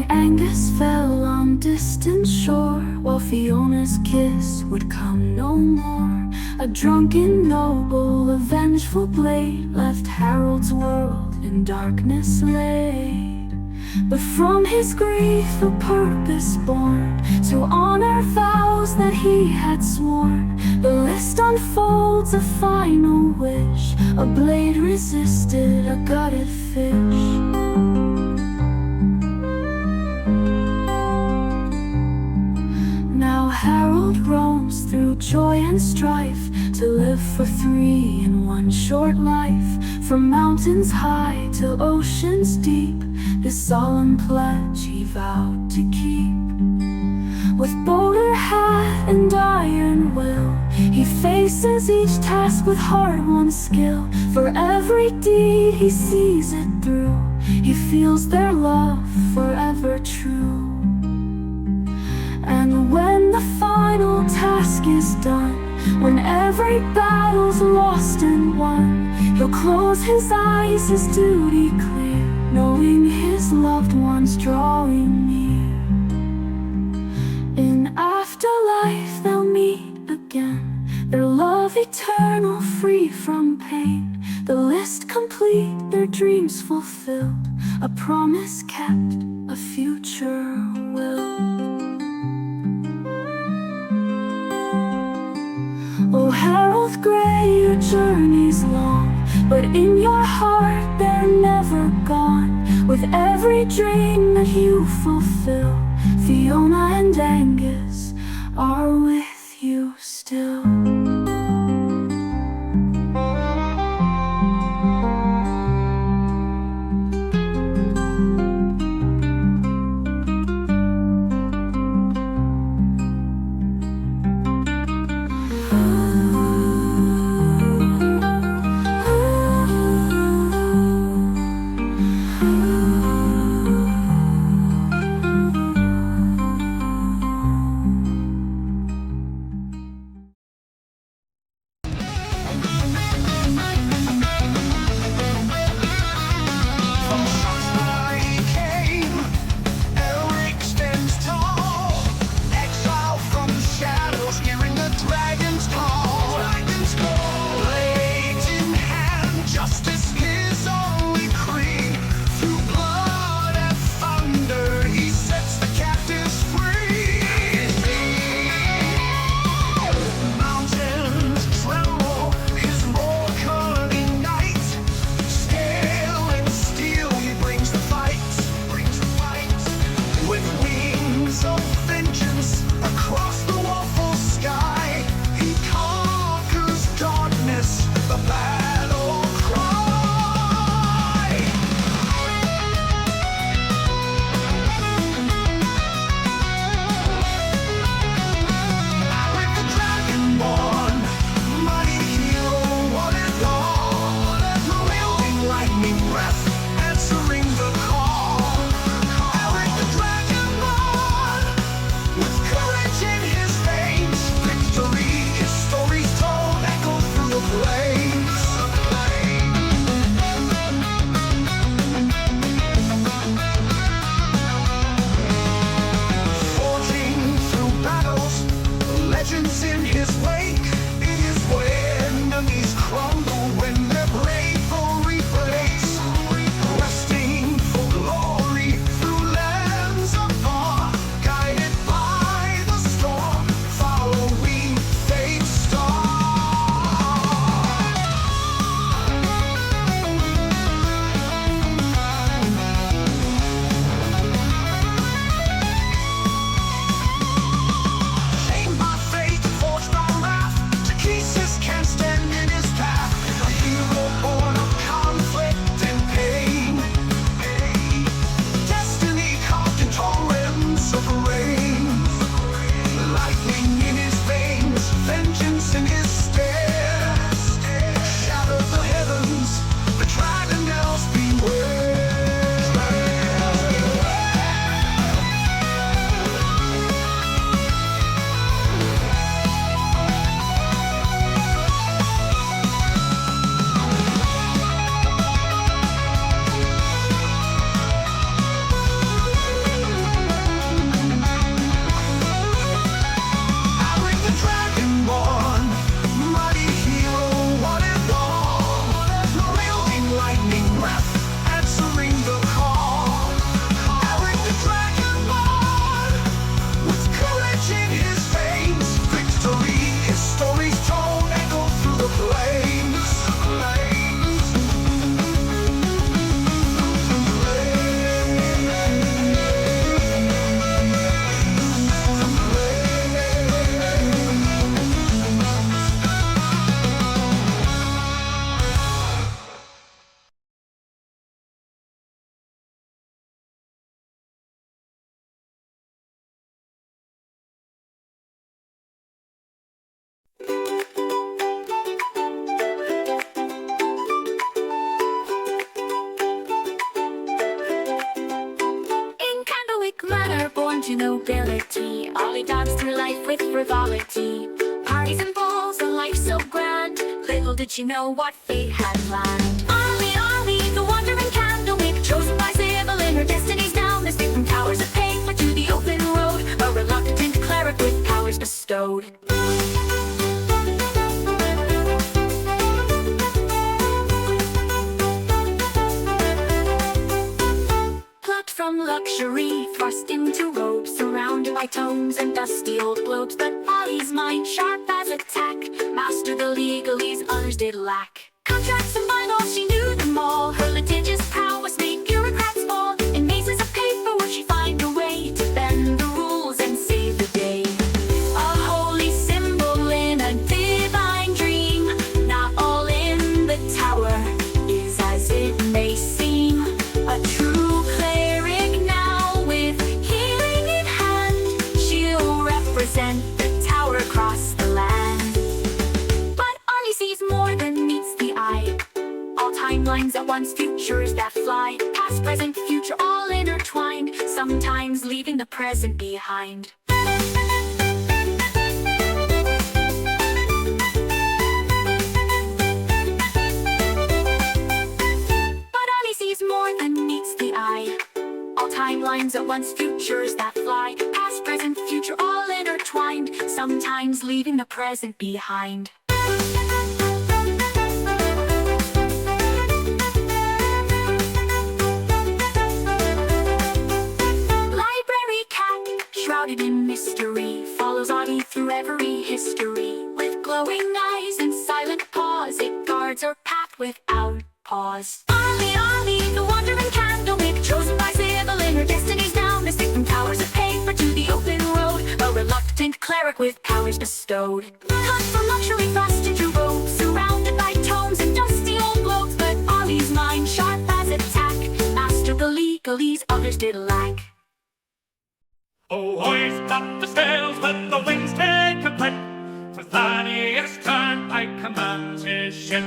Young Angus fell on distant shore, while Fiona's kiss would come no more. A drunken noble, a vengeful blade, left Harold's world in darkness laid. But from his grief a purpose born, to honor vows that he had sworn. The list unfolds a final wish, a blade resisted a gutted fish. Now Harold roams through joy and strife, to live for three in one short life. From mountains high to oceans deep, this solemn pledge he vowed to keep. With bolder hat and iron will, he faces each task with hard-won skill. For every deed he sees it through, he feels their love forever true. And when the final task is done, when every battle's lost and won, he'll close his eyes, his duty clear, knowing his loved ones drawing near. In afterlife they'll meet again, their love eternal, free from pain. The list complete, their dreams fulfilled, a promise kept, a future will. Oh, Harold Gray, your journey's long, but in your heart they're never gone. With every dream that you fulfill, Fiona and Angus are with you still. to nobility. Ollie danced through life with frivolity. Parties and balls, a life so grand. Little did she know what fate had planned. Ollie, Ollie, the wandering candlewick, chosen by Sybil in her destiny's down. The stick from towers of paper to the open road, a reluctant cleric with powers bestowed. From luxury, thrust into robes, surrounded by tomes and dusty old globes. But Ollie's mind, sharp as a tack, mastered the legalese others did lack. Contracts and bylaws, she knew them all. Her litigious prowess made bureaucrats fall. In mazes of paper would she find a way to bend the rules and save the day. A holy symbol in a divine dream. Not all in the tower is as it may seem. A true the tower across the land. But Ollie sees more than meets the eye. All timelines at once, futures that fly. Past, present, future, all intertwined, sometimes leaving the present behind. But Ollie sees more than meets the eye. All timelines at once, futures that fly. Past, present, future, all intertwined, sometimes leaving the present behind. Library cat, shrouded in mystery, follows Ollie through every history. With glowing eyes and silent paws, it guards her path without pause. Ollie, Ollie, the wandering candlewick, chosen by Sybil in her destiny's down. The stick from towers of paper to the open road, a reluctant cleric with powers bestowed. Cut from luxury, thrust into robes, surrounded by tomes and dusty old globes. But Ollie's mind, sharp as a tack, mastered the legalese others did lack. Oh, hoist up the sails, let the winds take a clip. For Thaddeus Turnpike commands his ship.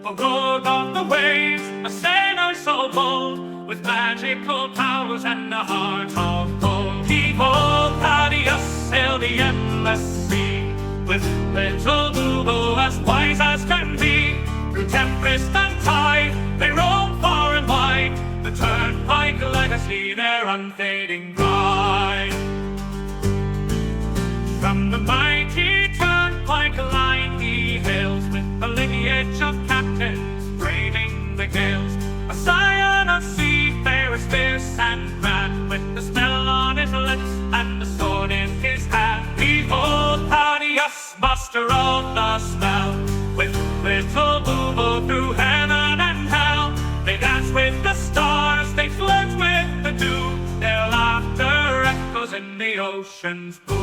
For good on the waves, a sailor so bold, with magical powers and a heart of gold. Behold, Thaddeus sailed the endless sea, with little Boo as wise as can be. Through tempest and tide, they roam far and wide, the Turnpike legacy, their unfading pride. From the mighty Turnpike line he hails, with a lineage of captains braving the gales. A scion of seafarers fierce and grand, with the smell on his lips and the sword in his hand. Behold, Thaddeus, master of the smell, with little Boo through heaven and hell. They dance with the stars, they flirt with the dew, their laughter echoes in the ocean's blue.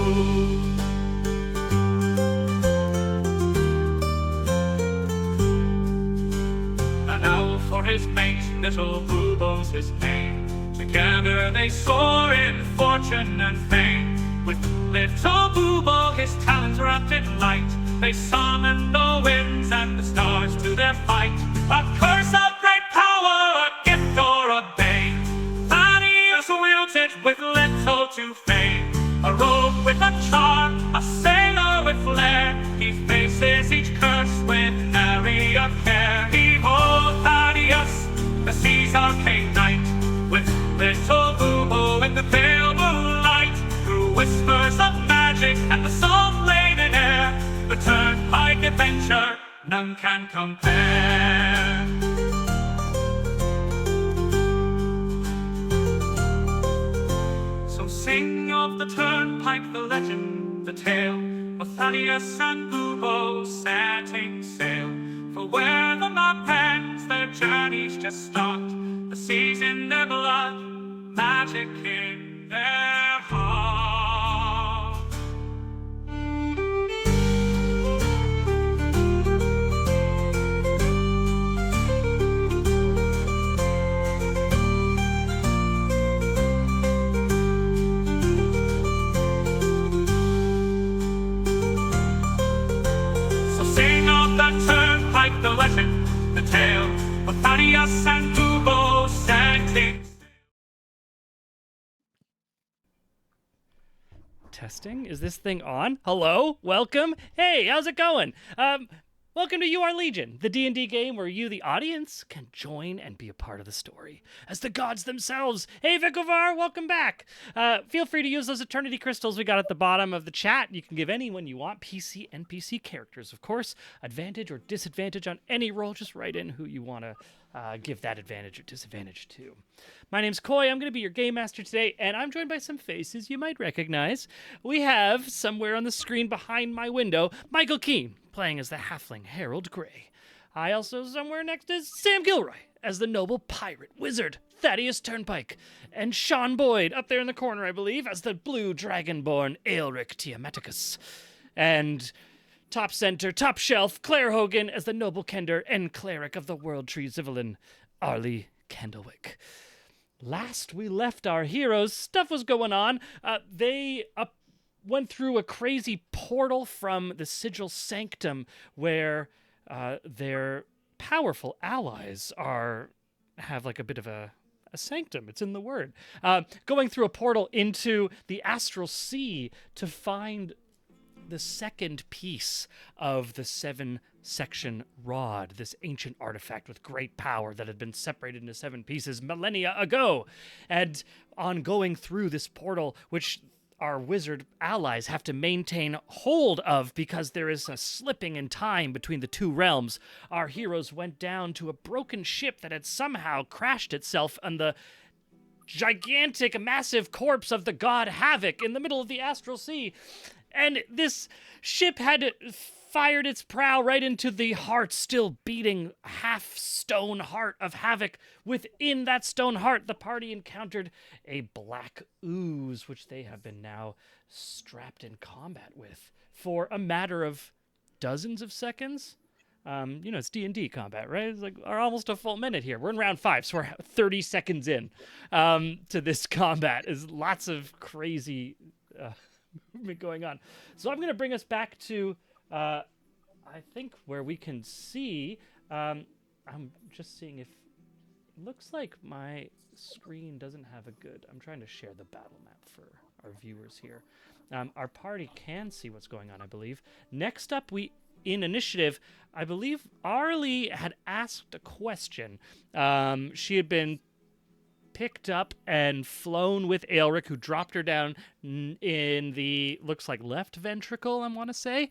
Now for his mate, little Boo's his name. Together they soar in fortune and fame. With little Boo, his talents wrapped in light, they summon the winds and the stars to their fight. A curse of great power, a gift or a bane, Thaddeus wields it with little to fame. A rogue with a charm, a sailor with flair, he faces each curse with nary a care. Behold, Thaddeus, the sea's arcane knight, with little Boo in the pale moonlight. Through whispers of magic and the salt-laden air, the Turnpike adventure none can compare. So sing of the Turnpike, the legend, the tale, of Thaddeus and Boo setting sail. For where the map ends, their journeys just start. The sea's in their blood, magic in their heart. So sing of that Turnpike, the legend, the tale, of Thaddeus and Testing. Is this thing on? Hello? Welcome? Hey, how's it going? Welcome to You Are Legion, the D&D game where you, the audience, can join and be a part of the story as the gods themselves. Hey, Vikovar, welcome back. Feel free to use those Eternity Crystals we got at the bottom of the chat. You can give anyone you want, PC, NPC characters, of course. Advantage or disadvantage on any roll. Just write in who you want to give that advantage or disadvantage to. My name's Coy. I'm going to be your game master today, and I'm joined by some faces you might recognize. We have, somewhere on the screen behind my window, Michael Keane, playing as the halfling Harold Grey. I also, somewhere next, is Sam Gilroy as the noble pirate wizard Thaddeus Turnpike, and Sean Boyd, up there in the corner, I believe, as the blue dragonborn Aelric Tiamaticus. And top center, top shelf, Claire Hogan as the noble kender and cleric of the World Tree Zivelin, Arlie Candlewick. Last we left our heroes, stuff was going on. They went through a crazy portal from the Sigil Sanctum where their powerful allies have like a bit of a sanctum. It's in the word. Going through a portal into the Astral Sea to find the second piece of the 7-section rod, this ancient artifact with great power that had been separated into 7 pieces millennia ago. And on going through this portal, which our wizard allies have to maintain hold of because there is a slipping in time between the two realms, our heroes went down to a broken ship that had somehow crashed itself on the gigantic, massive corpse of the god Havoc in the middle of the Astral Sea. And this ship had fired its prow right into the heart, still beating half-stone heart of Havoc. Within that stone heart, the party encountered a black ooze, which they have been now strapped in combat with for a matter of dozens of seconds. It's D&D combat, right? It's like almost a full minute here. We're in round 5, so we're 30 seconds in to this combat. Is lots of crazy movement going on. So I'm going to bring us back to, I think, where we can see. I'm just seeing if it looks like my screen doesn't have a good. I'm trying to share the battle map for our viewers here. Our party can see what's going on, I believe. Next up, in initiative, I believe Arlie had asked a question. She had been picked up and flown with Aelric, who dropped her down in the, looks like left ventricle, I want to say,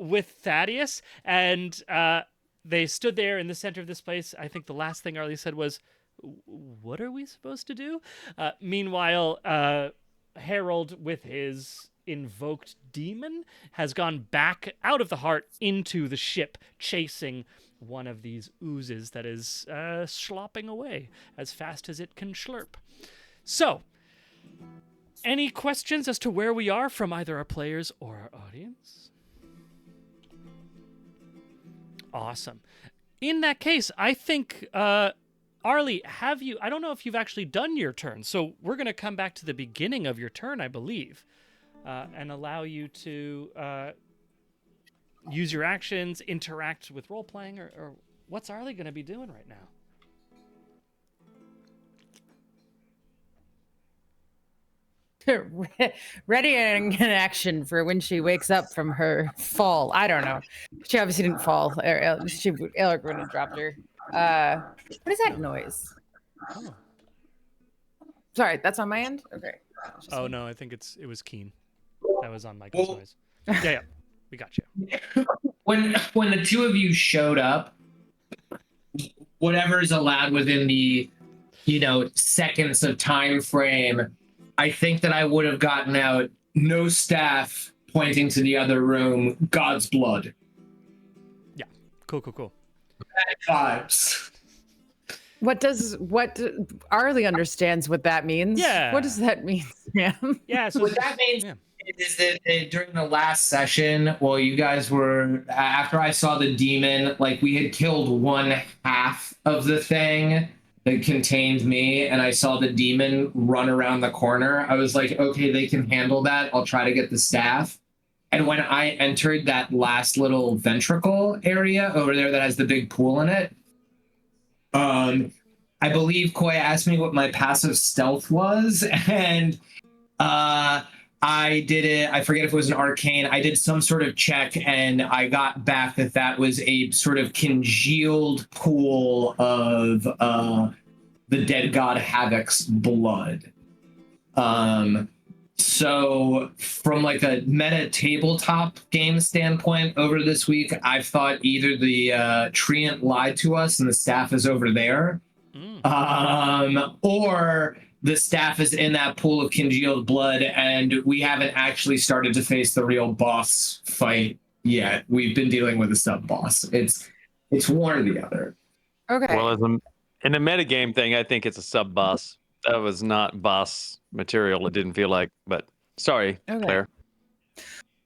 with Thaddeus. And they stood there in the center of this place. I think the last thing Arlie said was, "What are we supposed to do?" Meanwhile, Harold, with his invoked demon, has gone back out of the heart into the ship, chasing one of these oozes that is slopping away as fast as it can slurp. So, any questions as to where we are from either our players or our audience? Awesome. In that case, I think, Arlie, I don't know if you've actually done your turn, so we're going to come back to the beginning of your turn, I believe, and allow you to use your actions, interact with role-playing, or what's Arlie going to be doing right now? Readying an action for when she wakes up from her fall. I don't know. She obviously didn't fall. Aelric would have dropped her. What is that noise? Oh. Sorry, that's on my end? Okay. Oh, no, I think it was Keen. That was on Michael's noise. Yeah, we got you. When the two of you showed up, whatever is allowed within the, seconds of time frame, I think that I would have gotten out no staff pointing to the other room, God's blood. Yeah, cool. Bad vibes. What Arlie understands what that means? Yeah. What does that mean, Sam? Yeah, so What that means is that during the last session, while you guys were, after I saw the demon, like we had killed one half of the thing that contained me, and I saw the demon run around the corner. I was like, okay, they can handle that. I'll try to get the staff. And when I entered that last little ventricle area over there that has the big pool in it, I believe Koya asked me what my passive stealth was, and I did it. I forget if it was an arcane. I did some sort of check, and I got back that that was a sort of congealed pool of the dead god Havoc's blood. So from like a meta tabletop game standpoint over this week, I've thought either the Treant lied to us and the staff is over there, or the staff is in that pool of congealed blood and we haven't actually started to face the real boss fight yet. We've been dealing with a sub boss. It's one or the other. Okay. Well, in the metagame thing, I think it's a sub boss. That was not boss material. It didn't feel like, but sorry, Okay. Claire.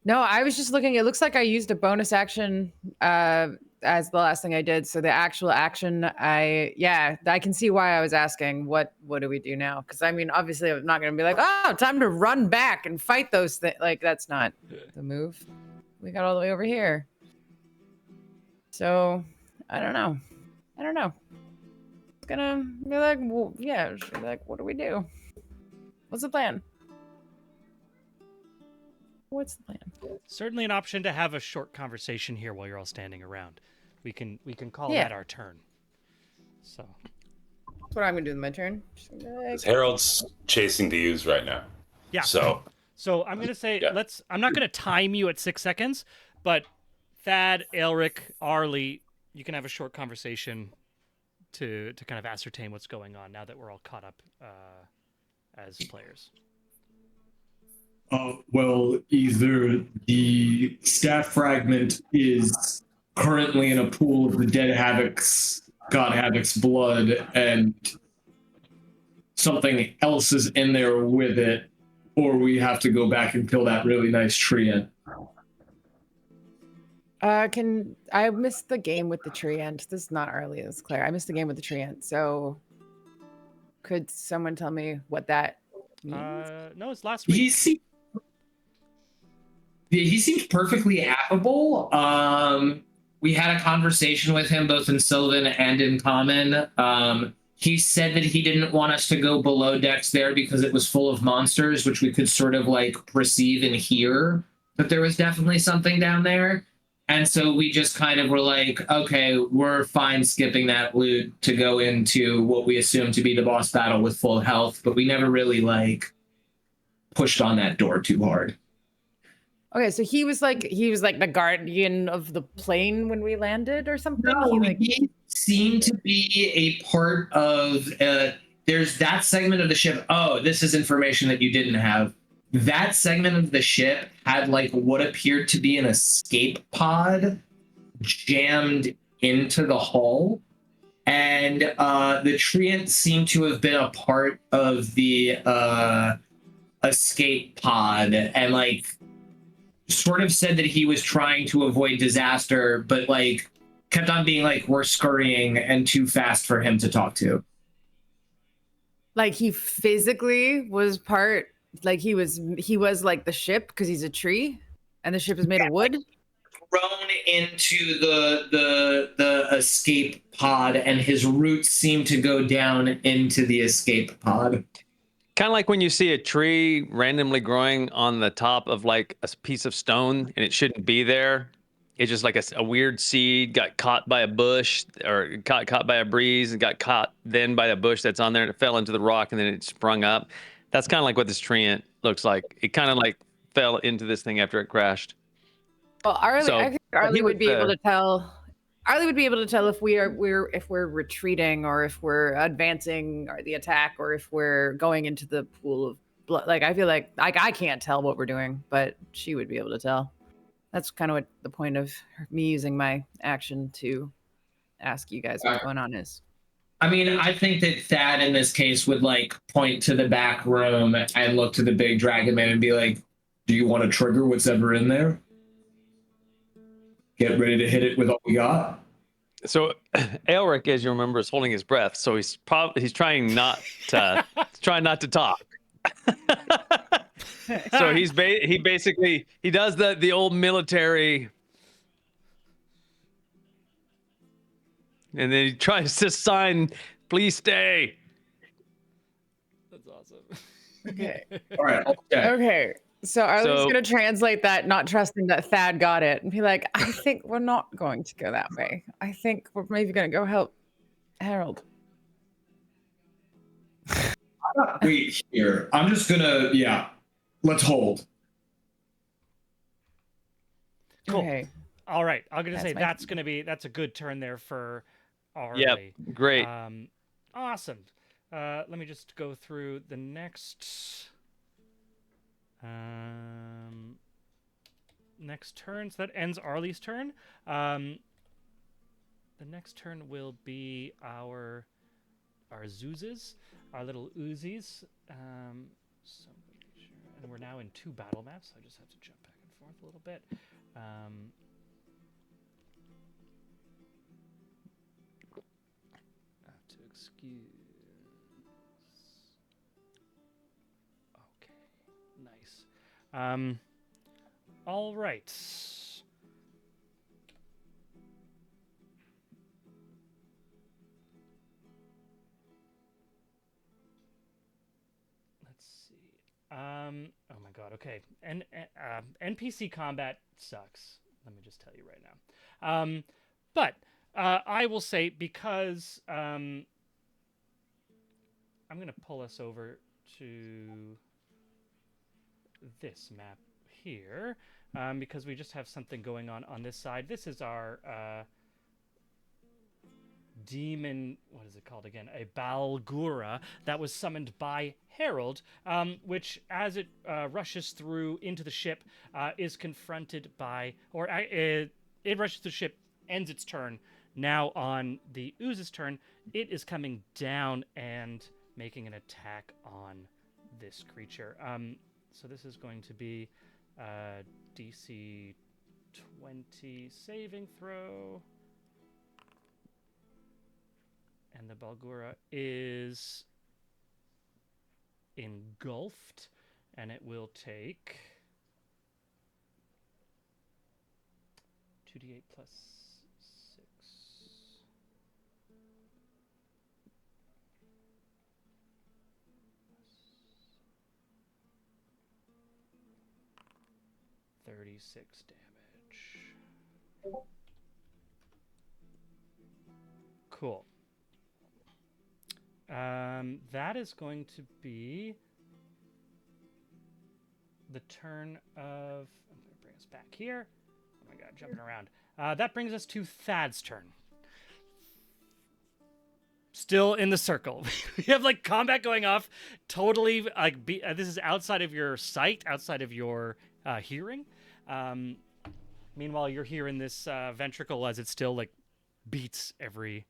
No, I was just looking. It looks like I used a bonus action as the last thing I did. So the actual action, I can see why I was asking what do we do now? Because I mean, obviously, I'm not going to be like, oh, time to run back and fight those things. Like that's not the move. We got all the way over here. So I don't know. It's gonna be like, well, yeah, it's gonna be like, what do we do? What's the plan? What's the plan? Certainly an option to have a short conversation here while you're all standing around. We can call Yeah. that our turn. So That's what I'm gonna do in my turn. Just gonna be like, Because Harold's chasing the use right now. yeah. So So I'm gonna say Yeah. I'm not gonna time you at 6 seconds, but Thad, Elric, Arlie, you can have a short conversation to kind of ascertain what's going on now that we're all caught up as players. Well, either the staff fragment is currently in a pool of the dead God Havoc's blood, and something else is in there with it, or we have to go back and kill that really nice treant. I missed the game with the treant. This is not Arlie, it's Claire. I missed the game with the treant. So could someone tell me what that means? No, it's last week. He seemed perfectly affable. We had a conversation with him both in Sylvan and in Common. He said that he didn't want us to go below decks there because it was full of monsters, which we could sort of like perceive and hear that there was definitely something down there. And so we just kind of were like, okay, we're fine skipping that loot to go into what we assume to be the boss battle with full health, but we never really like pushed on that door too hard. Okay, so he was like the guardian of the plane when we landed or something? No, he seemed to be a part of there's that segment of the ship. Oh, this is information that you didn't have. That segment of the ship had like what appeared to be an escape pod jammed into the hull. And the treant seemed to have been a part of the escape pod and like sort of said that he was trying to avoid disaster, but like kept on being like, we're scurrying and too fast for him to talk to. Like he physically was part, like he was like the ship because he's a tree and the ship is made of wood. Thrown into the escape pod, and his roots seem to go down into the escape pod. Kind of like when you see a tree randomly growing on the top of like a piece of stone and it shouldn't be there. It's just like a weird seed got caught by a bush or caught by a breeze and got caught then by a bush that's on there and it fell into the rock and then it sprung up. That's kind of like what this treant looks like. It kind of like fell into this thing after it crashed. Well, Arlie, So, I think Arlie he would was, be able to tell. Arlie would be able to tell if we're retreating or if we're advancing or the attack or if we're going into the pool of blood. Like I feel like I can't tell what we're doing, but she would be able to tell. That's kind of what the point of me using my action to ask you guys what's going on is. I mean, I think that Thad in this case would like point to the back room and look to the big dragon man and be like, "Do you want to trigger what's ever in there? Get ready to hit it with all we got." So Elric, as you remember, is holding his breath. So he's trying not to talk. So he basically does the old military, and then he tries to sign, "Please stay." That's awesome. Okay. All right. Okay. Okay. So Arlie's So- gonna translate that, not trusting that Thad got it, and be like, I think we're not going to go that way. I think we're maybe gonna go help Harold. Wait here. I'm just gonna, yeah. Let's hold. Cool. Okay. All right. I'm gonna That's say my- that's a good turn there for Yep, Arlie. great. Awesome. Let me just go through the next next turn. So that ends Arlie's turn. The next turn will be our Zoozes, our little Uzis. So and we're now in 2 battle maps, so I just have to jump back and forth a little bit. Have to excuse. Okay, nice. All right. Let's see. Oh my God. Okay. And NPC combat sucks. Let me just tell you right now. But I will say, because I'm going to pull us over to this map here, because we just have something going on this side. This is our demon, what is it called again? A Balgura that was summoned by Harold, which, as it rushes through into the ship, is confronted by, or it rushes the ship, ends its turn. Now on the Ooze's turn, it is coming down and making an attack on this creature. So this is going to be DC 20 saving throw. And the Balgura is engulfed, and it will take 2d8 plus 6. 36 damage. Cool. That is going to be the turn of... I'm going to bring us back here. Oh my God, jumping around. That brings us to Thad's turn. Still in the circle. We have like combat going off. Totally, like this is outside of your sight, outside of your hearing. Meanwhile, you're hearing this ventricle as it still like beats every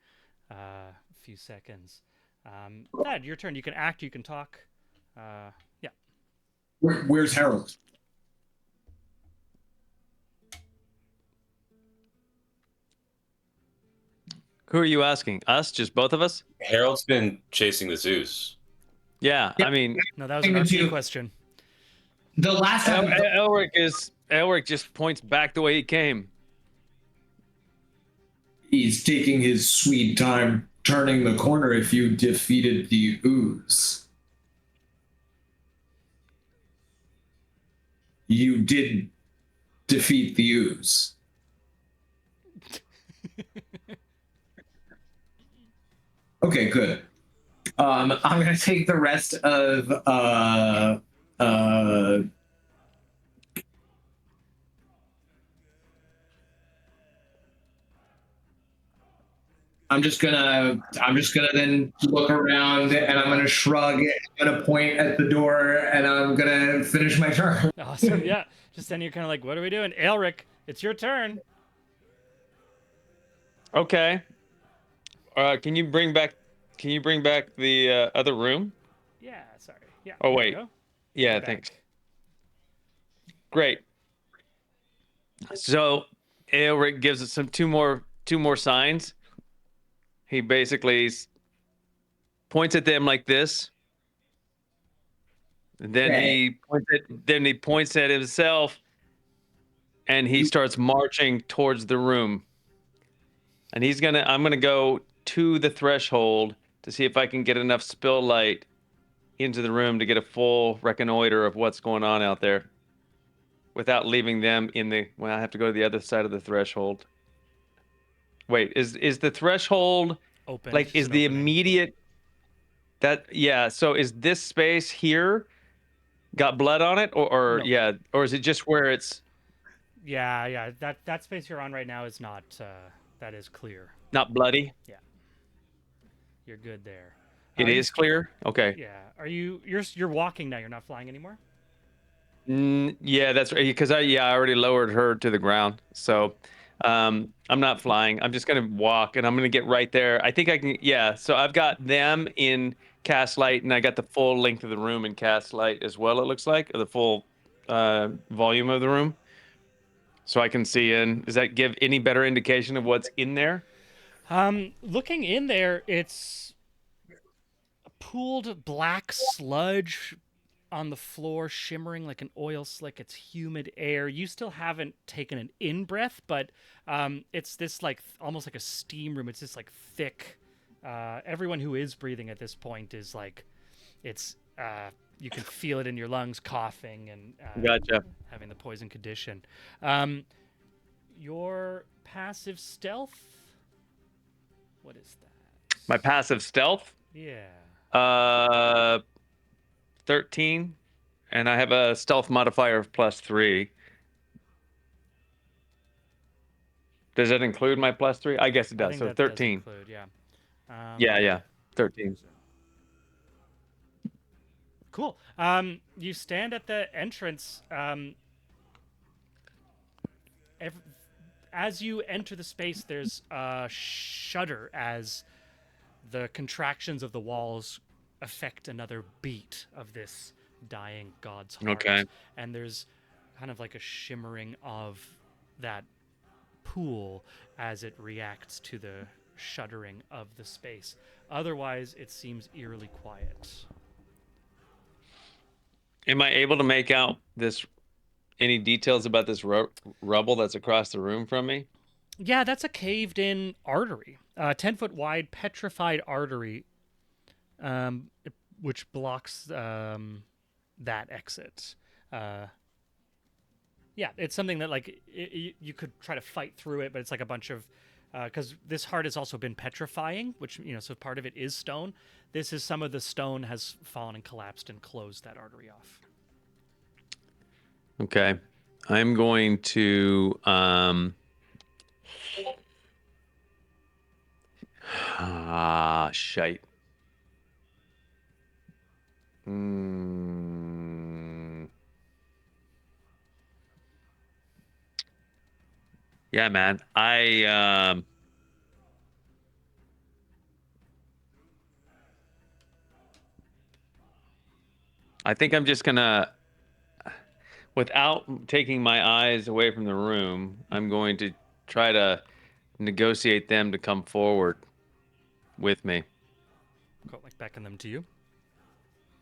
few seconds. Thad, your turn. You can act, you can talk. Yeah. Where's Harold? Who are you asking? Us? Just both of us? Harold's been chasing the Zeus. Yeah, I mean, No, that was an RP question. The last time Elric just points back the way he came. he's taking his sweet time turning the corner if you defeated the ooze. You did defeat the ooze. Okay, good. I'm gonna take the rest of I'm just gonna then look around and I'm gonna shrug, I'm gonna point at the door, and I'm gonna finish my turn. Awesome. Yeah. Just then you're kind of like, what are we doing? Elric, it's your turn. Okay. Can you bring back the other room? Yeah, sorry. Yeah. Oh, there wait. you go. Yeah, You're back. thanks. Great. So Elric gives us two more signs. He basically points at them like this. And then Okay. he points at himself, and he starts marching towards the room. And I'm gonna go to the threshold to see if I can get enough spill light into the room to get a full reconnoiter of what's going on out there. without leaving them in the. Well, I have to go to the other side of the threshold. Wait, is the threshold Open. like It's is an the opening. immediate that yeah? So is this space here got blood on it, or No. yeah, or is it just where it's Yeah. That space you're on right now is not. That is clear. not bloody? Yeah. You're good there. It You is clear. Okay. Yeah. Are you? You're walking now. You're not flying anymore. Yeah, that's right. Because I already lowered her to the ground. So I'm not flying. I'm just gonna walk and I'm gonna get right there. I think I can yeah, so I've got them in cast light and I got the full length of the room in cast light as well, it looks like, or the full volume of the room. So I can see in. Does that give any better indication of what's in there? Looking in there, it's pooled black sludge on the floor, shimmering like an oil slick. It's humid air. You still haven't taken an in breath, but it's this like almost like a steam room. It's this like thick. Everyone who is breathing at this point is like, it's you can feel it in your lungs, coughing and Gotcha. having the poison condition. Your passive stealth. What is that? My passive stealth, Yeah. 13, and I have a stealth modifier of +3. Does that include my +3? I guess it I does. think So that does 13. include, yeah. Yeah, 13. Cool. You stand at the entrance. As you enter the space, there's a shudder as the contractions of the walls affect another beat of this dying god's heart. Okay. And there's kind of like a shimmering of that pool as it reacts to the shuddering of the space. Otherwise, it seems eerily quiet. Am I able to make out any details about this rubble that's across the room from me? Yeah, that's a caved in artery. 10-foot wide petrified artery, um, which blocks that exit. Yeah, it's something that like you could try to fight through it, but it's like a bunch of because this heart has also been petrifying, which so part of it is stone. This is some of the stone has fallen and collapsed and closed that artery off. Okay. I'm going to shite. Yeah, man. I think I'm just gonna, without taking my eyes away from the room, I'm going to try to negotiate them to come forward with me. Cool, like beckon them to you.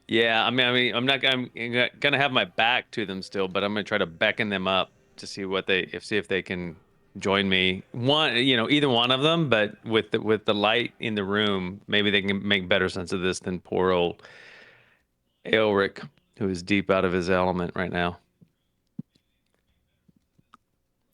Yeah, I mean, I'm gonna have my back to them still, but I'm gonna try to beckon them up to see if they can join me. Either one of them, but with the light in the room, maybe they can make better sense of this than poor old Aelric, who is deep out of his element right now.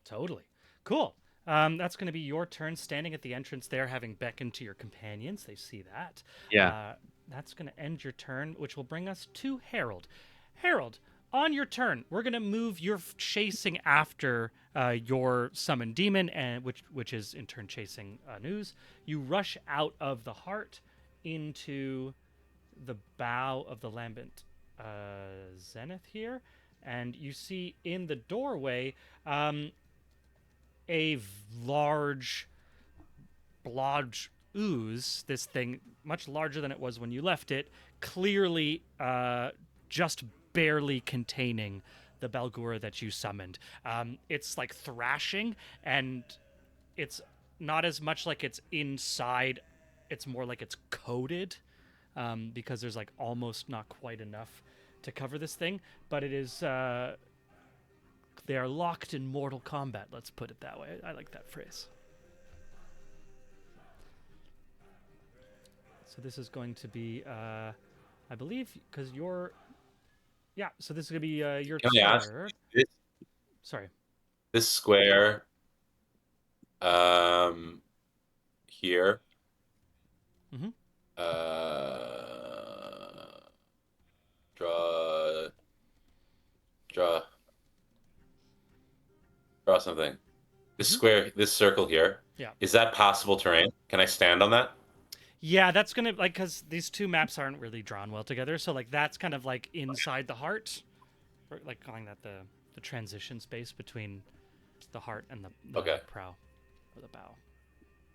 Totally. Cool. That's going to be your turn standing at the entrance there, having beckoned to your companions. They see that. Yeah. That's going to end your turn, which will bring us to Harold. Harold, on your turn, we're going to move your chasing after your summoned demon, and which is in turn chasing News. You rush out of the heart into the bow of the lambent zenith here, and you see in the doorway a large blodge ooze, this thing much larger than it was when you left it, clearly just barely containing the Balgura that you summoned. It's like thrashing, and it's not as much like it's inside, it's more like it's coated, because there's like almost not quite enough to cover this thing, but it is they are locked in mortal combat, let's put it that way. I like that phrase. So this is going to be, I believe, because you're... Yeah, so this is going to be your Can I ask, turn. Sorry. This square here. Mhm. Draw something. This square, this circle here. Yeah. Is that passable terrain? Can I stand on that? Yeah, that's gonna like because these two maps aren't really drawn well together. So like that's kind of like inside the heart, or like calling that the transition space between the heart and the Okay. prow or the bow.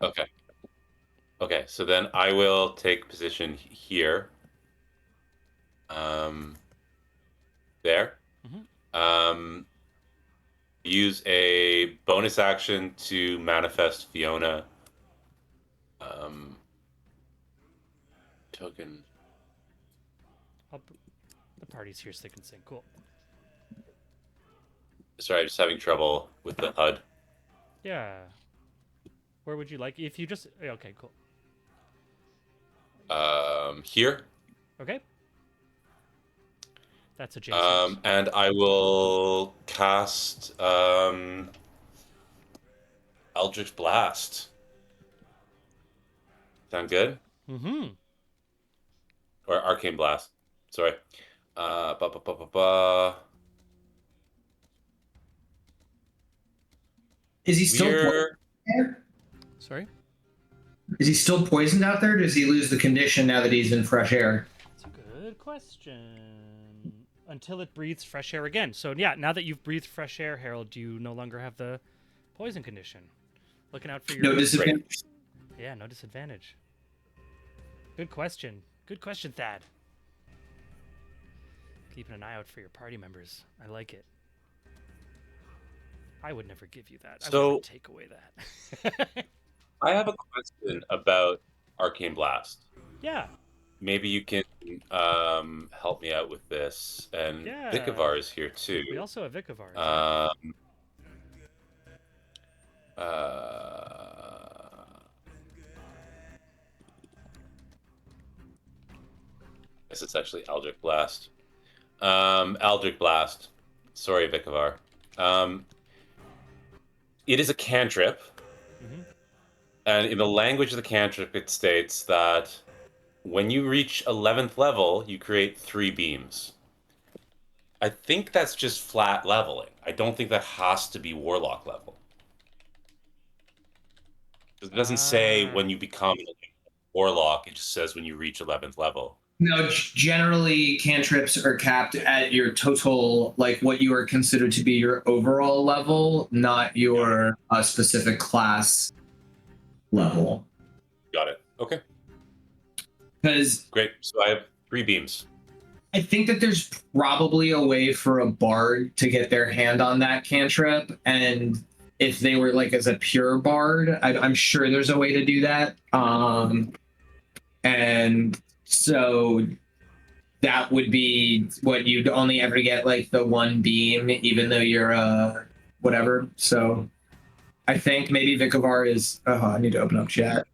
Okay. Okay, so then I will take position here. There. Use a bonus action to manifest Fiona. Token. The party's here so they can sing. Cool. Sorry, I'm just having trouble with the HUD. Yeah. Where would you like? If you just okay, cool. Here. Okay. That's adjacent. And I will cast Eldritch Blast. Sound good? Mm-hmm. Or Arcane Blast. Sorry. Ba, ba, ba, ba, ba. Is he still We're... poisoned? Sorry? Is he still poisoned out there? Does he lose the condition now that he's in fresh air? That's a good question. Until it breathes fresh air again. So yeah, now that you've breathed fresh air, Harold, you no longer have the poison condition. Looking out for your No disadvantage. Yeah, no disadvantage. Good question. Good question, Thad. Keeping an eye out for your party members. I like it. I would never give you that. I would So- never take away that. I have a question about Arcane Blast. Yeah. Maybe you can help me out with this. And Yeah. Vikavar is here too. We also have Vikavar. Guess it's actually Eldritch Blast. Eldritch Blast. Sorry, Vikavar. It is a cantrip. And in the language of the cantrip, it states that when you reach 11th level, you create 3 beams. I think that's just flat leveling. I don't think that has to be Warlock level. 'Cause it doesn't say when you become a Warlock, it just says when you reach 11th level. No, generally cantrips are capped at your total, like what you are considered to be your overall level, not your specific class level. Got it. Okay, Because great. So I have 3 beams. I think that there's probably a way for a bard to get their hand on that cantrip, and if they were like as a pure bard, I'm sure there's a way to do that. And so that would be what you'd only ever get, like the 1 beam, even though you're whatever. So I think maybe Vikavar is. Oh, I need to open up chat.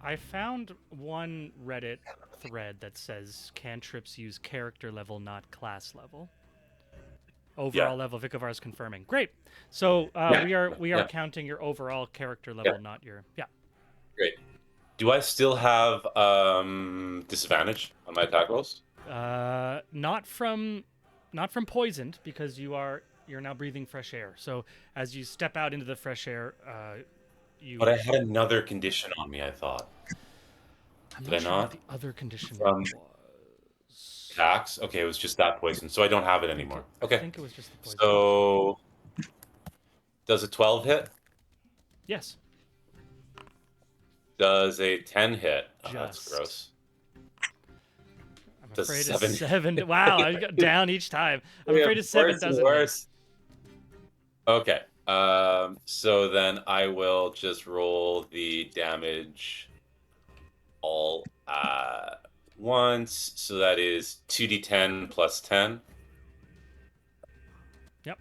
I found one Reddit thread that says cantrips use character level, not class level. Overall level, Vikavar is confirming. Great. So we are counting your overall character level, not your Great. Do I still have disadvantage on my attack rolls? Not from poisoned, because you're now breathing fresh air. So as you step out into the fresh air, you. But I had another condition on me, I thought. I'm Did I sure what not? the other condition From was. Tax? Okay, it was just that poison, so I don't have it anymore. I Okay. think it was just the poison. So does a 12 hit? Yes. Does a 10 hit? Oh, that's Just. gross. I'm Does afraid seven- a 7. Wow, I got down each time. I'm Yeah, afraid a 7 worse and doesn't. worse. Okay. So then I will just roll the damage all at once. So that is 2d10 plus 10. Yep.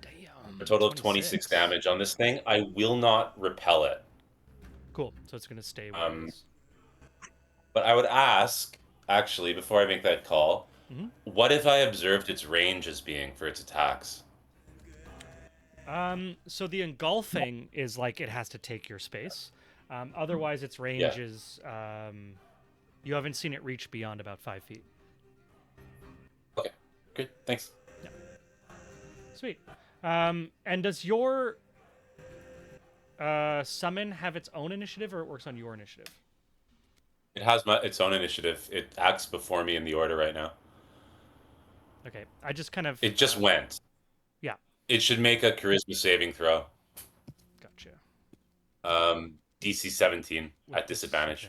Damn. A total of 26 damage on this thing. I will not repel it. Cool. So it's gonna stay where it is. But I would ask, actually, before I make that call, Mhm. what if I observed its range as being for its attacks? So the engulfing is like it has to take your space. Otherwise, its Yeah. range is you haven't seen it reach beyond about 5 feet. Okay. Good. Thanks. Sweet. And does your summon have its own initiative, or it works on your initiative? It has its own initiative. It acts before me in the order right now. Okay, I just kind of It just went. yeah, It should make a charisma saving throw. gotcha. DC 17 With at disadvantage.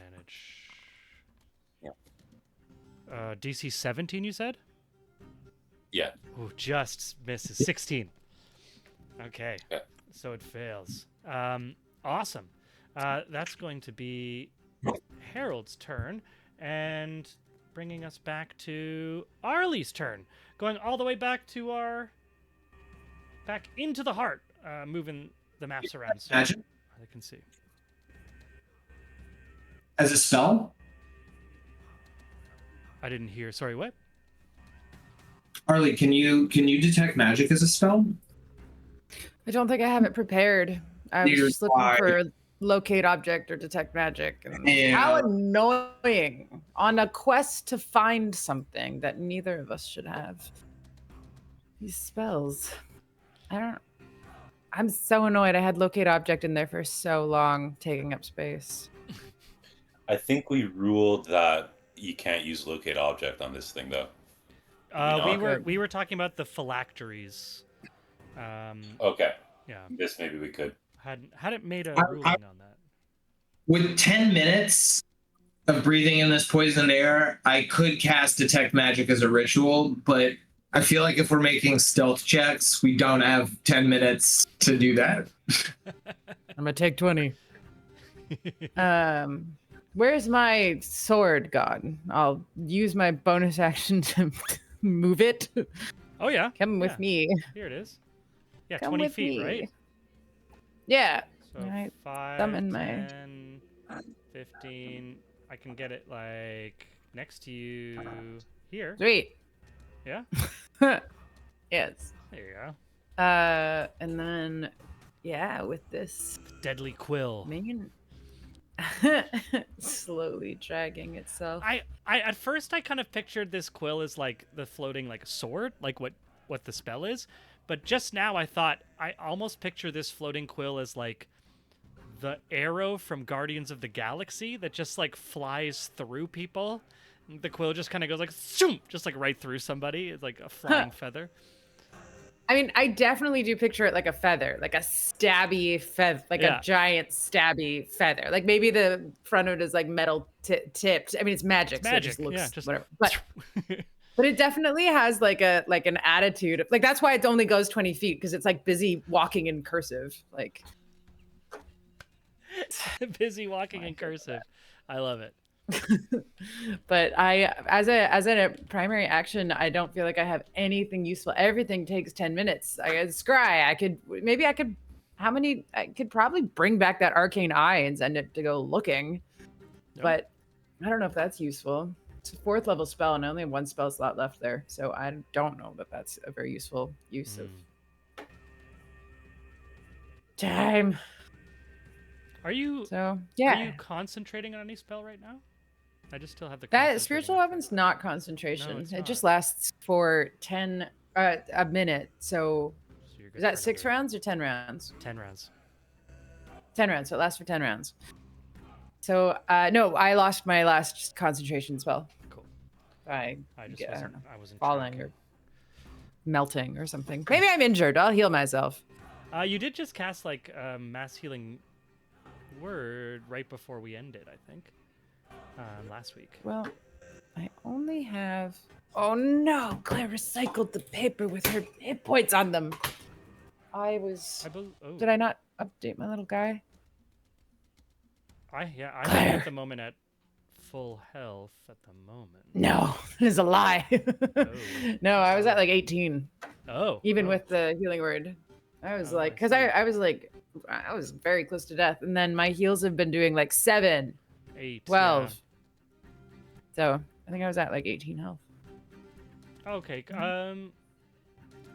Yeah. DC 17, you said? Yeah. Oh, just misses 16. Okay, Yeah. so it fails. Awesome. That's going to be Harold's turn, and bringing us back to Arlie's turn, going all the way back into the heart, moving the maps around so Magic they can see. as a spell? I didn't hear. Sorry, what? Arlie, can you detect magic as a spell? I don't think I have it prepared. I was Neither just do looking I. for locate object or detect magic. And Yeah. how annoying on a quest to find something that neither of us should have. These spells. I'm so annoyed. I had locate object in there for so long, taking up space. I think we ruled that you can't use locate object on this thing, though. We were talking about the phylacteries. Okay. Yeah, This maybe we could. hadn't made a I- ruling on that. With 10 minutes of breathing in this poisoned air, I could cast detect magic as a ritual, but I feel like if we're making stealth checks, we don't have 10 minutes to do that. I'm gonna take 20. Where's my sword gone? I'll use my bonus action to move it. Oh yeah, Come with yeah. me. Here it is. Yeah, Come 20 with feet, me. right? Yeah. So Right. 5, Summon 10, 15. I can get it like next to you here. Sweet. Yeah, Yes. there you go. And then, yeah, with this Deadly quill. minion slowly dragging itself. I at first I kind of pictured this quill as like the floating like sword, like what the spell is, but just now I thought I almost picture this floating quill as like the arrow from Guardians of the Galaxy that just like flies through people. The quill just kind of goes like zoom, just like right through somebody. It's like a flying feather. I mean, I definitely do picture it like a feather, like a stabby feather, like Yeah. a giant stabby feather. Like maybe the front of it is like metal tipped. I mean, it's magic, so it just looks yeah, just whatever. But it definitely has like an attitude. Like that's why it only goes 20 feet because it's like busy walking in cursive. Like busy walking in cursive. I love it. but I, as a primary action, I don't feel like I have anything useful. Everything takes 10 minutes. I got scry. I could probably bring back that arcane eye and send it to go looking. Yep. But I don't know if that's useful. It's a 4th level spell and I only have 1 spell slot left there. So I don't know that that's a very useful use of time. Are you So yeah. Are you concentrating on any spell right now? I just still have the That concentrating spiritual effect. weapon's not concentration. No, it's it just not. lasts for a minute. So So you're good is that for 6 another rounds or 10 rounds? 10 rounds. 10 rounds. So it lasts for 10 rounds. So no, I lost my last concentration spell. Cool. I I don't know, wasn't falling tracking. or melting or something. Maybe I'm injured. I'll heal myself. You did just cast like mass healing word right before we ended, I think. Last week. Well, I only have. Oh no! Claire recycled the paper with her hit points on them. Did I not update my little guy? I'm Claire. at the moment at full health at the moment. No, it is a lie. Oh. No, I was at like 18, Oh. even oh. with the healing word. I was Oh, like, I because see. I was very close to death, and then my heals have been doing like 7, 8. 12. Yeah. So I think I was at like 18 health. Okay.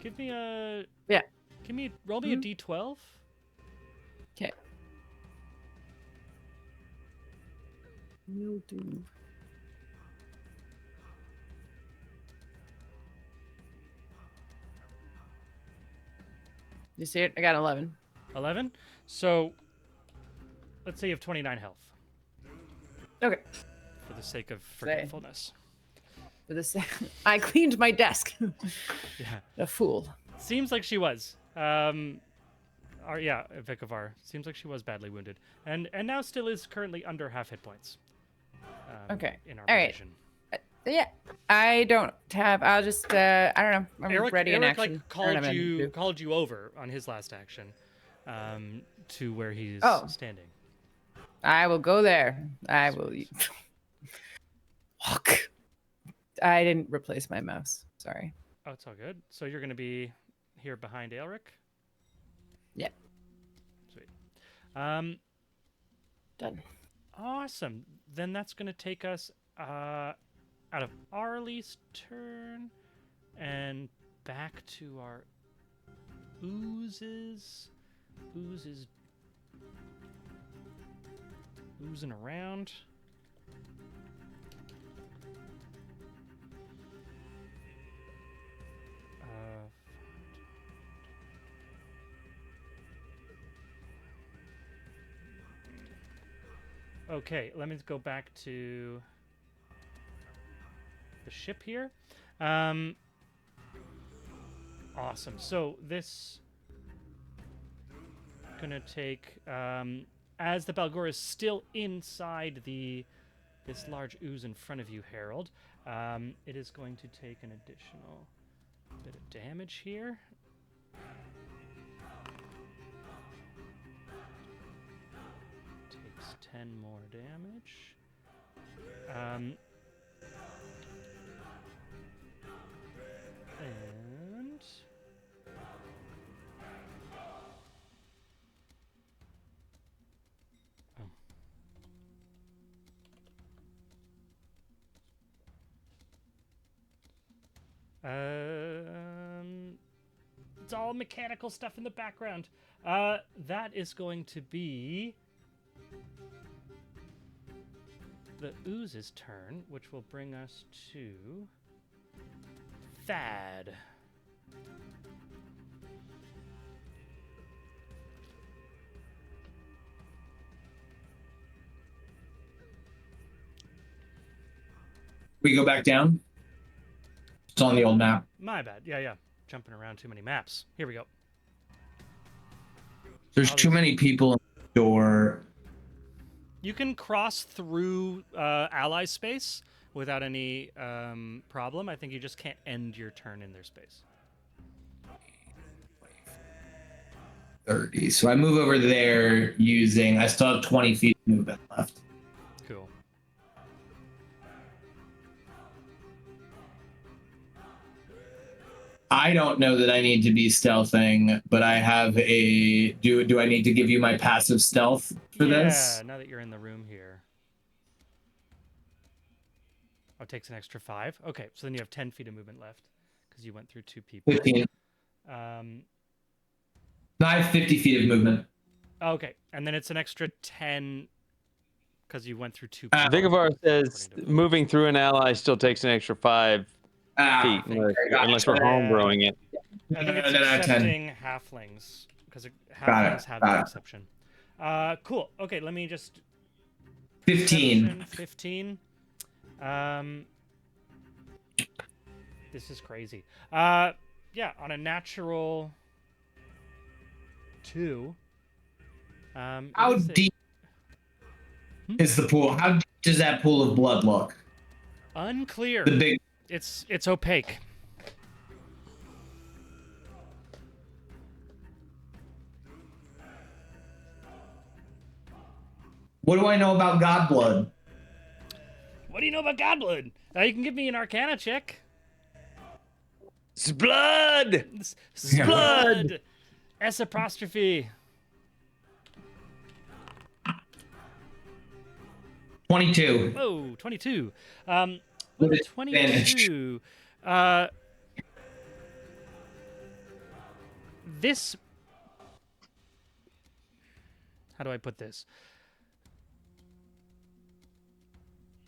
Give me a. Yeah. Roll me a d12. Okay. Will do. You see it? I got 11. 11. So, let's say you have 29 health Okay. for the sake of forgetfulness. For this, I cleaned my desk. Yeah. A fool. Seems like she was. Vikavar. Seems like she was badly wounded, and now still is currently under half hit points. Okay. In our All right. position. Yeah. I don't have. I'll just. I don't know. I'm ready in Eric action. called you over on his last action, to where he's standing. I will go there. I will walk. I didn't replace my mouse. Sorry. Oh, it's all good. So you're gonna be here behind Elric? Yeah. Sweet. Done. Awesome. Then that's gonna take us out of Arlie's turn and back to our oozes. Oozes oozing around. Okay, let me go back to the ship here. Awesome. So this gonna take as the Balgor is still inside this large ooze in front of you, Harold. It is going to take an additional bit of damage here. Takes 10 more damage. And it's all mechanical stuff in the background. That is going to be the ooze's turn, which will bring us to Thad. We go back down. It's on the old map. My bad. Yeah. Jumping around too many maps. Here we go. There's too many people in the door. You can cross through ally space without any problem. I think you just can't end your turn in their space. 30. So I move over there using. I still have 20 feet of movement left. Cool. I don't know that I need to be stealthing, but I have a. Do I need to give you my passive stealth for this? Yeah, now that you're in the room here. Oh, it takes an extra 5. Okay, so then you have 10 feet of movement left because you went through 2 people. 15. No, I have 50 feet of movement. Okay, and then it's an extra 10 because you went through 2 people. Vigavar says moving through an ally still takes an extra 5 feet unless we're homegrowing it. I think it's accepting halflings because halflings have that exception. Cool. Okay, let me just. 15. 15. This is crazy. Yeah, on a natural 2. How deep is the pool? How deep does that pool of blood look? Unclear. The big. It's opaque. What do I know about God blood? What do you know about Godblood? You can give me an Arcana check. It's blood. It's blood. S apostrophe. 22. Oh, 22. with With a advantage. 22, this. How do I put this?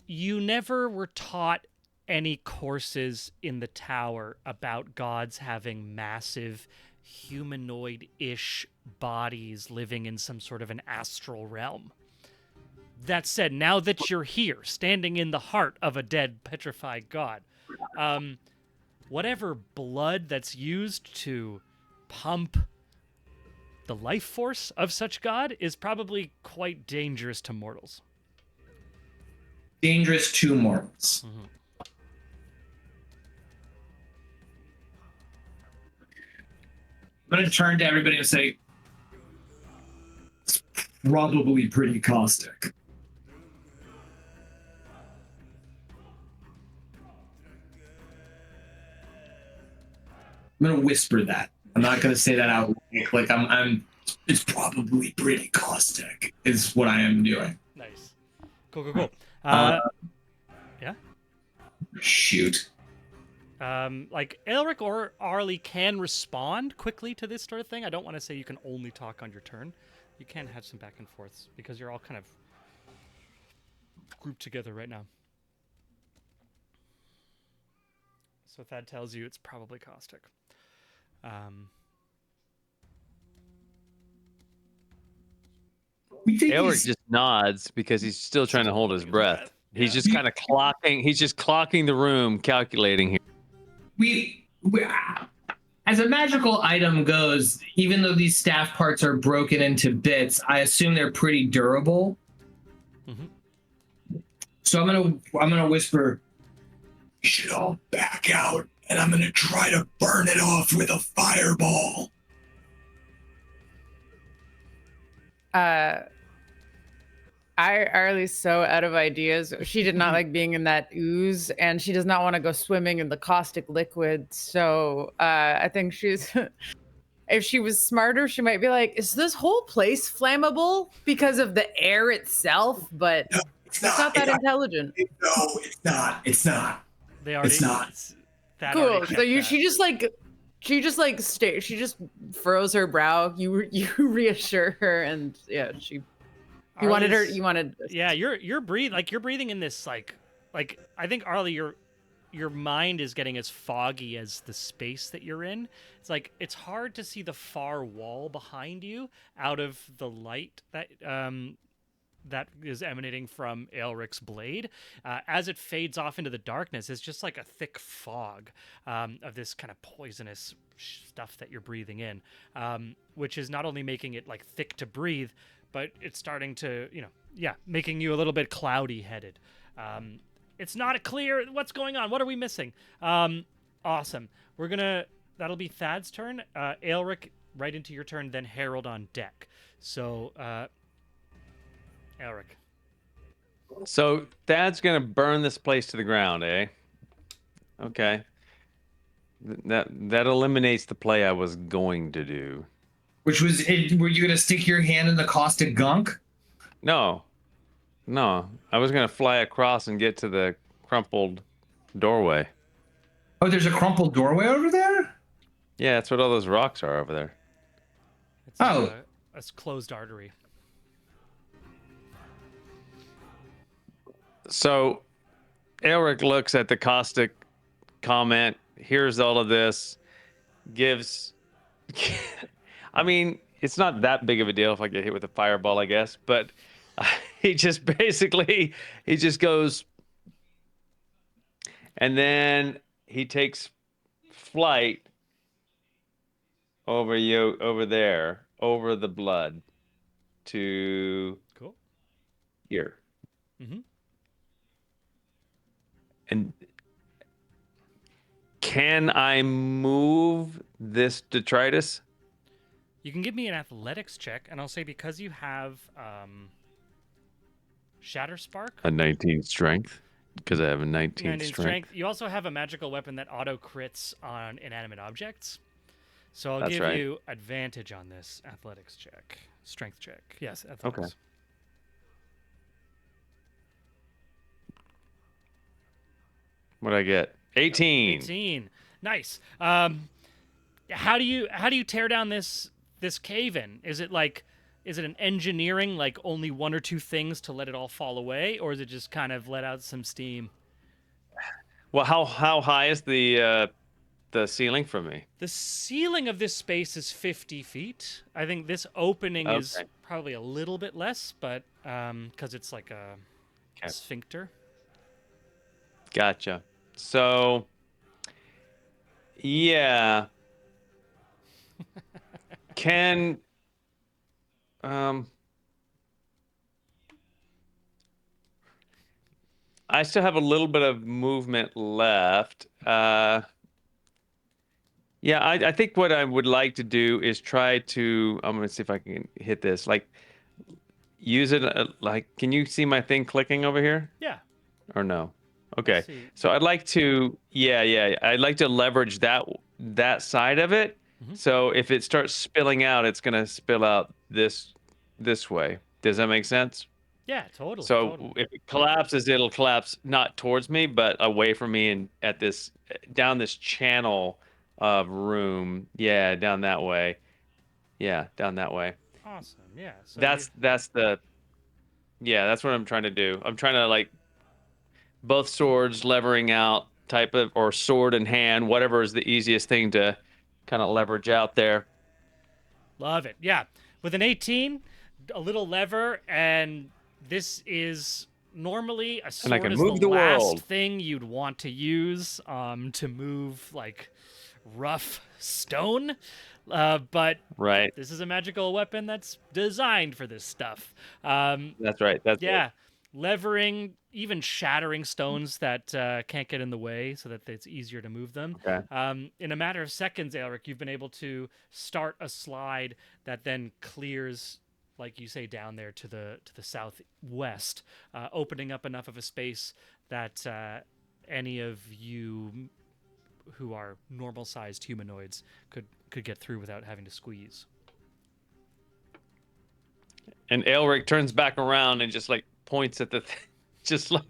You never were taught any courses in the tower about gods having massive humanoid-ish bodies living in some sort of an astral realm. That said, now that you're here, standing in the heart of a dead, petrified god, whatever blood that's used to pump the life force of such god is probably quite dangerous to mortals. Dangerous to mortals. Mm-hmm. I'm gonna turn to everybody and say, it's probably pretty caustic. I'm gonna whisper that. I'm not gonna say that out like I'm it's probably pretty caustic is what I am doing. Nice. Cool. Uh, Yeah. Shoot. Like Elric or Arlie can respond quickly to this sort of thing. I don't want to say you can only talk on your turn. You can have some back and forths because you're all kind of grouped together right now. So if that tells you, it's probably caustic. We think Elric just nods because he's still trying to hold his breath. He's just kind of clocking. He's just clocking the room, calculating here. we as a magical item goes, even though these staff parts are broken into bits, I assume they're pretty durable. Mm-hmm. So I'm gonna whisper, "We should all back out, and I'm gonna try to burn it off with a fireball." Arlie's so out of ideas. She did not like being in that ooze, and she does not want to go swimming in the caustic liquid. So I think she's, if she was smarter, she might be like, "Is this whole place flammable because of the air itself?" But No, it's not that intelligent. No, it's not. It's not. They already. It's not. That Cool. already So checked you, that. she just furrows her brow. You reassure her, and yeah, you wanted her. Arlie's- You wanted. Yeah, you're breathing in this like I think Arlie, your mind is getting as foggy as the space that you're in. It's like it's hard to see the far wall behind you out of the light that that is emanating from Aelric's blade. As it fades off into the darkness, it's just like a thick fog of this kind of poisonous stuff that you're breathing in, which is not only making it like thick to breathe, but it's starting to, making you a little bit cloudy-headed. It's not clear what's going on. What are we missing? Awesome. That'll be Thad's turn. Aelric, right into your turn, then Harold on deck. So, Aelric. So Thad's gonna burn this place to the ground, eh? Okay. That eliminates the play I was going to do. Which was it? Were you gonna stick your hand in the caustic gunk? No, I was gonna fly across and get to the crumpled doorway. Oh, there's a crumpled doorway over there? Yeah, that's what all those rocks are over there. It's Oh. a closed artery. So Elric looks at the caustic comment, hears all of this, gives. I mean, it's not that big of a deal if I get hit with a fireball, I guess, but he just goes, and then he takes flight over there, over the blood to Cool. here. Mm-hmm. And can I move this detritus? You can give me an athletics check, and I'll say because you have Shatter Spark. A 19 strength, because I have a 19 And in strength. you also have a magical weapon that auto crits on inanimate objects. So I'll That's give right. you advantage on this athletics check. Strength check. Yes, athletics. Okay. What'd I get? 18. 18. Nice. How do you tear down this cave in? Is it an engineering, like only one or two things to let it all fall away, or is it just kind of let out some steam? Well, how high is the ceiling from me? The ceiling of this space is 50 feet. I think this opening is Okay. probably a little bit less, but because it's like a Okay. sphincter. Gotcha. So, yeah. Can I still have a little bit of movement left. Yeah, I think what I would like to do is try to. I'm gonna see if I can hit this. Like, use it. Like, can you see my thing clicking over here? Yeah. Or no? I Okay. see. So I'd like to. Yeah. I'd like to leverage that side of it. Mhm. So if it starts spilling out, it's gonna spill out this way. Does that make sense? Yeah, totally. So Totally. if it collapses, it'll collapse not towards me, but away from me and at this down this channel of room. Yeah, down that way. Yeah, down that way. Awesome. Yeah. So That's the yeah, that's what I'm trying to do. I'm trying to like both swords levering out type of or sword in hand, whatever is the easiest thing to kind of leverage out there. love it. Yeah. With an 18, a little lever, and this is normally a And I sword can is move the the last world. thing you'd want to use to move like rough stone. But Right. this is a magical weapon that's designed for this stuff. That's right. That's it. Yeah, levering, even shattering stones that can't get in the way so that it's easier to move them. Okay. In a matter of seconds, Elric, you've been able to start a slide that then clears, like you say, down there to the southwest, opening up enough of a space that any of you who are normal-sized humanoids could get through without having to squeeze. And Elric turns back around and just like points at the just like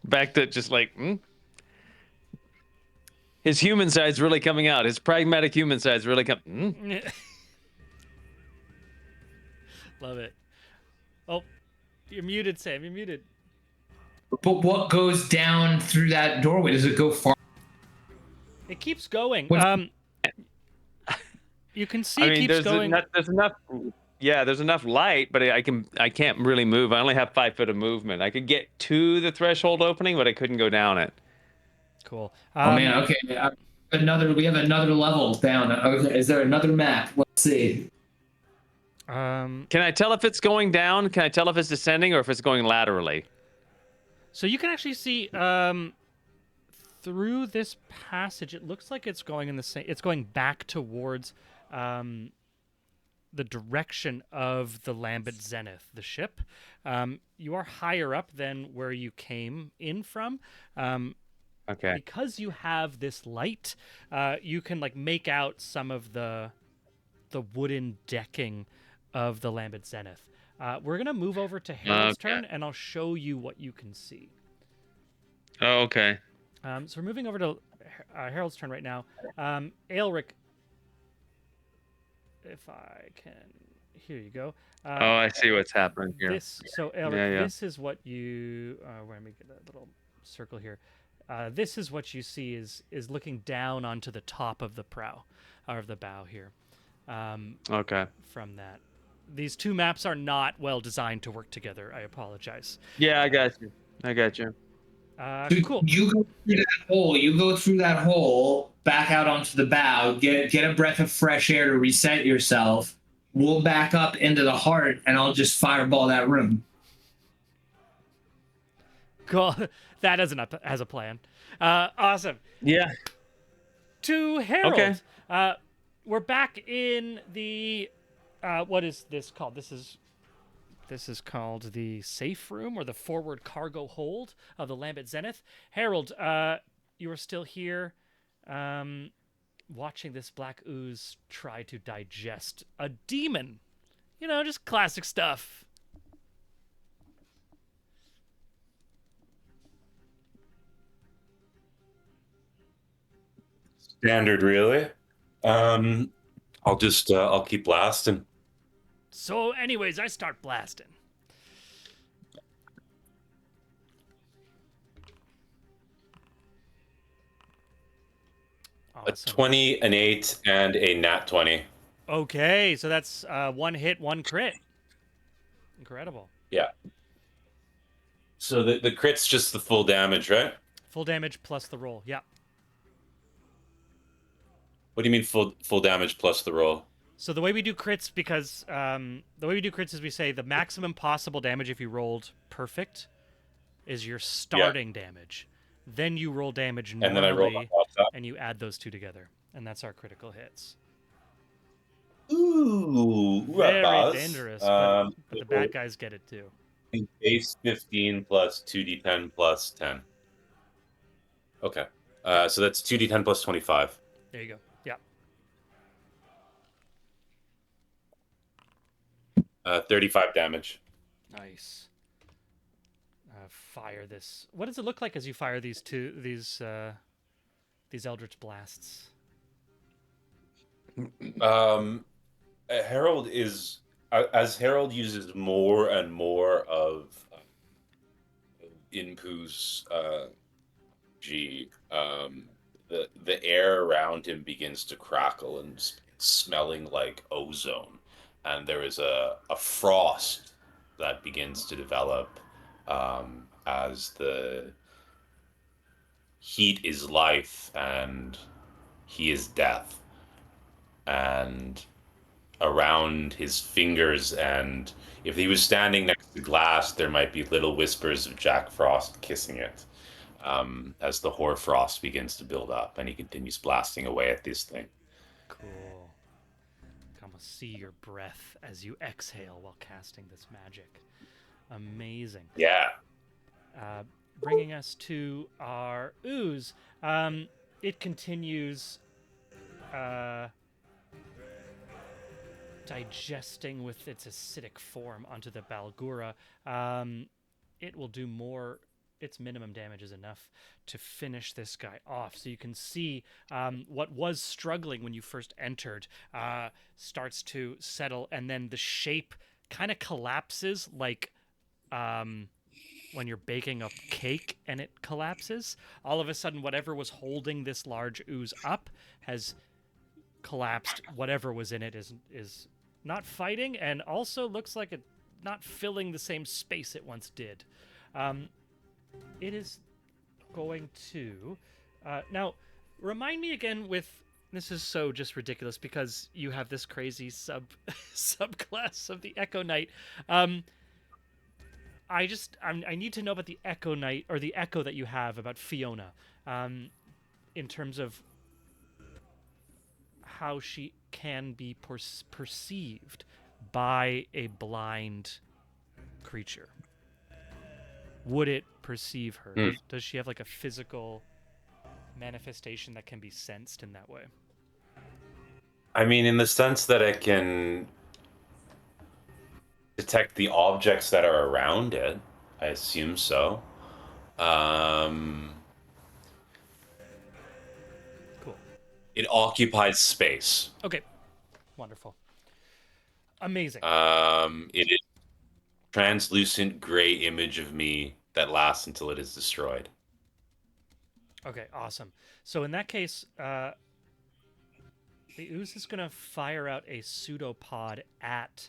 back to just like his human side's really coming out. His pragmatic human side's really coming. Love it. Oh, you're muted, Sam. You're muted. But what goes down through that doorway? Does it go far? It keeps going. What's- You can see I it mean, keeps going. there's enough. Yeah, there's enough light, but I can't really move. I only have 5 foot of movement. I could get to the threshold opening, but I couldn't go down it. Cool. Oh man, okay. We have another level down. Okay, is there another map? Let's see. Um, Can I tell if it's going down? Can I tell if it's descending or if it's going laterally? so you can actually see through this passage. It looks like it's going in the same. It's going back towards the direction of the Lambent Zenith, the ship. You are higher up than where you came in from. Okay. Because you have this light, you can like make out some of the wooden decking of the Lambent Zenith. We're gonna move over to Harold's Okay. turn, and I'll show you what you can see. Oh, okay. So we're moving over to Harold's turn right now. Aelric, if I can, here you go. Oh, I see what's happening here. Aelric, Yeah. this is what you. Let me get a little circle here. This is what you see is looking down onto the top of the prow, or of the bow here. Okay. From that, these two maps are not well designed to work together. I apologize. Yeah, I got you. Cool. You go through that hole. You go through that hole, back out onto the bow, get a breath of fresh air to reset yourself. We'll back up into the heart, and I'll just fireball that room. Cool. That has a plan. Awesome. Yeah. To Harold. Okay. We're back in the what is this called? This is called the safe room or the forward cargo hold of the Lambent Zenith. Harold, you are still here, watching this black ooze try to digest a demon. You know, just classic stuff. Standard, really. I'll keep blasting. So, anyways, I start blasting. A Awesome. 20, an 8, and a nat 20. Okay, so that's one hit, one crit. Incredible. Yeah. So the crit's just the full damage, right? Full damage plus the roll. Yeah. What do you mean full damage plus the roll? So the way we do crits, because the way we do crits is we say the maximum possible damage if you rolled perfect is your starting damage. Then you roll damage And then I roll normally, on top. and you add those two together, and that's our critical hits. Ooh, Very rapaz. dangerous, but the bad guys get it too. Base 15 plus 2d10 plus 10. Okay. So that's 2d10 plus 25. There you go. Yeah. 35 damage. Nice. Fire this. What does it look like as you fire these Eldritch blasts? Harold is as Harold uses more and more of Inpu's the air around him begins to crackle and smelling like ozone, and there is a frost that begins to develop as the heat is life and he is death, and around his fingers, and if he was standing next to glass, there might be little whispers of Jack Frost kissing it as the hoarfrost begins to build up, and he continues blasting away at this thing. Cool. Come see your breath as you exhale while casting this magic. Amazing. Yeah. Bringing us to our ooze. It continues digesting with its acidic form onto the Balgura. It will do more. Its minimum damage is enough to finish this guy off. So you can see what was struggling when you first entered starts to settle, and then the shape kind of collapses like when you're baking a cake and it collapses. All of a sudden, whatever was holding this large ooze up has collapsed. Whatever was in it is not fighting, and also looks like it not filling the same space it once did. It is going to now remind me again with this is so just ridiculous because you have this crazy subclass of the Echo Knight. I need to know about the Echo Knight, or the Echo that you have about Fiona, in terms of how she can be perceived by a blind creature. Would it perceive her? Does she have like a physical manifestation that can be sensed in that way? I mean, in the sense that it can detect the objects that are around it, I assume so. Cool. It occupies space. Okay. Wonderful. Amazing. It is translucent gray image of me that lasts until it is destroyed. Okay, awesome. So in that case, the ooze is going to fire out a pseudopod at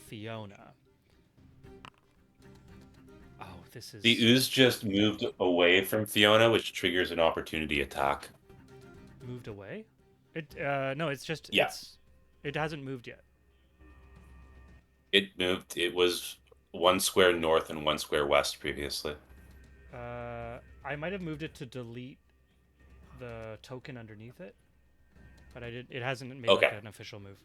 Fiona. Oh, this is... The ooze just moved away from Fiona, which triggers an opportunity attack. Moved away? No, it's just... Yeah. It hasn't moved yet. It moved. It was 1 square north and 1 square west previously. I might have moved it to delete the token underneath it, but it hasn't made like an official move.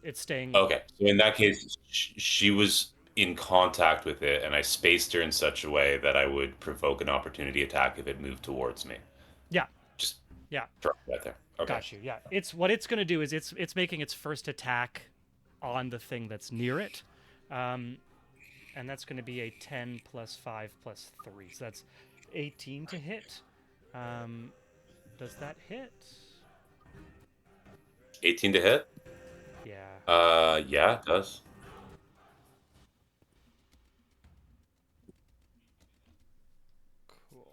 It's staying. Okay, so in that case, she was in contact with it, and I spaced her in such a way that I would provoke an opportunity attack if it moved towards me. Yeah. Just yeah. Throw that there. Okay. Got you. Yeah. It's what it's going to do is it's making its first attack on the thing that's near it, and that's going to be a 10 plus 5 plus 3, so that's 18 to hit. Does that hit? 18 to hit? Yeah. Yeah, it does. Cool.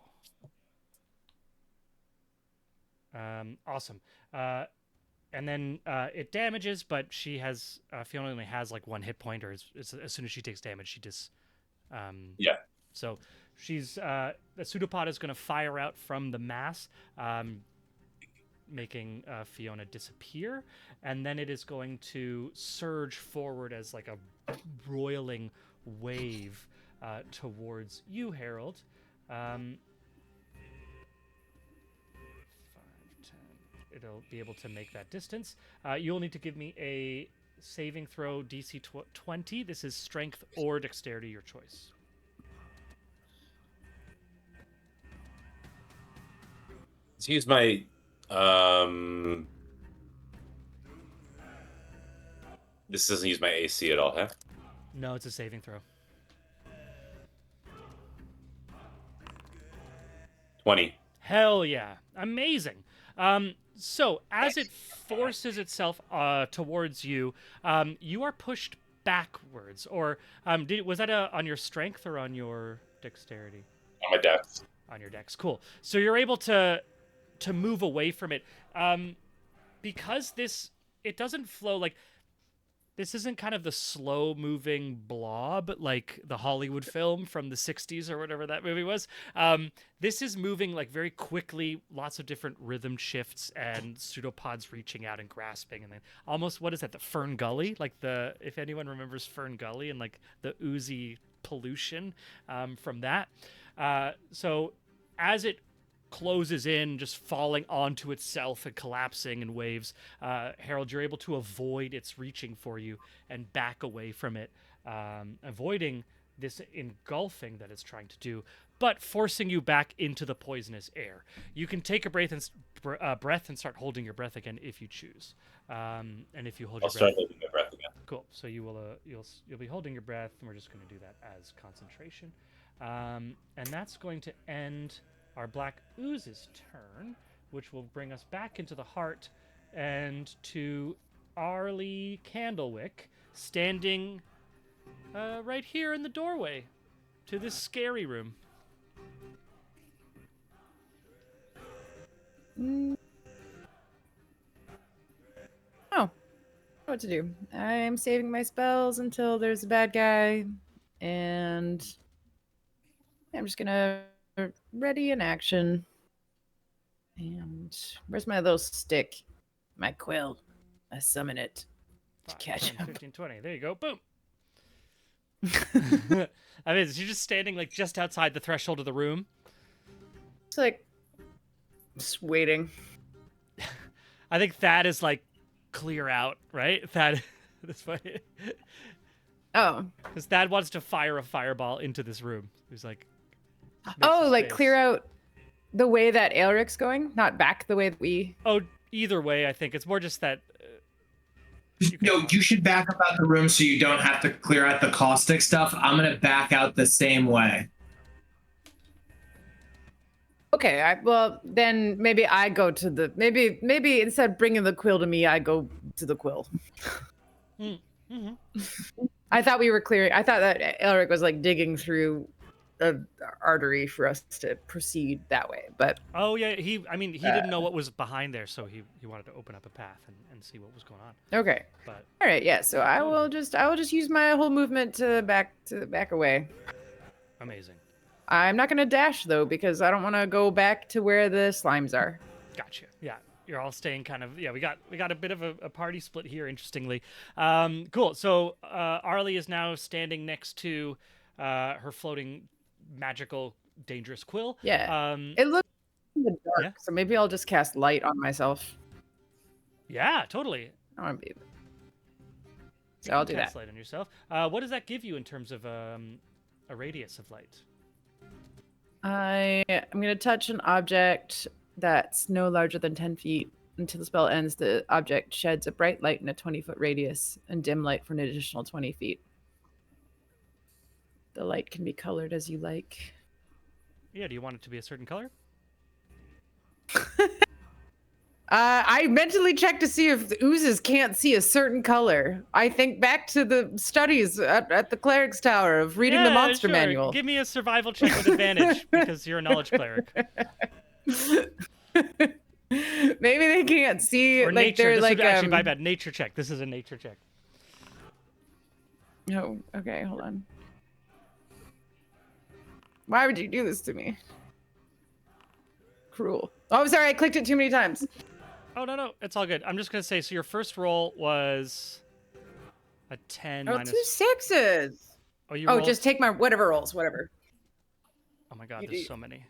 Awesome. And then it damages, but she has Fiona only has like 1 hit point, or as soon as she takes damage, she just Yeah. So she's the pseudopod is going to fire out from the mass, making Fiona disappear, and then it is going to surge forward as like a roiling wave towards you, Harold. 5, 10. It'll be able to make that distance. You'll need to give me a saving throw DC 20. This is strength or dexterity, your choice. Let's use my this doesn't use my AC at all, huh? No, it's a saving throw. 20. Hell yeah. Amazing. So as it forces itself towards you, you are pushed backwards. Or was that on your strength or on your dexterity? On my dex. On your dex. Cool. So you're able to move away from it. Because it doesn't flow like this isn't kind of the slow moving blob like the Hollywood film from the 60s or whatever that movie was. This is moving like very quickly, lots of different rhythm shifts and pseudopods reaching out and grasping, and then almost, what is that, the Fern Gully? Like if anyone remembers Fern Gully and like the oozy pollution from that. So as it closes in, just falling onto itself and collapsing in waves, Harold, you're able to avoid its reaching for you and back away from it, avoiding this engulfing that it's trying to do, but forcing you back into the poisonous air. You can take a breath and start holding your breath again if you choose. And if you hold I'll your start breath, holding my breath again. cool. So you'll be holding your breath, and we're just going to do that as concentration. And that's going to end our Black Ooze's turn, which will bring us back into the heart and to Arlie Candlewick, standing right here in the doorway to this scary room. Oh, what to do? I'm saving my spells until there's a bad guy, and I'm just gonna ready in action. And where's my little stick? My quill. I summon it to 5, catch 10, him. 15, 20. There you go. Boom. I mean, you're just standing like just outside the threshold of the room. It's like just waiting. I think Thad is like clear out, right? Thad, that's funny. Oh. Because Thad wants to fire a fireball into this room. He's like, Oh, like clear out the way that Aelric's going, not back the way that we. Oh, either way, I think it's more just that. You should back up out the room so you don't have to clear out the caustic stuff. I'm gonna back out the same way. Okay, well then maybe I go to the maybe instead of bringing the quill to me, I go to the quill. Mm-hmm. I thought we were clearing. I thought that Elric was like digging through an artery for us to proceed that way. But oh yeah, he didn't know what was behind there, so he wanted to open up a path and see what was going on. Okay. But all right, yeah. So I will just use my whole movement to back away. Amazing. I'm not gonna dash though because I don't want to go back to where the slimes are. Gotcha. Yeah, you're all staying kind of. Yeah, we got a bit of a party split here. Interestingly, cool. So Arlie is now standing next to her floating, magical, dangerous quill. Yeah. It looks in the dark, yeah. So maybe I'll just cast light on myself. Yeah, totally. I want to be. So I'll do that. Cast light on yourself. What does that give you in terms of a radius of light? I'm going to touch an object that's no larger than 10 feet. Until the spell ends, the object sheds a bright light in a 20-foot radius and dim light for an additional 20 feet. The light can be colored as you like. Yeah, do you want it to be a certain color? I mentally check to see if the oozes can't see a certain color. I think back to the studies at the cleric's tower of reading the monster sure. manual. Give me a survival check with advantage because you're a knowledge cleric. Maybe they can't see. Or like nature. they're This like would actually my bad. Nature check. This is a nature check. No. Okay, hold on. Why would you do this to me? Cruel. Oh, I'm sorry. I clicked it too many times. Oh, no. It's all good. I'm just going to say, so your first roll was a 10 Oh, minus... 2 6s. Oh, you Oh, rolled... just take my whatever rolls, whatever. Oh my god, there's so many.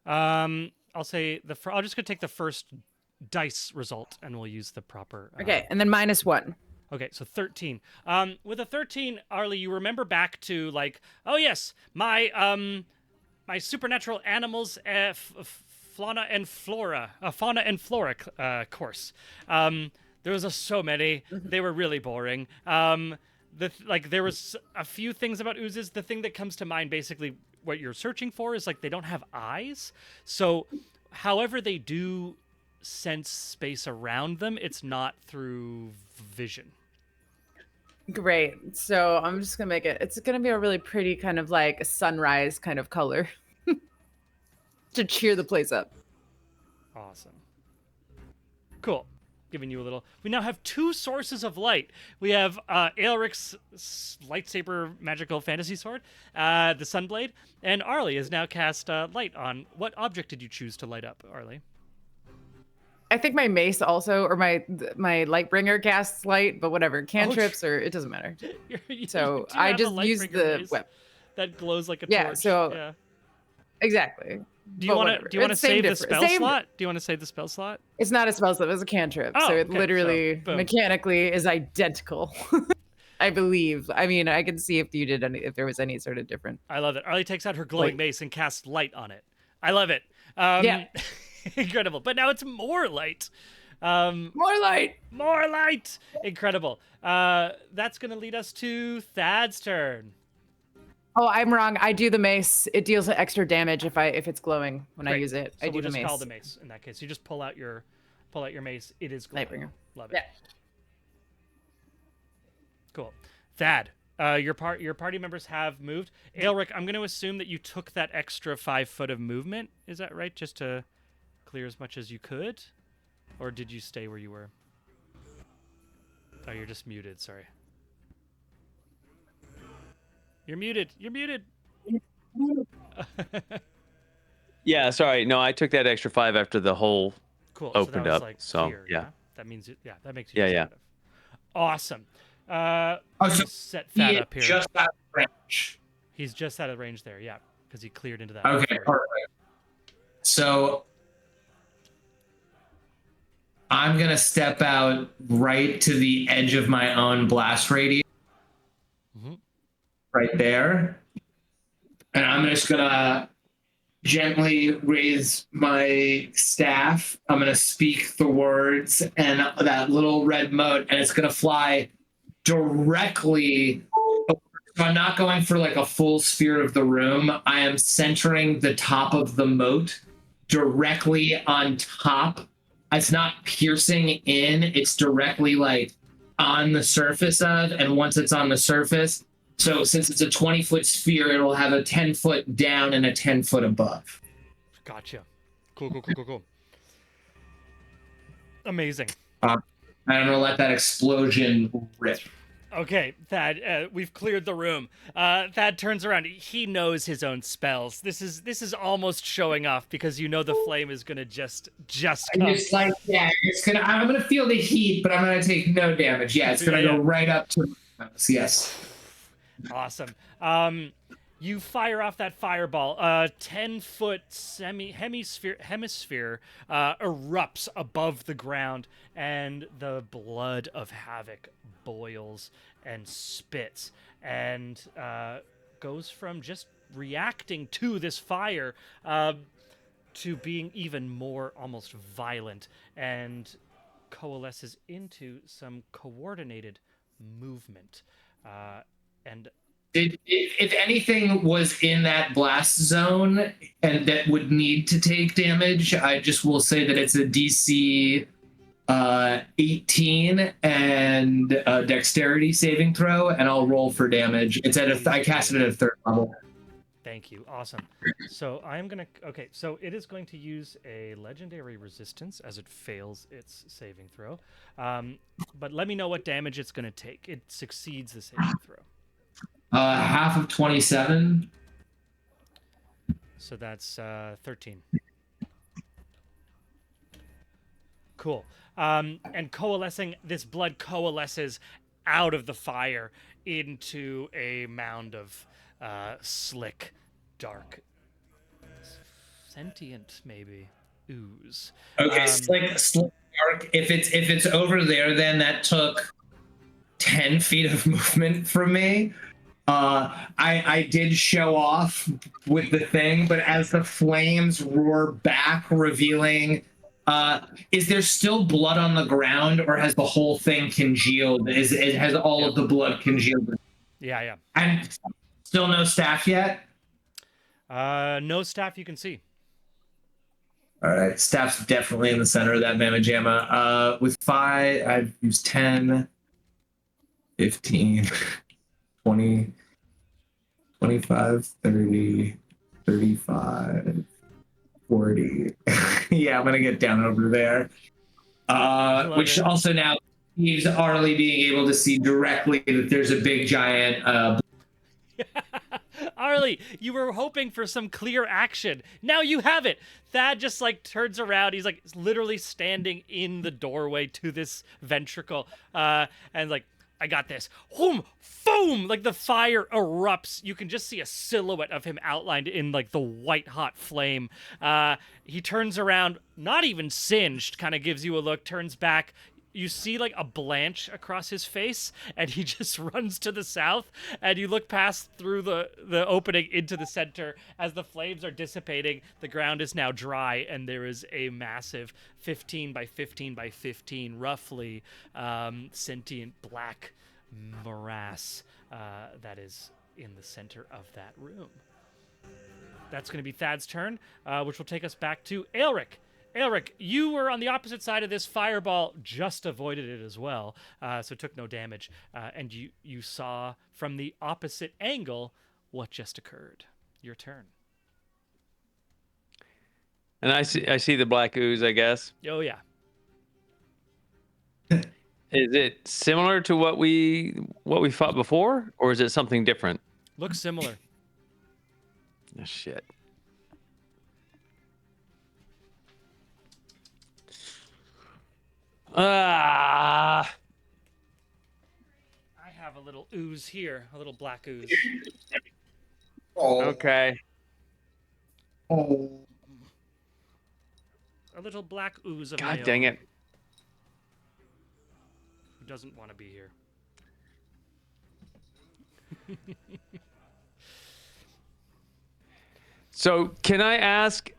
I'll say I'll just gonna take the first dice result, and we'll use the proper. Okay, and then -1. Okay, so 13. With a 13, Arlie, you remember back to like, oh yes, my my supernatural animals, fauna and flora course. There was so many. They were really boring. There was a few things about oozes. The thing that comes to mind, basically, what you're searching for is like they don't have eyes. So, however they do sense space around them, it's not through vision. Great. So I'm just gonna make it. It's gonna be a really pretty kind of like sunrise kind of color to cheer the place up. Awesome. Cool. Giving you a little. We now have 2 sources of light. We have Aelric's lightsaber magical fantasy sword, the Sunblade, and Arlie has now cast light on. What object did you choose to light up, Arlie? I think my mace also, or my Lightbringer casts light, but whatever, cantrips or it doesn't matter. So I just use the whip that glows like a yeah. torch. So yeah. Exactly. Do you want to save the spell slot? Do you want to save the spell slot? It's not a spell slot. It's a cantrip. Oh, so it okay, literally so, mechanically is identical. I believe. I mean, I can see if you did if there was any sort of different. I love it. Arlie takes out her glowing mace and casts light on it. I love it. Yeah. Incredible. But now it's more light. More light. More light. Incredible. That's going to lead us to Thad's turn. Oh, I'm wrong. I do the mace. It deals extra damage if it's glowing when I use it. So I do we'll the just mace. call the mace in that case. You just pull out your mace. It is glowing. Lightbringer. Love it. Yeah. Cool. Thad, your party members have moved. Aelric, I'm going to assume that you took that extra 5 foot of movement. Is that right? Just to clear as much as you could? Or did you stay where you were? Oh, you're just muted. Sorry. You're muted. You're muted. Yeah, sorry. No, I took that extra 5 after the hole opened so that was up. Like so clear, yeah. That means that makes you yeah. Awesome. So set Thad up here. Just out of range. He's just out of range there, yeah, because he cleared into that. Okay, perfect. So I'm gonna step out right to the edge of my own blast radius, right there, and I'm just gonna gently raise my staff. I'm gonna speak the words and that little red mote, and it's gonna fly directly. So I'm not going for like a full sphere of the room. I am centering the top of the moat directly on top. It's not piercing in, it's directly like on the surface of, and once it's on the surface, so since it's a 20-foot sphere, it'll have a 10-foot down and a 10-foot above. Gotcha. Cool. Amazing. And I'm gonna let that explosion rip. Okay, Thad, we've cleared the room. Thad turns around. He knows his own spells. This is almost showing off because you know the flame is gonna just come. It's like, yeah, I'm gonna feel the heat, but I'm gonna take no damage. Yeah, it's gonna go right up to my nose. Yes. Awesome. You fire off that fireball. 10-foot hemisphere erupts above the ground, and the blood of havoc boils and spits, and goes from just reacting to this fire to being even more almost violent, and coalesces into some coordinated movement. And if anything was in that blast zone and that would need to take damage, I just will say that it's a DC 18 and a dexterity saving throw, and I'll roll for damage. It's at I cast it at a 3rd level. Thank you. Awesome. So I'm going to... Okay, so it is going to use a legendary resistance as it fails its saving throw. But let me know what damage it's going to take. It succeeds the saving throw. Half of 27. So that's 13. Cool. And coalescing, this blood coalesces out of the fire into a mound of slick, dark, sentient, maybe, ooze. Okay, slick dark. If it's over there, then that took 10 feet of movement from me. I did show off with the thing, but as the flames roar back, revealing, is there still blood on the ground, or has the whole thing congealed? Has all of the blood congealed? Yeah. And still no staff yet? No staff you can see. All right, staff's definitely in the center of that mamma jamma. With 5, I've used 10, 15, 20, 25, 30, 35, 40. Yeah, I'm going to get down over there. Which also now leaves Arlie being able to see directly that there's a big giant... Arlie, you were hoping for some clear action. Now you have it. Thad just like turns around. He's like literally standing in the doorway to this ventricle. And like, I got this. Whoom, boom! Like the fire erupts. You can just see a silhouette of him outlined in like the white hot flame. He turns around, not even singed, kind of gives you a look, turns back. You see like a blanch across his face, and he just runs to the south, and you look past through the opening into the center. As the flames are dissipating, the ground is now dry, and there is a massive 15 by 15 by 15, roughly, sentient black morass that is in the center of that room. That's going to be Thad's turn, which will take us back to Aelric. Aelric, you were on the opposite side of this fireball, just avoided it as well, so took no damage. And you saw from the opposite angle what just occurred. Your turn. And I see the black ooze, I guess. Oh, yeah. Is it similar to what we fought before, or is it something different? Looks similar. Oh, shit. I have a little ooze here, a little black ooze. Okay. Oh. A little black ooze of God my dang own. it. Who doesn't want to be here? So can I ask?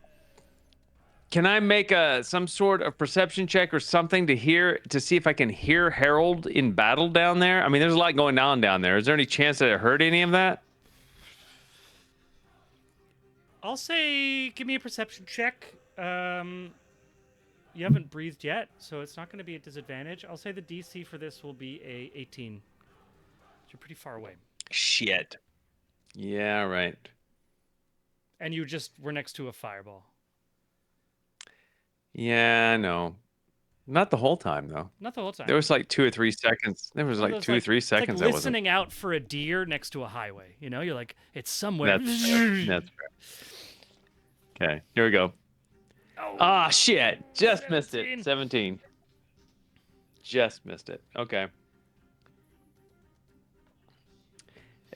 Can I make some sort of perception check or something to see if I can hear Harold in battle down there? I mean, there's a lot going on down there. Is there any chance that I heard any of that? I'll say, give me a perception check. You haven't breathed yet, so it's not going to be a disadvantage. I'll say the DC for this will be a 18. You're pretty far away. Shit. Yeah, right. And you just were next to a fireball. Yeah, no. Not the whole time, though. Not the whole time. There was like 2 or 3 seconds. There was like 2 or 3 seconds. Like listening out for a deer next to a highway. You know, you're like, it's somewhere. That's fair. Okay, here we go. Ah, shit. Just missed it. 17. Just missed it. Okay.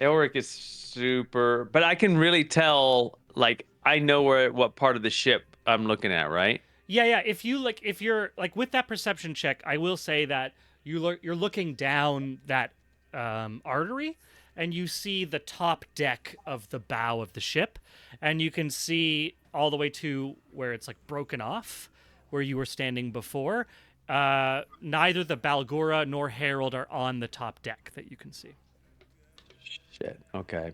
Elric is super, but I can really tell, like, I know what part of the ship I'm looking at, right? Yeah. If you're with that perception check, I will say that you're looking down that artery, and you see the top deck of the bow of the ship, and you can see all the way to where it's like broken off, where you were standing before. Neither the Balgora nor Harold are on the top deck that you can see. Shit. Okay.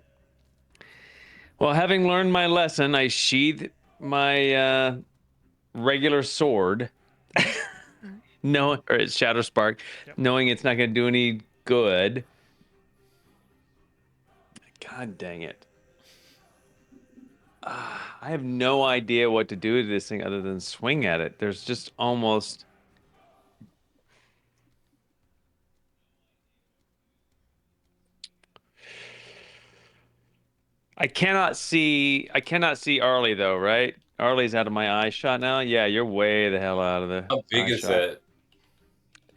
Well, having learned my lesson, I sheathe my regular sword, or it's Shadow Spark, Yep. knowing it's not going to do any good. God dang it. I have no idea what to do to this thing other than swing at it. There's just almost... I cannot see Arlie though, right? Arlie's out of my eye shot now. Yeah, you're way the hell out of the How big eye is shot. it?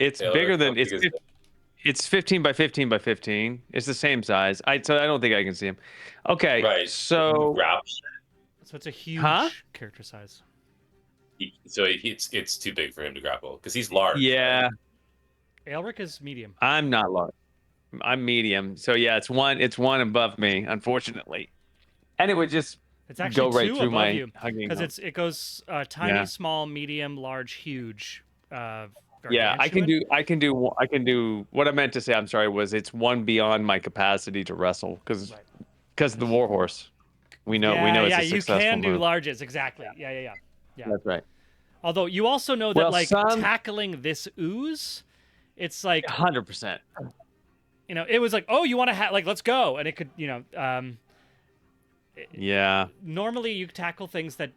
It's Taylor, bigger how than big is it? it's 15 by 15 by 15. It's the same size. So I don't think I can see him. Okay, Right. so Grab. So it's a huge Huh? character size. It's too big for him to grapple because he's large. yeah, right? Aelric is medium. I'm not large. I'm medium. So yeah, it's one above me, unfortunately. And it would just It's actually go right two through above my you hugging. because it goes tiny, Yeah. small, medium, large, huge. Yeah, I can gargantuan. do what I meant to say, I'm sorry, was it's one beyond my capacity to wrestle because Right. of the Warhorse. We know Yeah, it's a you successful can do move. larges, exactly. Yeah. That's right. Although you also know that Well, like some- tackling this ooze, it's like 100%. it was like, oh, you want to like let's go, and it could Yeah. normally you tackle things that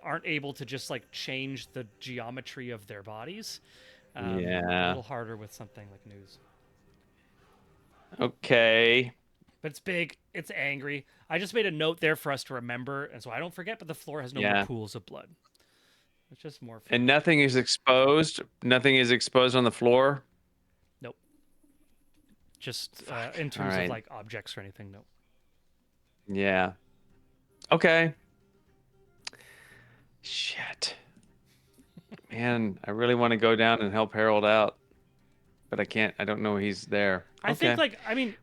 aren't able to just like change the geometry of their bodies. A Yeah. little harder with something like news. Okay. But it's big. It's angry. I just made a note there for us to remember, and so I don't forget. But the floor has no more Yeah. pools of blood. It's just more. And nothing is exposed. Nothing is exposed on the floor. Nope. Just in terms Alright. of like objects or anything. Nope. Yeah. Okay. Shit. Man, I really want to go down and help Harold out, but I can't. I don't know he's there. I think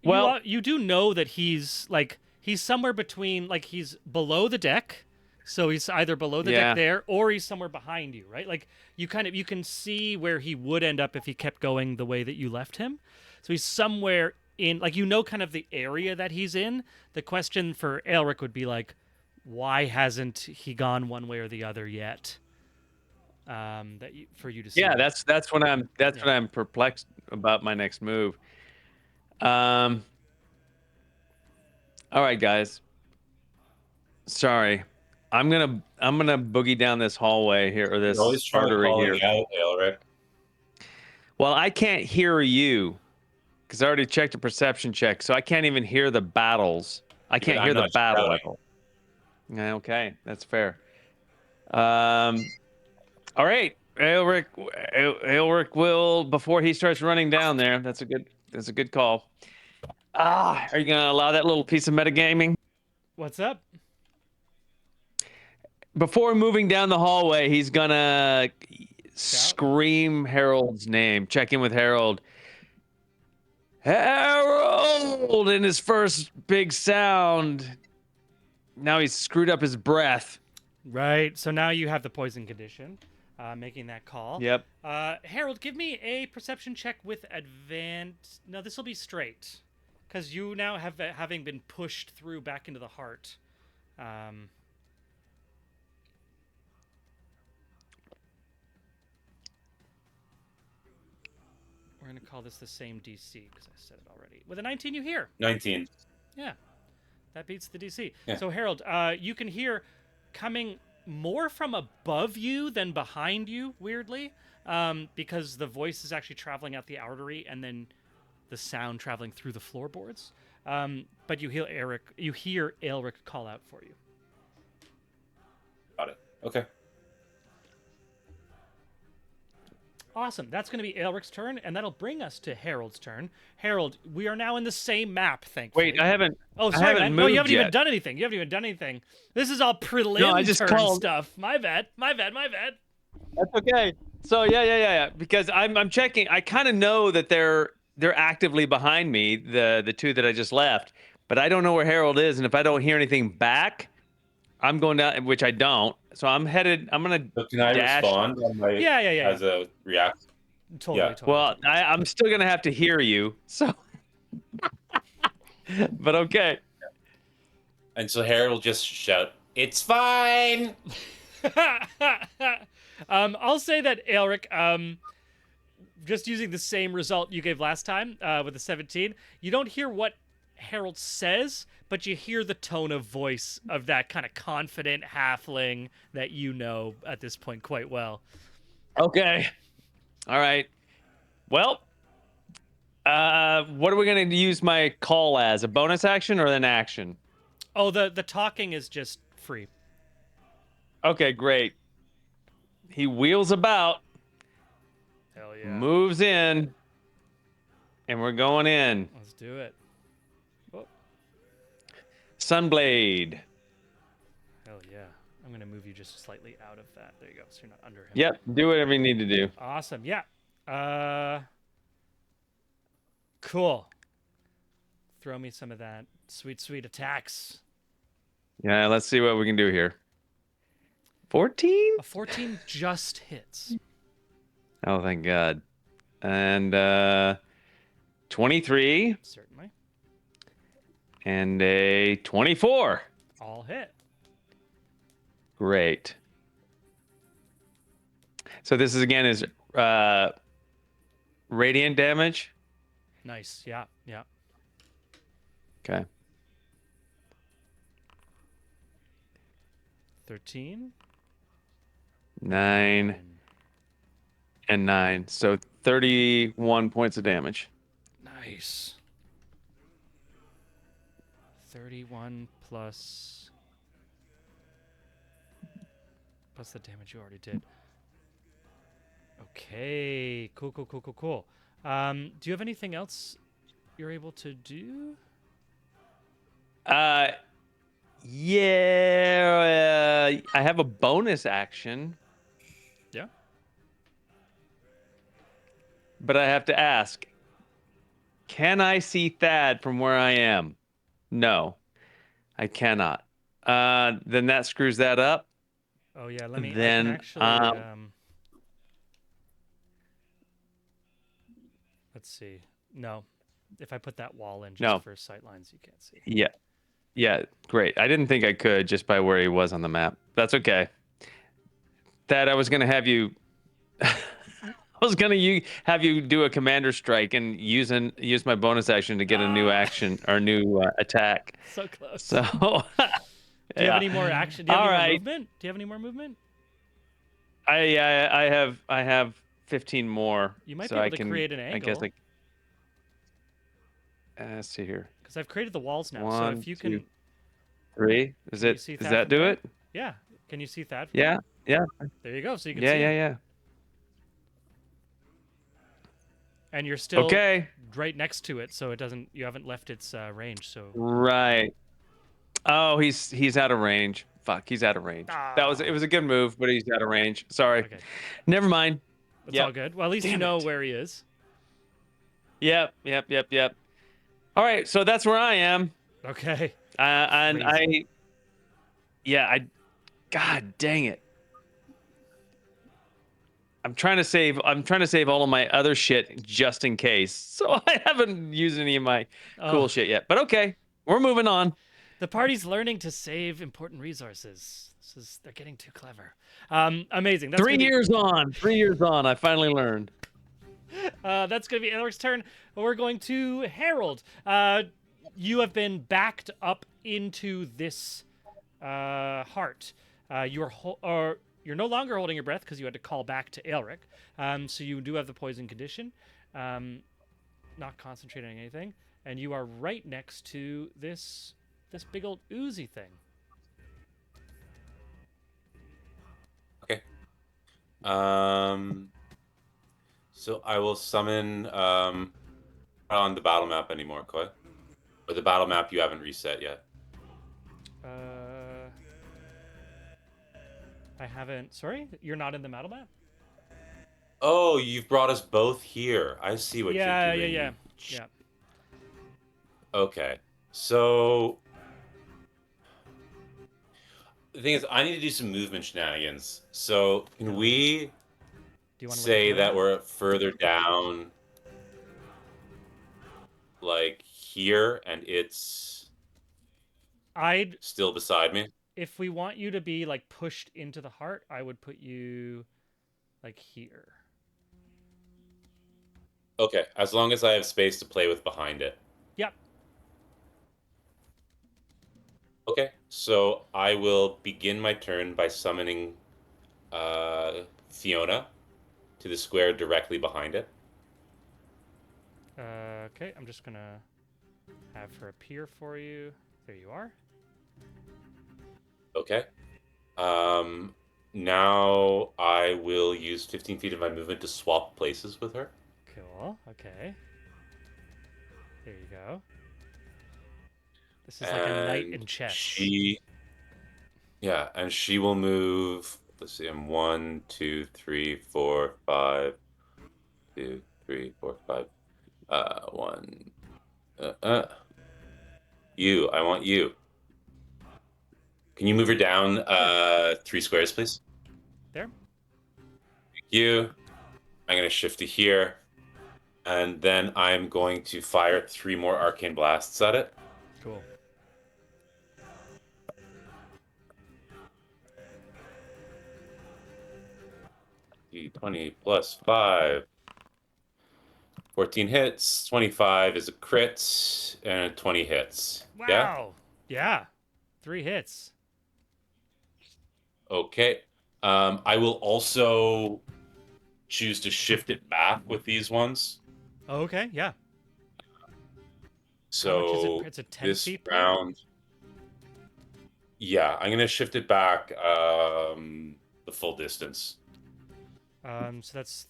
Well- you do know that he's somewhere between, like, he's below the deck, so he's either below the Yeah. deck there or he's somewhere behind you, right? Like you can see where he would end up if he kept going the way that you left him. So he's somewhere in, like, kind of the area that he's in. The question for Aelric would be like, why hasn't he gone one way or the other yet? For you to see. Yeah, that's what I'm perplexed about my next move. All right, guys. Sorry, I'm gonna boogie down this hallway here, or this You're always trying to artery call here. it out, Aelric. Well, I can't hear you because I already checked a perception check, so I can't even hear the battles. I can't I'm hear the not battle shouting. level. Yeah, okay, that's fair. All right, Aelric will, before he starts running down there. That's a good call. Are you gonna allow that little piece of metagaming? What's up? Before moving down the hallway, he's gonna scream Harold's name. Check in with Harold. Harold! In his first big sound. Now he's screwed up his breath. Right. So now you have the poison condition, making that call. Yep. Harold, give me a perception check with No, this will be straight, because you now having been pushed through back into the heart. We're gonna call this the same DC because I said it already. With a 19, you hear. 19. Yeah, that beats the DC. Yeah. So Harold, you can hear coming more from above you than behind you, weirdly, because the voice is actually traveling out the artery and then the sound traveling through the floorboards. But you hear Aelric call out for you. Got it. Okay. Awesome. That's going to be Aelric's turn, and that'll bring us to Harold's turn. Harold, we are now in the same map, thankfully. Wait, I haven't. Oh, I sorry, haven't man. No, you moved haven't yet. even done anything. You haven't even done anything. This is all prelim No, I just turn called. stuff. My bad. That's okay. So yeah. Because I'm checking. I kind of know that they're actively behind me, the two that I just left, but I don't know where Harold is, and if I don't hear anything back, I'm going down, which I don't. So I'm gonna So can I dash. respond on my Yeah. as a reaction? Totally. Yeah. Well, I'm still gonna have to hear you. So But okay. And so Harold will just shout, "It's fine." I'll say that Elric, just using the same result you gave last time with the 17, you don't hear what Harold says, but you hear the tone of voice of that kind of confident halfling that you know at this point quite well. Okay. All right. Well, what are we going to use my call as? A bonus action or an action? Oh, the talking is just free. Okay, great. He wheels about, Hell yeah. moves in, and we're going in. Let's do it. Oh, Sunblade. hell yeah. I'm going to move you just slightly out of that. There you go. So you're not under him. Yep, do whatever you need to do. Awesome. Yeah. Cool. Throw me some of that sweet attacks. Yeah, let's see what we can do here. 14? A 14 just hits. Oh, thank God. And 23 Certainly. and a 24. All hit. Great. So this is again is radiant damage. Nice. Yeah. Yeah. Okay. 13. 9 and 9. So 31 points of damage. Nice. 31 plus the damage you already did. Okay. Cool. Do you have anything else you're able to do? Yeah, I have a bonus action, Yeah. but I have to ask, can I see Thad from where I am? No, I cannot. Then that screws that up. Oh yeah, let me Then, I can actually let's see. No. If I put that wall in just No. for sight lines, you can't see. Yeah, great. I didn't think I could just by where he was on the map. That's okay. Thad, I was gonna have you have you do a commander strike and use my bonus action to get a new action or new attack. So close. So Do you have any more action? Do you have All any more right. movement? Do you have any more movement? I have 15 more. You might so be able I to can, create an I guess angle. let's see here. Because I've created the walls now. 1, so if you 2, can 3. Can you see Does Thad that from do there? it? Yeah. Can you see Thad? From Yeah. there? There you go. So you can see him. Yeah. And you're still Okay. right next to it, so you haven't left its range. So Right. Oh, he's out of range. Fuck, he's out of range. It was a good move, but he's out of range. Sorry. okay, Never mind. that's Yep. all good. Well, at least you Damn know it. where he is. Yep. All right, so that's where I am. Okay. And Crazy. God dang it. I'm trying to save all of my other shit just in case. So I haven't used any of my cool Oh. shit yet. But okay, we're moving on. The party's learning to save important resources. They're getting too clever. Amazing. That's 3 years on, I finally learned. That's going to be Elric's turn. We're going to Harold. You have been backed up into this heart. You're no longer holding your breath because you had to call back to Elric. So you do have the poison condition. Not concentrating on anything. And you are right next to this big old oozy thing. Okay. So I will summon on the battle map anymore, Koi. Or the battle map you haven't reset yet. I haven't. Sorry, you're not in the battle map. Oh, you've brought us both here. I see what you're doing. Yeah. Okay. So the thing is, I need to do some movement shenanigans. So can we Do you want to say that we're further down, like here and it's I'd still beside me. if we want you to be like pushed into the heart, I would put you like here. Okay, as long as I have space to play with behind it. Yep. Okay, so I will begin my turn by summoning Fiona to the square directly behind it. Okay, I'm just gonna have her appear for you. There you are. Okay. Now I will use 15 feet of my movement to swap places with her. Cool. Okay. There you go. This is like a knight in chess. And she will move. Let's see, I'm 1, 2, 3, 4, 5, 2, 3, 4, 5. 1. You. I want you. Can you move her down 3 squares, please? There. Thank you. I'm going to shift to here. And then I'm going to fire 3 more arcane blasts at it. Cool. D20 plus 5. 14 hits. 25 is a crit. And 20 hits. Wow. Yeah. 3 hits. Okay. I will also choose to shift it back with these ones. Okay, yeah. So How much is it? It's a 10 this feet round. Yeah, I'm gonna shift it back the full distance. So that's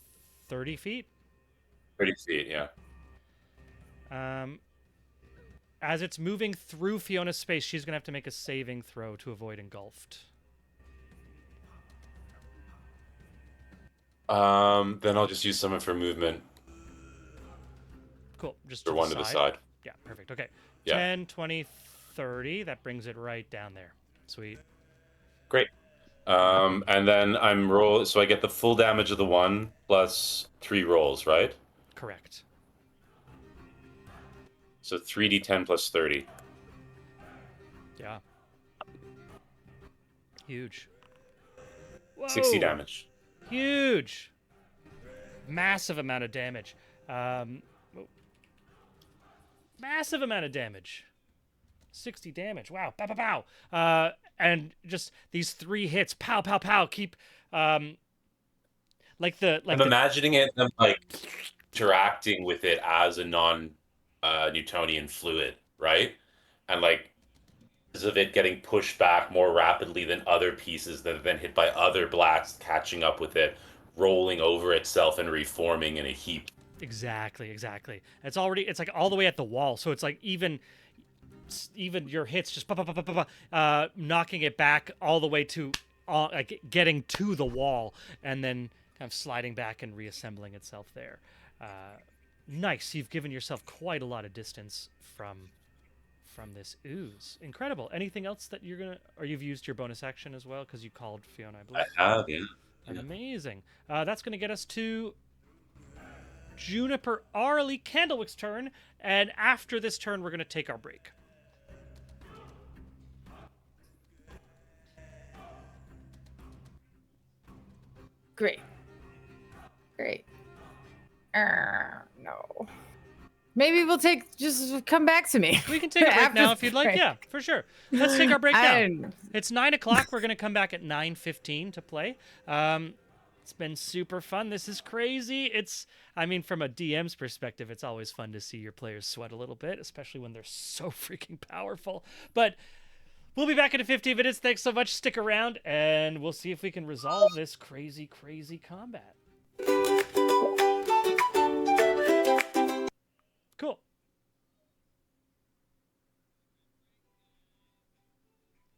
30 feet. 30 feet, yeah. As it's moving through Fiona's space, she's gonna have to make a saving throw to avoid engulfed. Then I'll just use some of her movement Cool. Just for to one the to the side. side. Yeah, perfect. Okay. Yeah. 10, 20, 30. That brings it right down there. Sweet. Great. And then so I get the full damage of the 1 plus 3 rolls, right? Correct. So 3d10 plus 30. Yeah. Huge. 60 Whoa. damage. Huge. Massive amount of damage. Massive amount of damage. 60 damage. Wow. Pow, pow, pow. And just these 3 hits. Pow, pow, pow. Keep, I'm imagining them like interacting with it as a non-Newtonian fluid, right? And like, because of it getting pushed back more rapidly than other pieces that have been hit by other blasts catching up with it, rolling over itself and reforming in a heap. Exactly. It's like all the way at the wall. So it's like even your hits just knocking it back all the way to like getting to the wall and then kind of sliding back and reassembling itself there. Nice. You've given yourself quite a lot of distance from this ooze. Incredible. Anything else that you're gonna, or you've used your bonus action as well because you called Fiona, I believe. I have, yeah. Amazing. That's gonna get us to Juniper Arley Candlewick's turn, and after this turn, we're gonna take our break. Great. No. Maybe we'll just come back to me. We can take a break After now if the you'd like. break. Yeah, for sure. Let's take our break now. I'm- It's 9 o'clock. We're going to come back at 9:15 to play. It's been super fun. This is crazy. From a DM's perspective, it's always fun to see your players sweat a little bit, especially when they're so freaking powerful. But we'll be back in 15 minutes. Thanks so much. Stick around, and we'll see if we can resolve this crazy, crazy combat. Cool.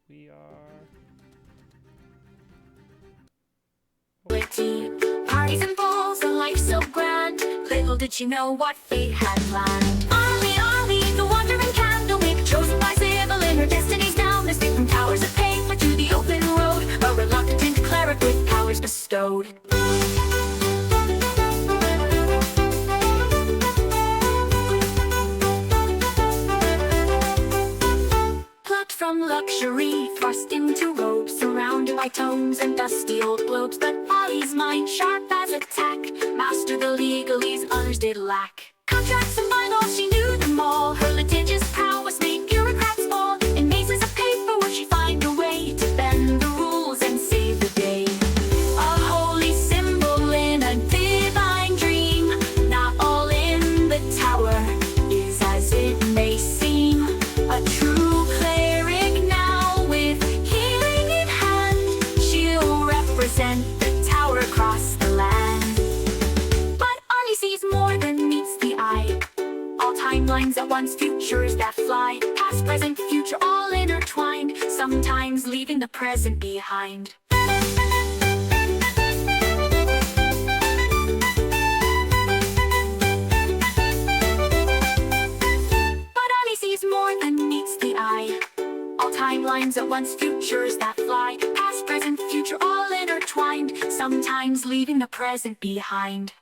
We are... Parties and balls, a life so grand. Little did she know what fate had planned. Arlie, the wandering candlewick, chosen by Sybil in her destiny's down. Escape from towers of paper to the open road, a reluctant cleric with powers bestowed. by tomes and dusty old globes, but Ollie's mind sharp as a tack, mastered the legalese others did lack. Contracts and bylaws, she knew them all. Her litigious prowess made bureaucrats fall. In mazes of paperwork, she find a way to bend the rules and save the day. A holy symbol in a divine dream. Not all in the tower is as it may seem. A true cleric now with healing in hand, she'll represent the tower across the land. But Arnie sees more than meets the eye. All timelines at once, futures that fly, past, present, future, all intertwined, sometimes leaving the present behind. But Arnie sees more than meets the eye. All timelines at once, futures that fly, past, present, future, all intertwined, sometimes leaving the present behind.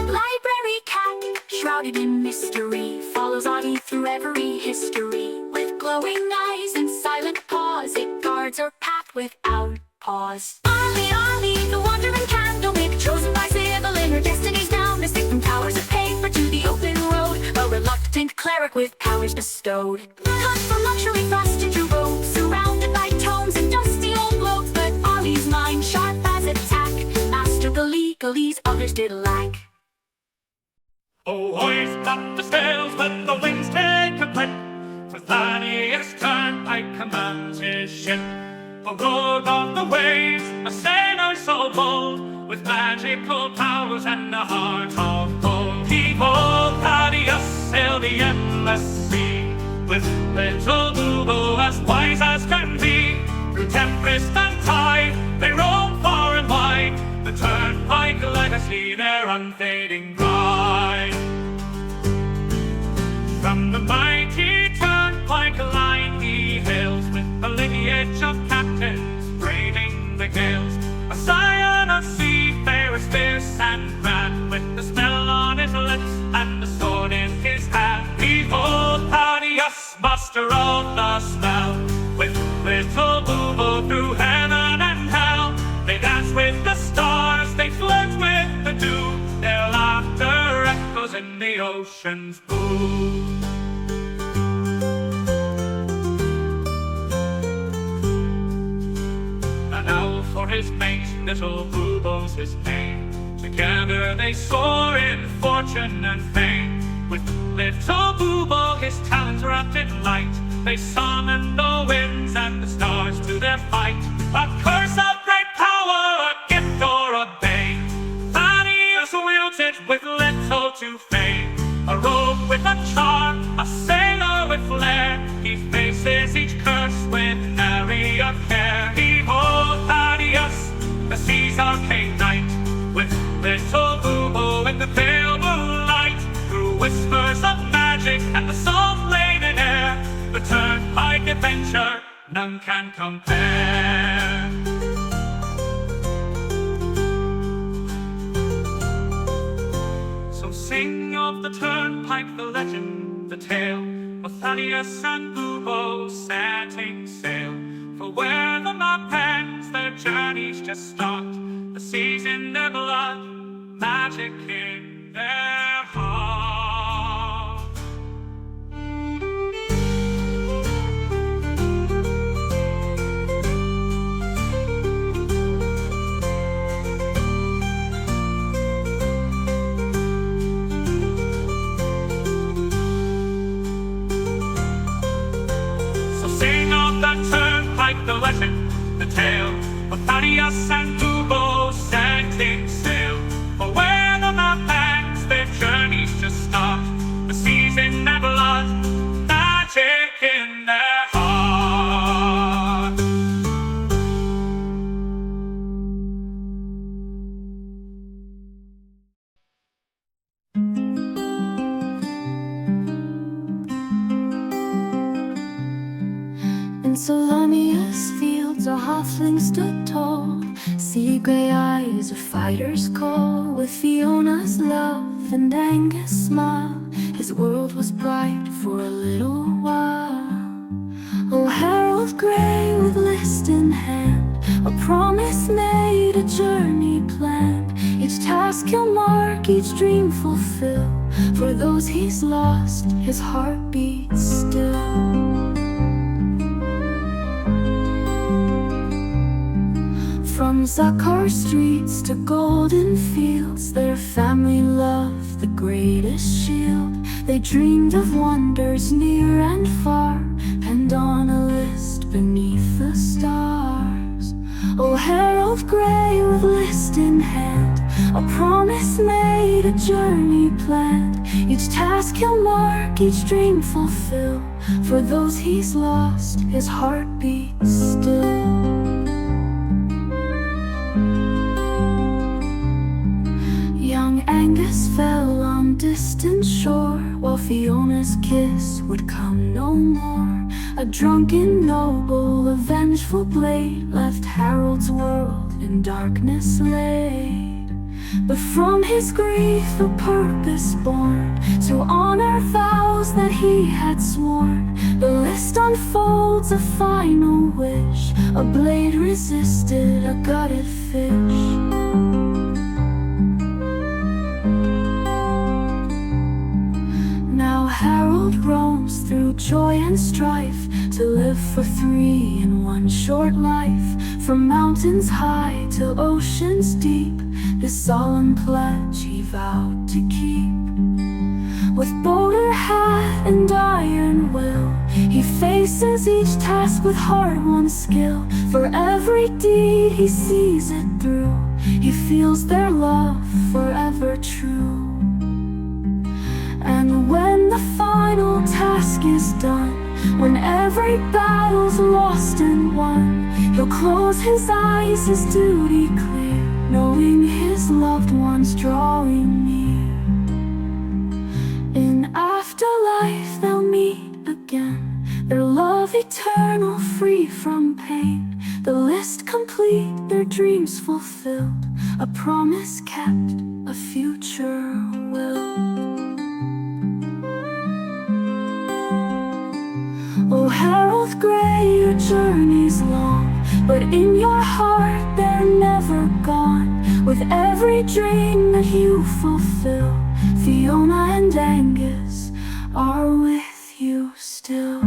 Library cat, shrouded in mystery, follows Audie through every history. With glowing eyes and silent paws, it guards her path without pause. Ollie, the wandering candlewick, chosen by Sybil in her destinies now, mystic from towers of paper to the open road, a reluctant cleric with powers bestowed. Cut from luxury thrust into robes, surrounded by tomes and dusty old globes, but Ollie's mind sharp as a tack, mastered the legalese others did lack. Oh, hoist up the sails, let the winds take a clip. For Thaddeus Turnpike commands his ship. For road on the waves, a sailor so bold, with magical powers and a heart of gold. Behold, Thaddeus sailed the endless sea, with little Boobo as wise as can be. Through tempest and tide, they roam far and wide, the Turnpike legacy their unfading pride. From the mighty Turnpike line he hails, with the lineage of captains braving the gales. A scion of seafarers fierce and grand, with the smell on his lips and the sword in his hand. Behold, Thaddeus, master of the smell, with little Boobo through heaven and hell. They dance with the stars, they flirt with the dew, their laughter echoes in the ocean's blue. And now for his mate, little Boobo's his name. Together they soar in fortune and fame. With little Boobo, his talents wrapped in light, they summon the winds and the stars to their fight. A curse of great power, a gift or a bane, Thaddeus wields it with little to fame. A rogue with a charm, a sailor with flair, he faces each curse with nary a care. Behold, Thaddeus, the sea's arcane knight, with little Boobo in the pale moonlight. Through whispers of magic and the salt-laden air, the Turnpike adventure none can compare. So sing of the Turnpike, the legend, the tale, of Thaddeus and Boobo setting sail. For where the map ends, their journeys just start. The seas in their blood, magic in their heart. The Turnpike, the legend, the tale, of Thaddeus and Boobo setting sail. For where the map ends, their journeys just start. The seas in their blood, magic in their heart. In Solonia's fields a halfling stood tall, sea grey eyes a fighter's call, with Fiona's love and Angus' smile. his world was bright for a little while. Oh, Harold Gray with list in hand, a promise made, a journey planned. Each task he'll mark, each dream fulfill. For those he's lost, his heart beats still. From Zakar streets to golden fields, their family loved the greatest shield. They dreamed of wonders near and far, penned on a list beneath the stars. Oh, Harold Gray with list in hand, a promise made, a journey planned. Each task he'll mark, each dream fulfill. For those he's lost, his heart beats still. Young Angus fell on distant shore, while Fiona's kiss would come no more. A drunken noble, a vengeful blade, left Harold's world in darkness laid. But from his grief a purpose born, to honor vows that he had sworn. The list unfolds a final wish, a blade resisted a gutted fish. Now Harold roams through joy and strife, to live for three in one short life. From mountains high to oceans deep, this solemn pledge he vowed to keep. With boulder hat and iron will, he faces each task with hard-won skill. For every deed he sees it through, he feels their love forever true. And when the final task is done, when every battle's lost and won, he'll close his eyes, his duty clear, knowing his loved ones drawing near. In afterlife they'll meet again, their love eternal, free from pain. The list complete, their dreams fulfilled, a promise kept, a future will. Oh, Harold Gray, your journey's long, but in your heart they're never gone. With every dream that you fulfill, Fiona and Angus are with you still.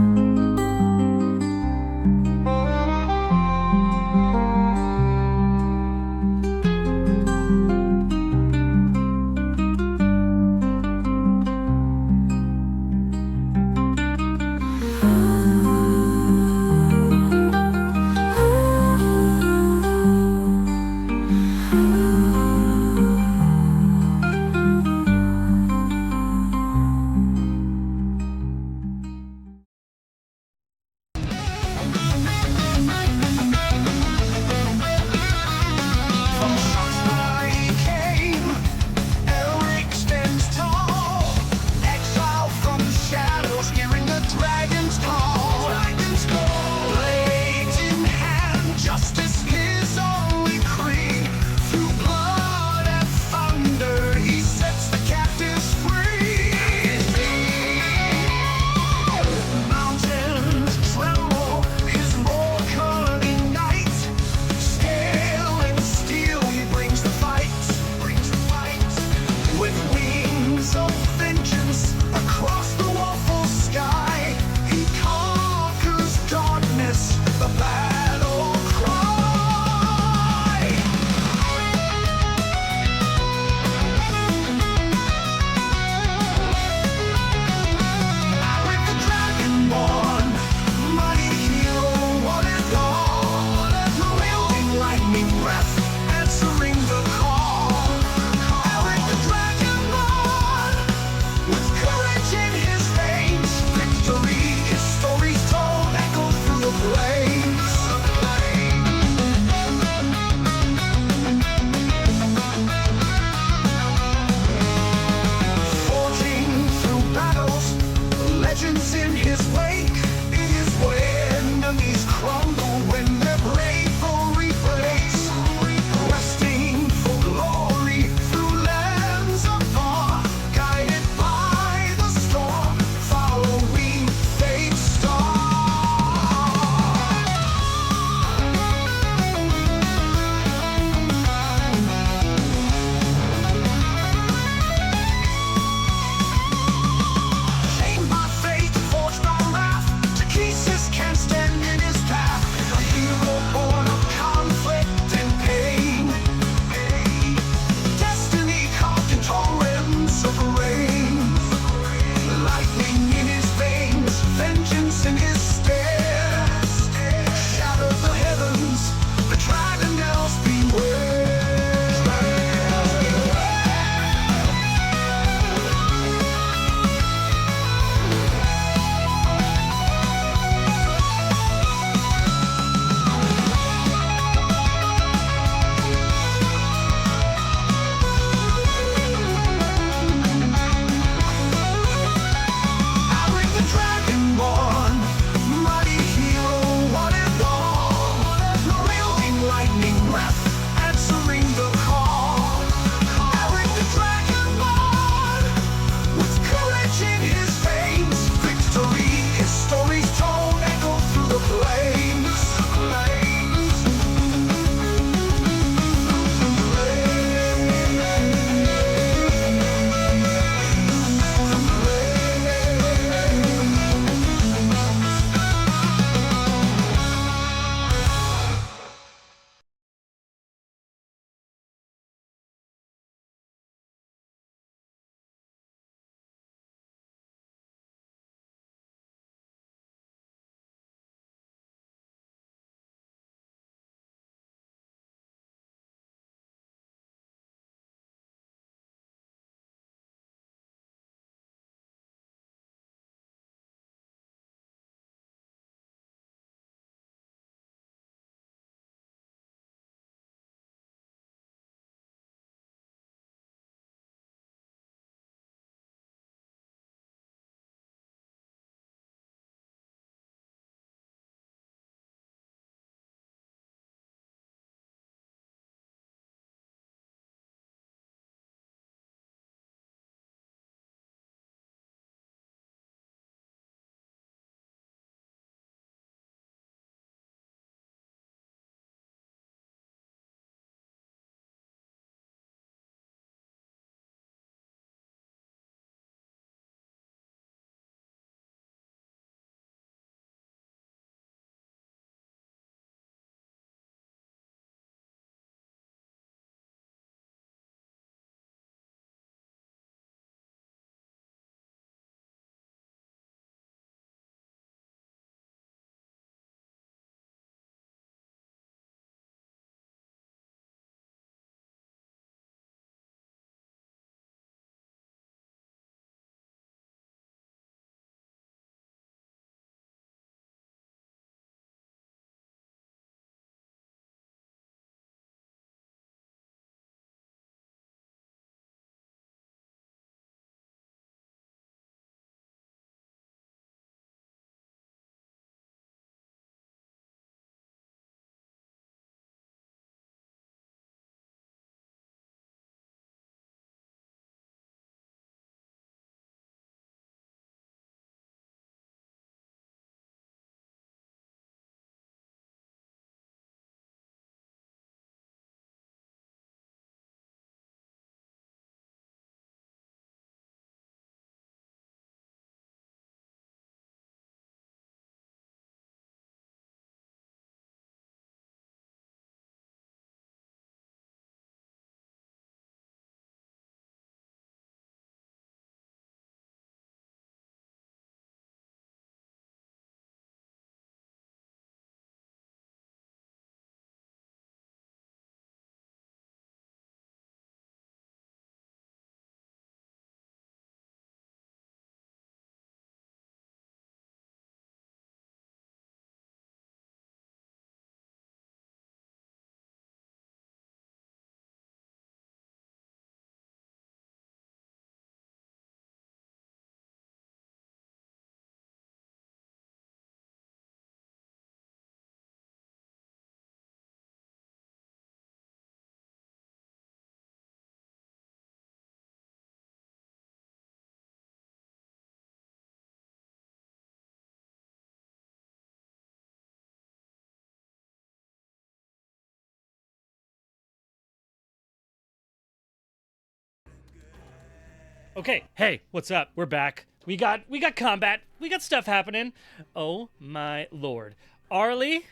Okay, hey, what's up? We're back. We got combat. We got stuff happening. Oh my lord. Arlie,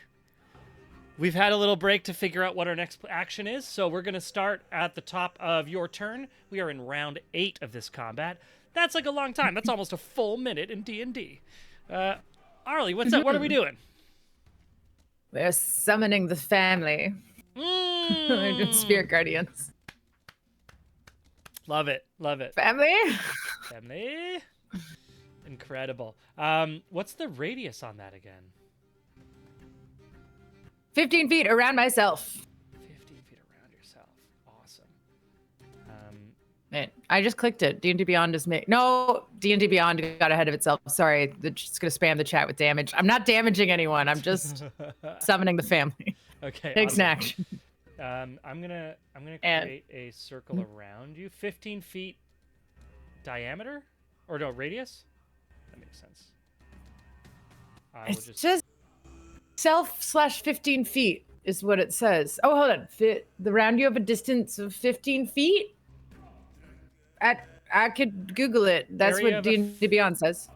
we've had a little break to figure out what our next action is, so we're going to start at the top of your turn. We are in round 8 of this combat. That's like a long time. That's almost a full minute in D&D. Arlie, what's up? What are we doing? We're summoning the family. We're doing spirit guardians. Love it. Love it. Family? Family. Incredible. What's the radius on that again? 15 feet around myself. 15 feet around yourself. Awesome. Man, I just clicked it. D&D Beyond is no, D&D Beyond got ahead of itself. Sorry, it's gonna spam the chat with damage. I'm not damaging anyone. I'm just summoning the family. Okay. Takes an awesome. action. I'm gonna And- create a circle around you, 15 feet diameter, or no radius. That makes sense. I will It's just self/15 feet is what it says. Oh, hold on. The round you have a distance of 15 feet. I could Google it. That's Area what of a D&D Beyond says.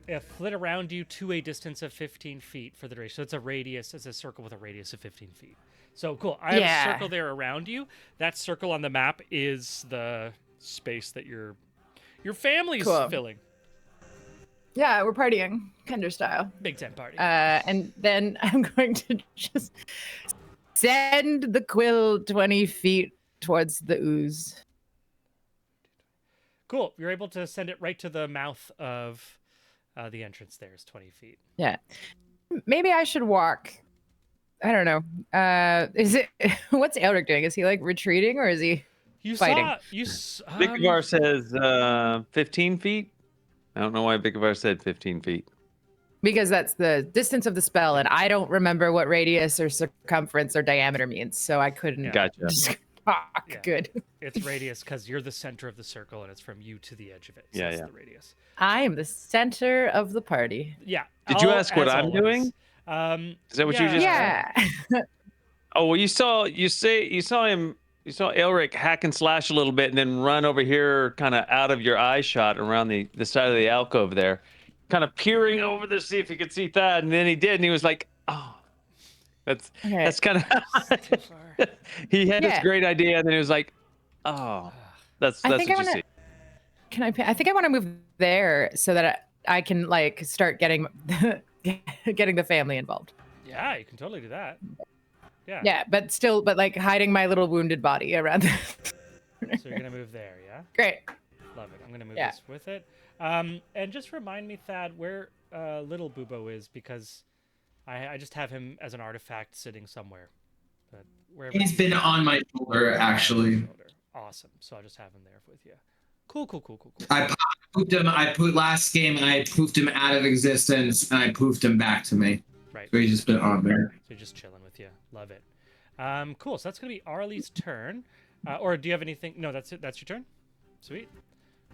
Yeah, flit around you to a distance of 15 feet for the duration. So it's a radius. It's a circle with a radius of 15 feet. So cool. I have a circle there around you. That circle on the map is the space that your family's Cool. filling. Yeah, we're partying, Kender style. Big tent party. And then I'm going to just send the quill 20 feet towards the ooze. Cool. You're able to send it right to the mouth of the entrance. There's 20 feet. Yeah. Maybe I should walk. I don't know. Is it what's Elric doing? Is he like retreating or is he fighting? Vicavar says 15 feet. I don't know why Vicavar said 15 feet. Because that's the distance of the spell, and I don't remember what radius or circumference or diameter means, so I couldn't Gotcha. just talk. Yeah. Good. It's radius because you're the center of the circle and it's from you to the edge of it. So Yeah, that's yeah. the radius. I am the center of the party. Yeah. Did you ask what I'm doing? Is Is that what you just Yeah. Oh, well, you saw Elric hack and slash a little bit and then run over here kind of out of your eye shot around the side of the alcove there, kind of peering over to see if he could see Thad, and then he did, and he was like, oh, that's kind of he had this great idea, and then he was like, oh, that's what you see. I think I want to move there so that I can like start getting getting the family involved. Yeah, you can totally do that. Yeah. Yeah, but like hiding my little wounded body around. So you're gonna move there, yeah? Great. Love it. I'm gonna move this with it. And just remind me, Thad, where little Bubo is, because I just have him as an artifact sitting somewhere. But wherever He's been on my shoulder, actually. Awesome. So I'll just have him there with you. Cool. I poofed him. Last game, I poofed him out of existence, and I poofed him back to me. Right. So he's just been on there. So you're just chilling with you. Love it. Cool. So that's gonna be Arlie's turn. Or do you have anything? No, that's it. That's your turn. Sweet.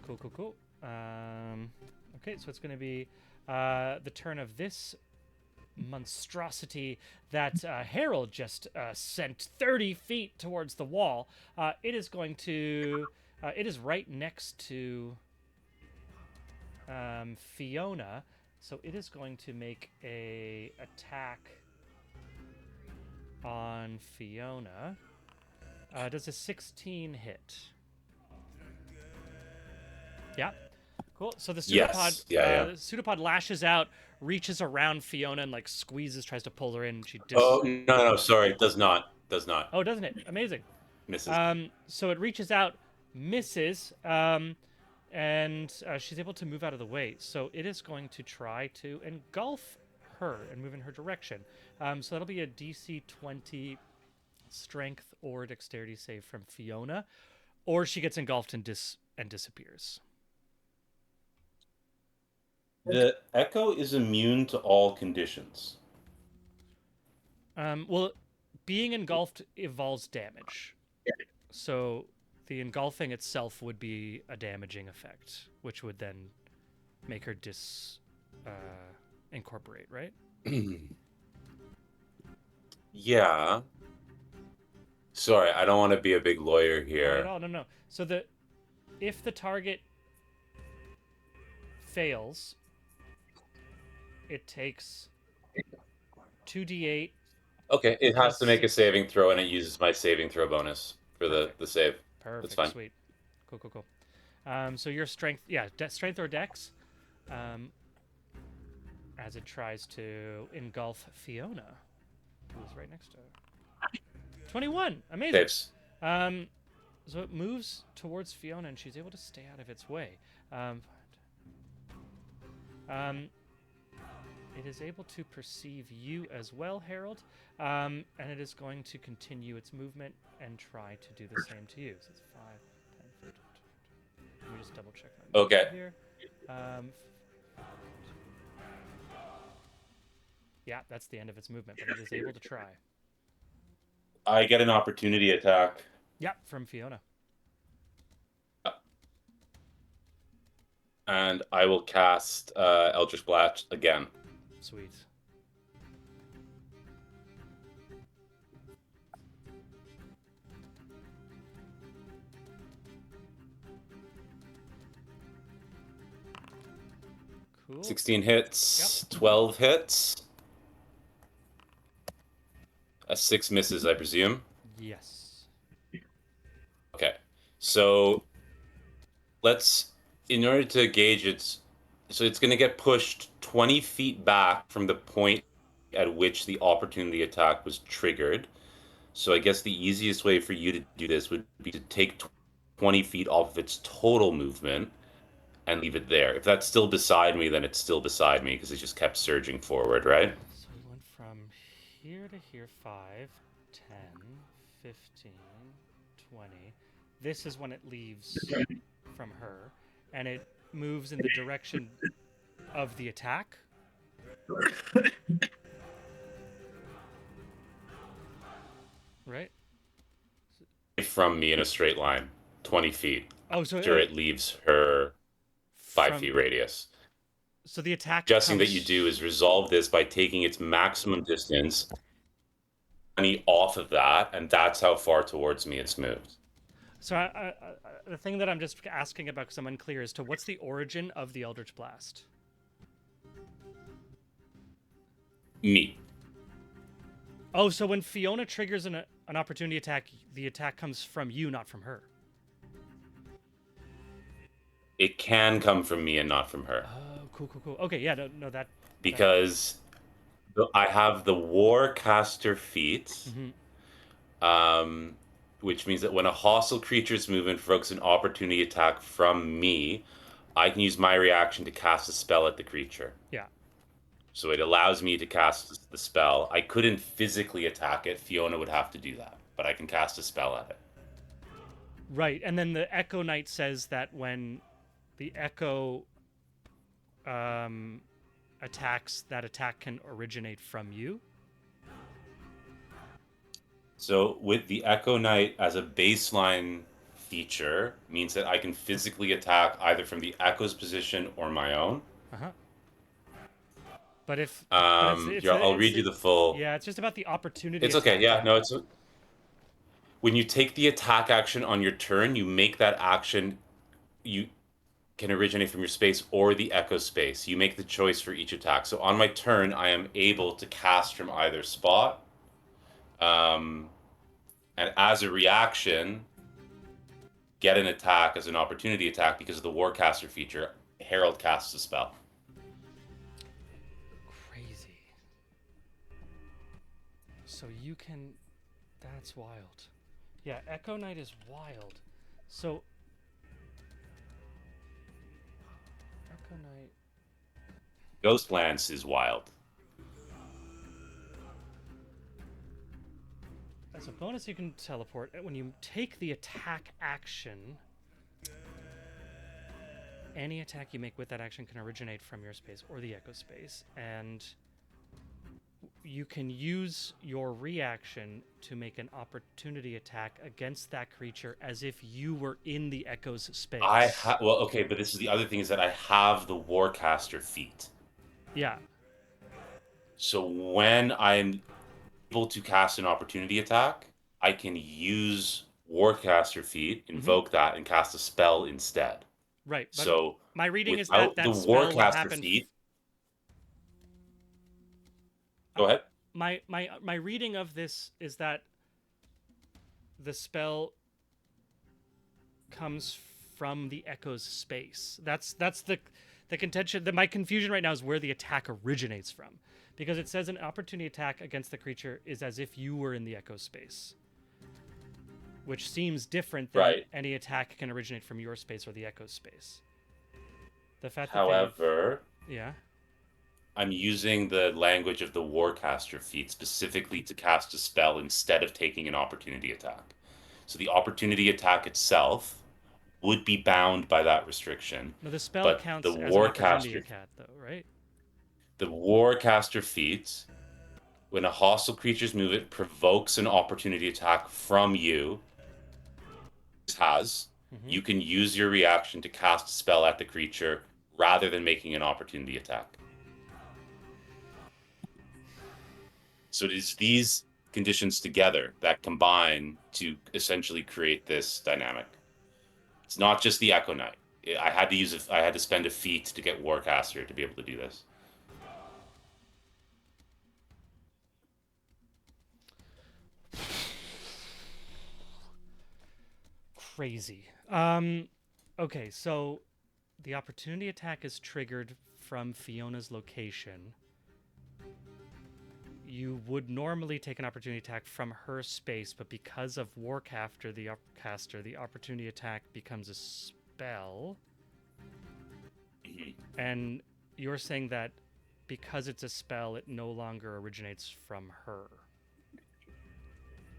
Cool. Okay, so it's gonna be the turn of this monstrosity that Harold just sent 30 feet towards the wall. It is going to. It is right next to Fiona, so it is going to make a attack on Fiona. Does a 16 hit? Yeah. Cool. So the pseudopod, the pseudopod lashes out, reaches around Fiona and like squeezes, tries to pull her in. No, sorry, it does not. Oh, doesn't it? Amazing. Misses. So it reaches out, misses, and she's able to move out of the way. So it is going to try to engulf her and move in her direction. So that'll be a DC 20 strength or dexterity save from Fiona, or she gets engulfed and disappears. The Echo is immune to all conditions. Well, being engulfed involves damage. So the engulfing itself would be a damaging effect, which would then make her incorporate, right? Yeah. Sorry, I don't want to be a big lawyer here. No. So if the target fails, it takes 2d8. Okay, it has Plus to make a 6. saving throw, and it uses my saving throw bonus for the save. Perfect. That's fine. Sweet. Cool. So your strength, strength or dex, as it tries to engulf Fiona, who's right next to her. 21. Amazing. Saves. So it moves towards Fiona, and she's able to stay out of its way. It is able to perceive you as well, Harold, and it is going to continue its movement and try to do the same to you. So it's 5, 10, 15, 20. Let me just double check my Okay. here. Yeah, that's the end of its movement, but it is able to try. I get an opportunity attack. Yep, from Fiona. And I will cast Eldritch Blast again. Sweet. Cool. 16 hits, 12 hits. A 6 misses, I presume. Yes. Okay. So in order to gauge it's going to get pushed 20 feet back from the point at which the opportunity attack was triggered. So I guess the easiest way for you to do this would be to take 20 feet off of its total movement and leave it there. If that's still beside me, then it's still beside me because it just kept surging forward, right? So you went from here to here 5, 10, 15, 20. This is when it leaves from her, and it moves in the direction of the attack. Right? From me in a straight line, 20 feet. Oh, so after it leaves her 5 feet radius. So the attack Suggesting that you do is resolve this by taking its maximum distance off of that, and that's how far towards me it's moved. So the thing that I'm just asking about, because I'm unclear as to what's the origin of the Eldritch Blast. Me. Oh, so when Fiona triggers an opportunity attack, the attack comes from you, not from her. It can come from me and not from her. Oh, cool. Okay, yeah, no, that... Because I have the Warcaster feat, which means that when a hostile creature's movement provokes an opportunity attack from me, I can use my reaction to cast a spell at the creature. Yeah. So it allows me to cast the spell. I couldn't physically attack it. Fiona would have to do that, but I can cast a spell at it. Right, and then the Echo Knight says that when the Echo attacks, that attack can originate from you. So with the Echo Knight as a baseline feature means that I can physically attack either from the Echo's position or my own. But if I'll read you the full. Yeah, it's just about the opportunity. It's okay. Yeah, no, it's when you take the attack action on your turn, you make that action. You can originate from your space or the Echo space. You make the choice for each attack. So on my turn, I am able to cast from either spot. And as a reaction, get an attack as an opportunity attack because of the Warcaster feature. Herald casts a spell. Crazy. So you can... That's wild. Yeah, Echo Knight is wild. So... Echo Knight... Ghost Lance is wild. As a bonus, you can teleport. When you take the attack action, any attack you make with that action can originate from your space or the Echo space, and you can use your reaction to make an opportunity attack against that creature as if you were in the Echo's space. Well, okay, but this is the other thing is that I have the Warcaster feat. Yeah. So when I'm able to cast an opportunity attack, I can use Warcaster feat, invoke that, and cast a spell instead. Right. So My reading is without that the spell would Warcaster happen. feat. Go ahead. My reading of this is that the spell comes from the echo's space. That's the contention. My confusion right now is where the attack originates from, because it says an opportunity attack against the creature is as if you were in the echo space, which seems different than Right. any attack can originate from your space or the echo space. The fact that However, yeah. I'm using the language of the Warcaster feat specifically to cast a spell instead of taking an opportunity attack. So the opportunity attack itself would be bound by that restriction. No, the spell but counts the as an opportunity Warcaster, attack, though, right? the Warcaster feat, when a hostile creature's movement provokes an opportunity attack from you, you can use your reaction to cast a spell at the creature rather than making an opportunity attack. So it is these conditions together that combine to essentially create this dynamic. It's not just the Echo Knight. I had to spend a feat to get Warcaster to be able to do this. Crazy. Okay, so the opportunity attack is triggered from Fiona's location. You would normally take an opportunity attack from her space, but because of Warcaster, the opportunity attack becomes a spell. And you're saying that because it's a spell, it no longer originates from her.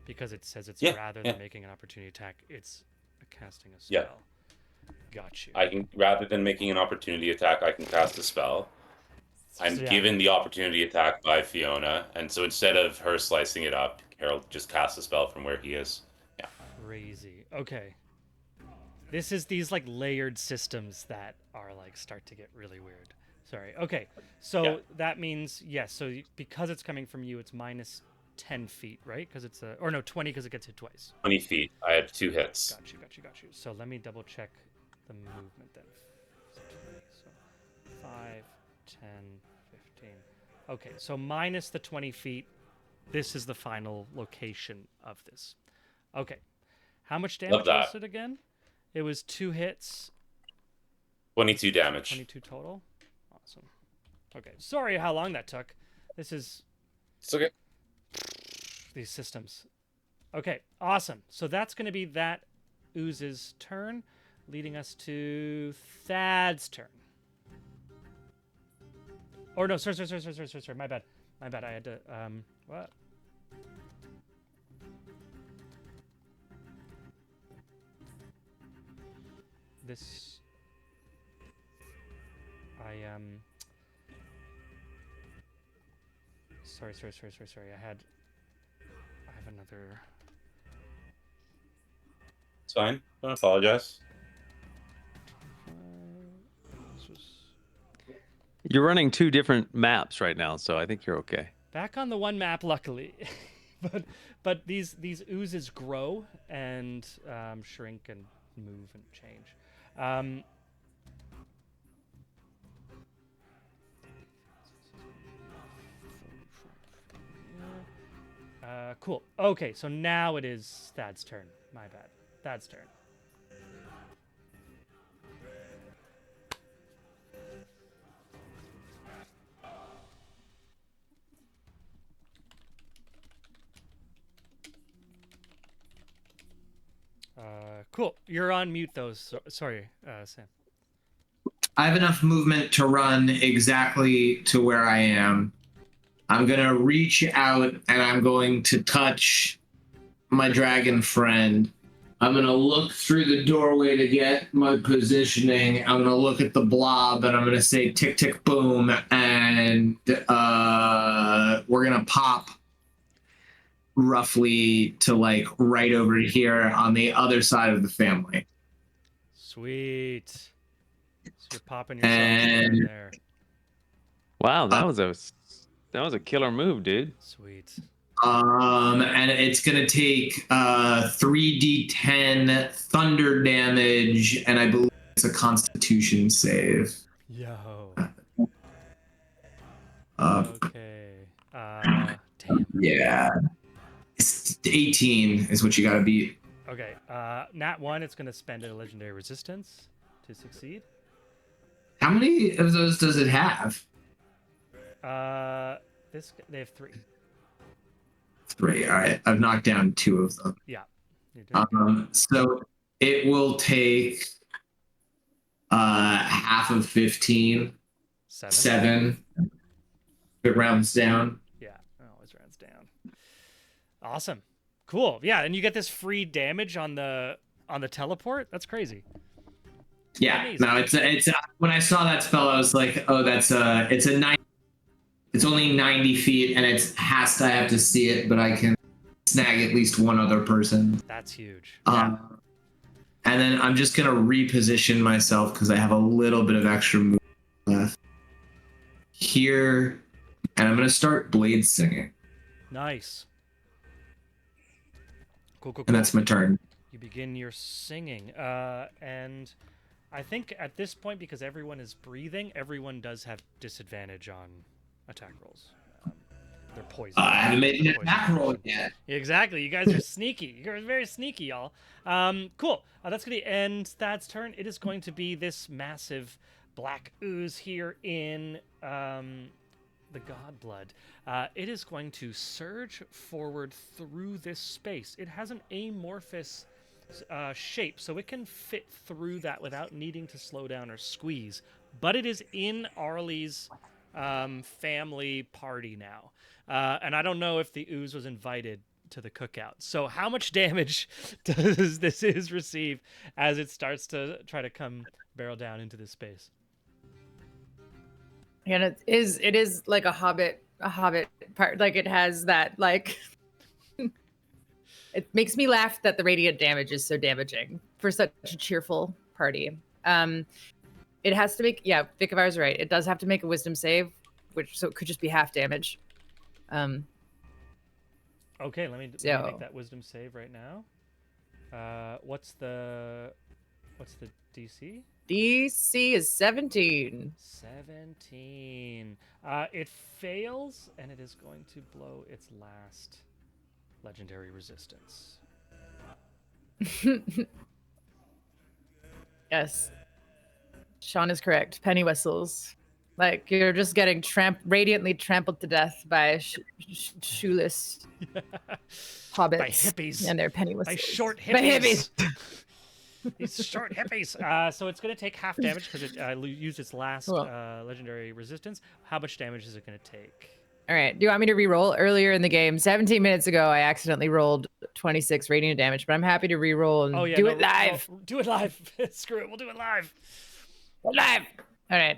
Because it says it's rather than making an opportunity attack, it's casting a spell. Yeah. Got you. I can, rather than making an opportunity attack, I can cast a spell. I'm given the opportunity attack by Fiona, and so instead of her slicing it up, Harold just casts a spell from where he is. Yeah. Crazy. Okay. This is these like layered systems that are like start to get really weird. Sorry. Okay. So that means yes. So because it's coming from you, it's minus 10 feet, right? Because it's 20 because it gets hit twice. 20 feet. I have 2 hits. Got you. So let me double check the movement then. So 20. So 5, 10, 15. Okay. So minus the 20 feet. This is the final location of this. Okay. How much damage was it again? It was 2 hits. 22 damage. 22 total. Awesome. Okay. Sorry how long that took. This is... It's okay. These systems. Okay. Awesome. So that's going to be that ooze's turn, leading us to Thad's turn. Or no, sorry. My bad. I had to... What? This sorry. I have another. It's fine. Don't apologize. You're running 2 different maps right now, so I think you're okay. Back on the one map, luckily. but these oozes grow and shrink and move and change. Cool. Okay, so now it is Thad's turn. My bad. Thad's turn. Cool. You're on mute, though. Sorry, Sam. I have enough movement to run exactly to where I am. I'm going to reach out and I'm going to touch my dragon friend. I'm going to look through the doorway to get my positioning. I'm going to look at the blob and I'm going to say tick, tick, boom. And we're going to pop roughly to like right over here on the other side of the family. Sweet. So you're popping yourself in there. Wow, that was a killer move, dude. Sweet. And it's gonna take 3d10 thunder damage, and I believe it's a Constitution save. Yo. Okay. Damn. Yeah. It's 18 is what you got to beat. Okay. Nat 1, it's going to spend a legendary resistance to succeed. How many of those does it have? They have 3. 3. All right. I've knocked down 2 of them. Yeah. You're doing good. So it will take half of 15. 7. It rounds down. Yeah, it always rounds down. Awesome. Cool. Yeah, and you get this free damage on the teleport. That's crazy. Yeah. Amazing. No, it's when I saw that spell, I was like, oh, it's a 90. It's only 90 feet, and I have to see it, but I can snag at least one other person. That's huge. Yeah. And then I'm just gonna reposition myself because I have a little bit of extra move left here, and I'm gonna start blade singing. Nice. Cool. And that's my turn. You begin your singing, and I think at this point, because everyone is breathing, everyone does have disadvantage on attack rolls. They're poisoned. I haven't made an attack roll yet. Exactly. You guys are sneaky. You guys are very sneaky, y'all. Cool. That's going to end Thad's turn. It is going to be this massive black ooze here in the Godblood. It is going to surge forward through this space. It has an amorphous shape, so it can fit through that without needing to slow down or squeeze. But it is in Arlie's family party now. And I don't know if the ooze was invited to the cookout. So how much damage does this ooze receive as it starts to try to come barrel down into this space? And it is like a hobbit part. Like it has that like it makes me laugh that the radiant damage is so damaging for such a cheerful party. It has to make Vicavar's right. It does have to make a wisdom save, so it could just be half damage. Okay, let me make that wisdom save right now. What's the DC? DC is 17. 17. It fails, and it is going to blow its last legendary resistance. Yes. Sean is correct. Penny whistles. Like you're just getting radiantly trampled to death by shoeless hobbits. By hippies. And their penny whistles. By short hippies. By hippies. These short hippies. So it's going to take half damage because it used its last legendary resistance. How much damage is it going to take? All right. Do you want me to re-roll? Earlier in the game, 17 minutes ago, I accidentally rolled 26 radiant damage, but I'm happy to re-roll and do it live. Do it live. Screw it. We'll do it live. Live. All right.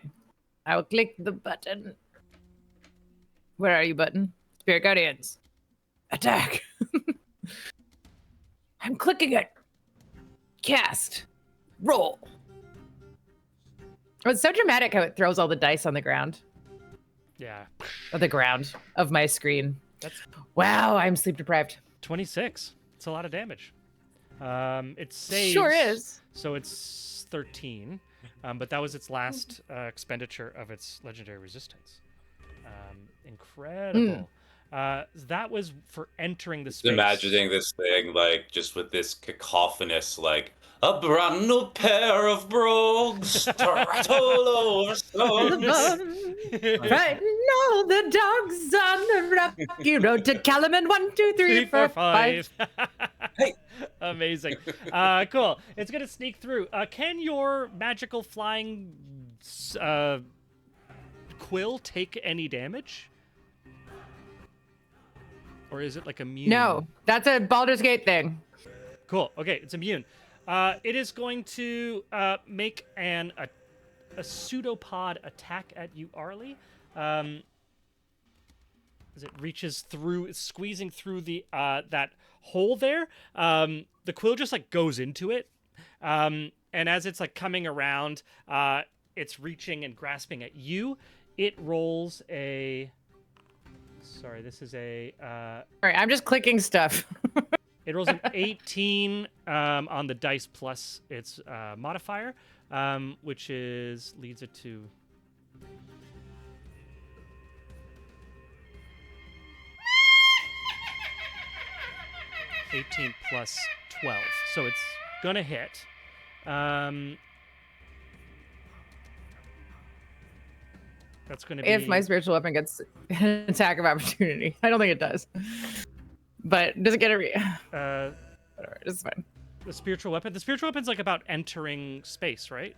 I will click the button. Where are you, button? Spirit Guardians. Attack. I'm clicking it. Cast. Roll. Oh, it's so dramatic how it throws all the dice on the ground. Yeah. Or the ground of my screen. Wow, I'm sleep deprived. 26. It's a lot of damage. It saves. Sure is. So it's 13. But that was its last expenditure of its legendary resistance. Incredible. That was for entering the space. Imagining this thing, like, just with this cacophonous, like, a brand new pair of brogues to rattle over stones. Right, no, the dogs on the rocky road to Calaman. 1, 2, 3, 4, 5. Hey. Amazing. Cool. It's going to sneak through. Can your magical flying quill take any damage? Or is it like immune? No, that's a Baldur's Gate thing. Cool. Okay, it's immune. It is going to make a pseudopod attack at you, Arlie. As it reaches through, squeezing through the that hole there. The quill just like goes into it, and as it's like coming around, it's reaching and grasping at you. It rolls a. Sorry, this is a. All right, I'm just clicking stuff. It rolls an 18 on the dice plus its modifier. which leads it to 18 plus 12. So it's gonna hit. That's gonna be If my spiritual weapon gets an attack of opportunity, I don't think it does. But does it get a whatever? It's fine. the spiritual weapon. The spiritual weapon's like about entering space, right?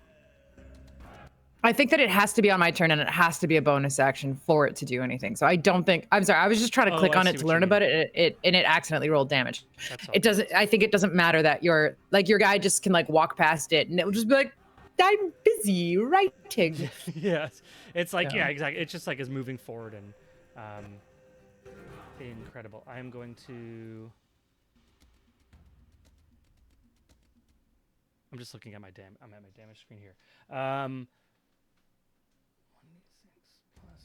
I think that it has to be on my turn, and it has to be a bonus action for it to do anything. So I don't think. I'm sorry. I was just trying to click I on see it to what you learn mean. about it. And it accidentally rolled damage. That's all. It doesn't. I think it doesn't matter that your guy just can like walk past it, and it will just be like, I'm busy writing. Yes, it's like Yeah. yeah, exactly. It's just like is moving forward and incredible. I am going to. I'm just looking at I'm at my damage screen here. 1d6 plus.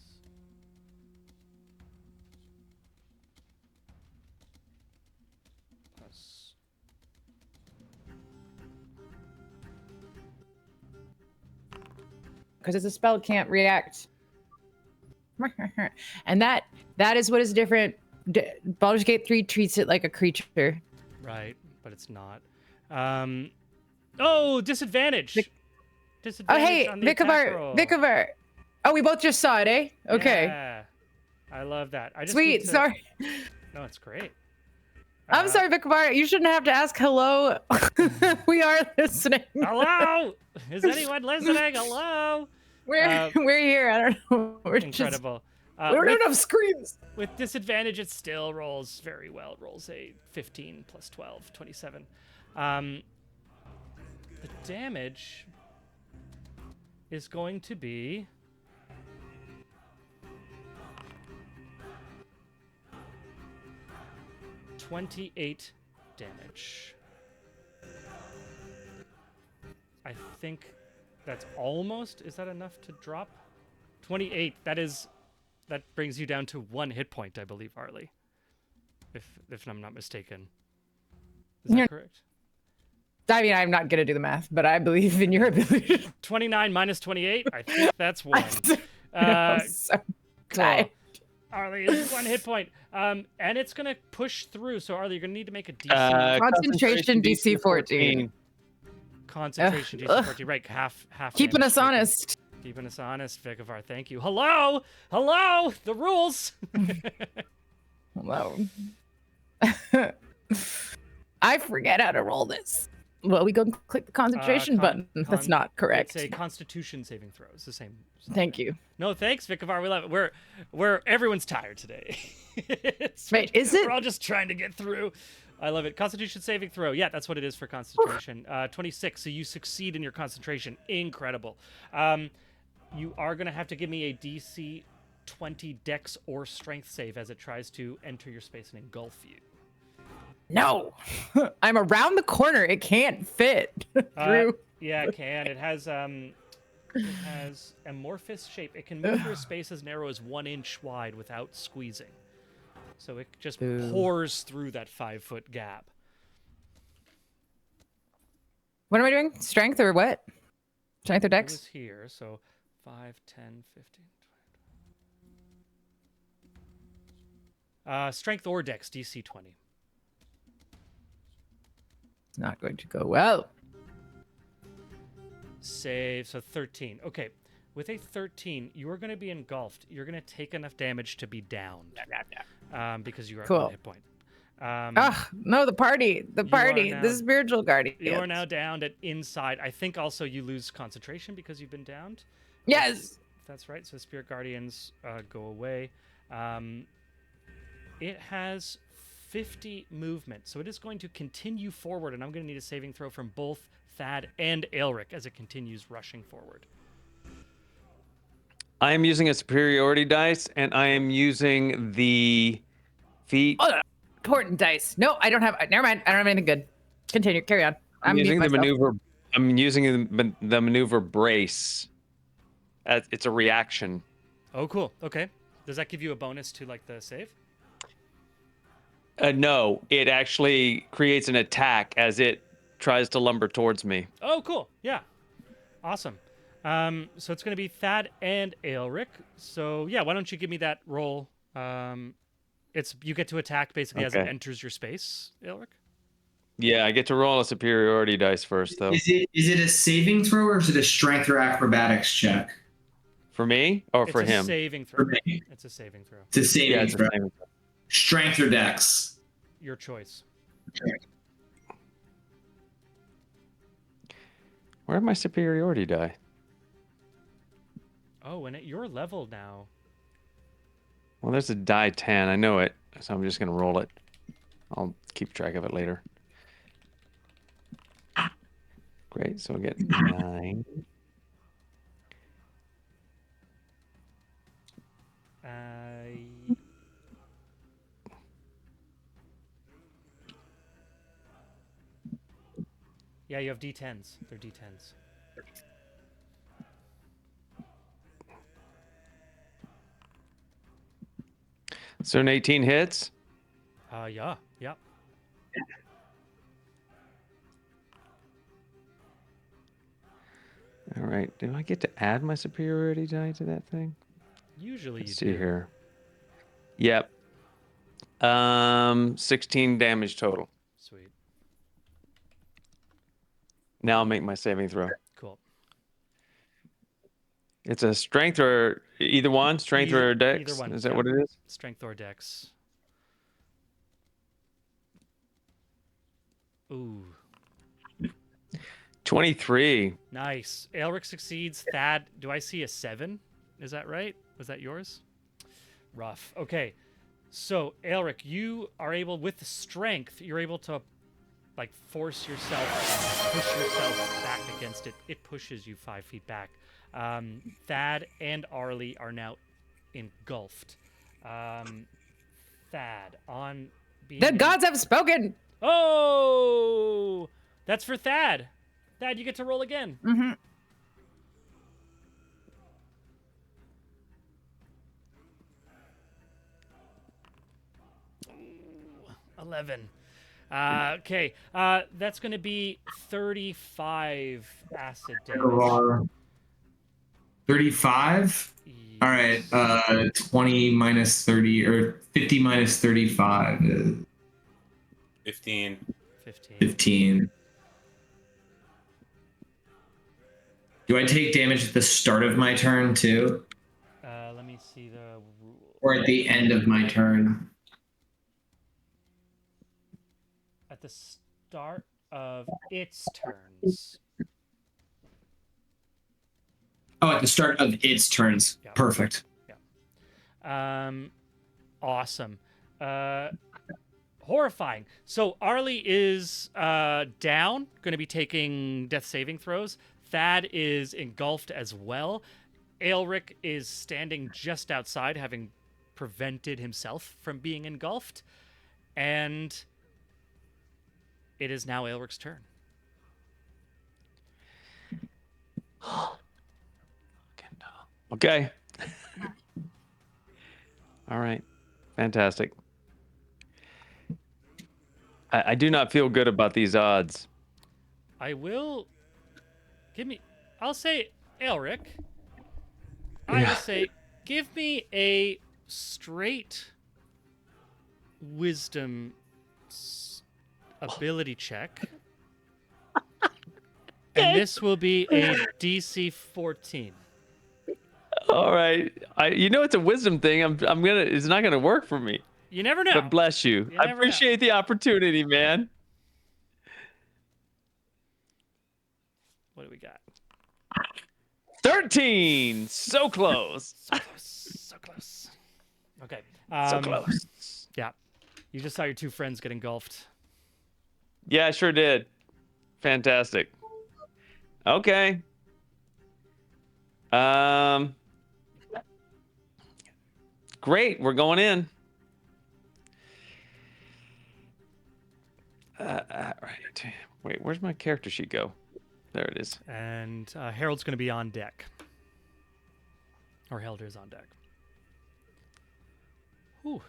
Plus. Because it's a spell, it can't react. And that is what is different. Baldur's Gate 3 treats it like a creature. Right, but it's not. Oh, disadvantage. Oh, Disadvantage hey, on the attack roll. Vicovar. Oh, we both just saw it, eh? Okay. Yeah. I love that. I just Sweet. need to- Sorry. No, it's great. I'm sorry, Vicovar. You shouldn't have to ask hello. We are listening. Hello? Is anyone listening? Hello? We're here. I don't know. We're Incredible. We don't have enough screams. With disadvantage, it still rolls very well. It rolls a 15 plus 12, 27. The damage is going to be... $28 damage. I think that's almost... Is that enough to drop? 28. That brings you down to 1 hit point, I believe, Harley. If I'm not mistaken. Is that correct? I mean, I'm not gonna do the math, but I believe in your ability. 29 minus 28. I think that's 1. I'm so tired. Arlie is 1 hit point. And it's gonna push through. So Arlie, you're gonna need to make a DC Concentration DC 14. concentration DC 14. Right, half. Keeping damage us taken. honest. Keeping us honest, Vicovar. Thank you. Hello, the rules. Hello. I forget how to roll this. Well, we go and click the concentration button. That's not correct. It's a Constitution saving throw. It's the same. Thank you. No, thanks, Vicovar. We love it. We're everyone's tired today. Wait, is it? We're all just trying to get through. I love it. Constitution saving throw. Yeah, that's what it is for concentration. 26. So you succeed in your concentration. Incredible. You are gonna have to give me a DC 20 Dex or Strength save as it tries to enter your space and engulf you. No, I'm around the corner. It can't fit through. Yeah, it can. It has amorphous shape. It can move through a space as narrow as 1 inch wide without squeezing. So it just pours through that 5-foot gap. What am I doing? Strength or what? Strength or It Dex? was here, so 5, 10, 15, 20. Strength or Dex, DC 20. It's not going to go well. Save, so 13. Okay, with a 13, you are going to be engulfed. You're going to take enough damage to be downed. Because you are at Cool. 1 hit point. No, the party, now- the spiritual guardian. You are now downed at inside. I think also you lose concentration because you've been downed. Yes. That's right. So Spirit Guardians go away. It has 50 movement, so it is going to continue forward, and I'm going to need a saving throw from both Thad and Aelric as it continues rushing forward. I am using a superiority dice, and I am using the feat. Oh, important dice. No, I don't have. Never mind. I don't have anything good. Continue. Carry on. I'm using the muting myself. maneuver. I'm using the maneuver brace. It's a reaction. Oh, cool. Okay. Does that give you a bonus to like the save? No, it actually creates an attack as it tries to lumber towards me. Oh, cool. Yeah. Awesome. So it's going to be Thad and Aelric. So yeah, why don't you give me that roll? It's you get to attack basically as it Okay. enters your space, Aelric. Yeah, I get to roll a superiority dice first, though. Is it a saving throw or is it a strength or acrobatics check? For me or It's for a him? saving throw. For me. It's a saving throw. It's a saving Yeah, it's throw. the same. Strength or dex? Your choice. Where are my superiority die? Oh, and at your level now. Well, there's a die 10. I know it, so I'm just going to roll it. I'll keep track of it later. Great, so we'll get 9. Yeah, you have D10s. They're D10s. So an 18 hits. Yeah. All right. Do I get to add my superiority die to that thing? Usually Let's you see do. here. Yep. 16 damage total. Sweet. Now I'll make my saving throw. Cool. It's a strength or either one, strength or dex. Either one. Is that yeah. what it is? Strength or dex. Ooh. 23. Nice. Aelric succeeds. Thad, do I see a 7? Is that right? Was that yours? Rough. Okay. So, Aelric, you are able, with the strength, you're able to, like, force yourself, push yourself back against it. It pushes you 5 feet back. Thad and Arlie are now engulfed. Thad, on being... The gods have spoken! Oh! That's for Thad. Thad, you get to roll again. Mm-hmm. Ooh, 11. Okay. That's going to be 35 acid damage. 35? All right. 20 minus 30 or 50 minus 35 is 15. 15. Do I take damage at the start of my turn too? Let me see the rule. Or at the end of my turn? At the start of its turns. Oh, at the start of its turns. Yeah. Perfect. Awesome. Horrifying. So Arlie is down, going to be taking death saving throws. Thad is engulfed as well. Aelric is standing just outside, having prevented himself from being engulfed. And it is now Aelric's turn. Okay. All right. Fantastic. I do not feel good about these odds. I will... I'll say Aelric. I will Yeah. say, give me a straight wisdom ability check. And this will be a DC 14. All right. You know it's a wisdom thing. It's not gonna work for me. You never know. But bless you. You I never know. appreciate the opportunity, man. What do we got? 13. So close. So close. So close. Okay. So close. Yeah. You just saw your two friends get engulfed. Yeah, I sure did. Fantastic. Okay. Great. We're going in. Right. Wait, where's my character sheet go? There it is. And Harold's going to be on deck. Or Helder's on deck. Whew.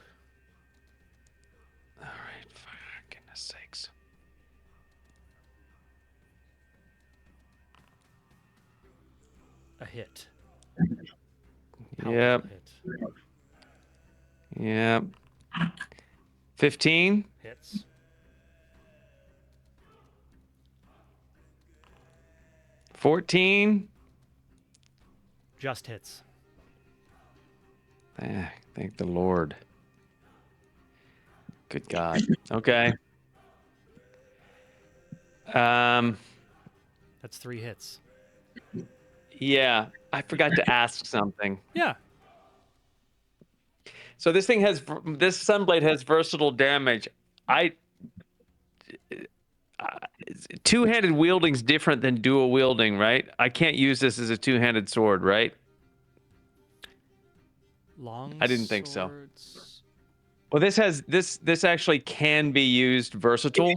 All right. For goodness sakes. a hit. Yep. Palpable hit. Yep. 15. Hits. 14. Just hits. Thank the Lord. Good God. Okay. That's 3 hits. Yeah, I forgot to ask something. Yeah. So this sunblade has versatile damage. Two-handed wielding's different than dual wielding, right? I can't use this as a two-handed sword, right? Long I didn't think so. swords. Well, this actually can be used versatile.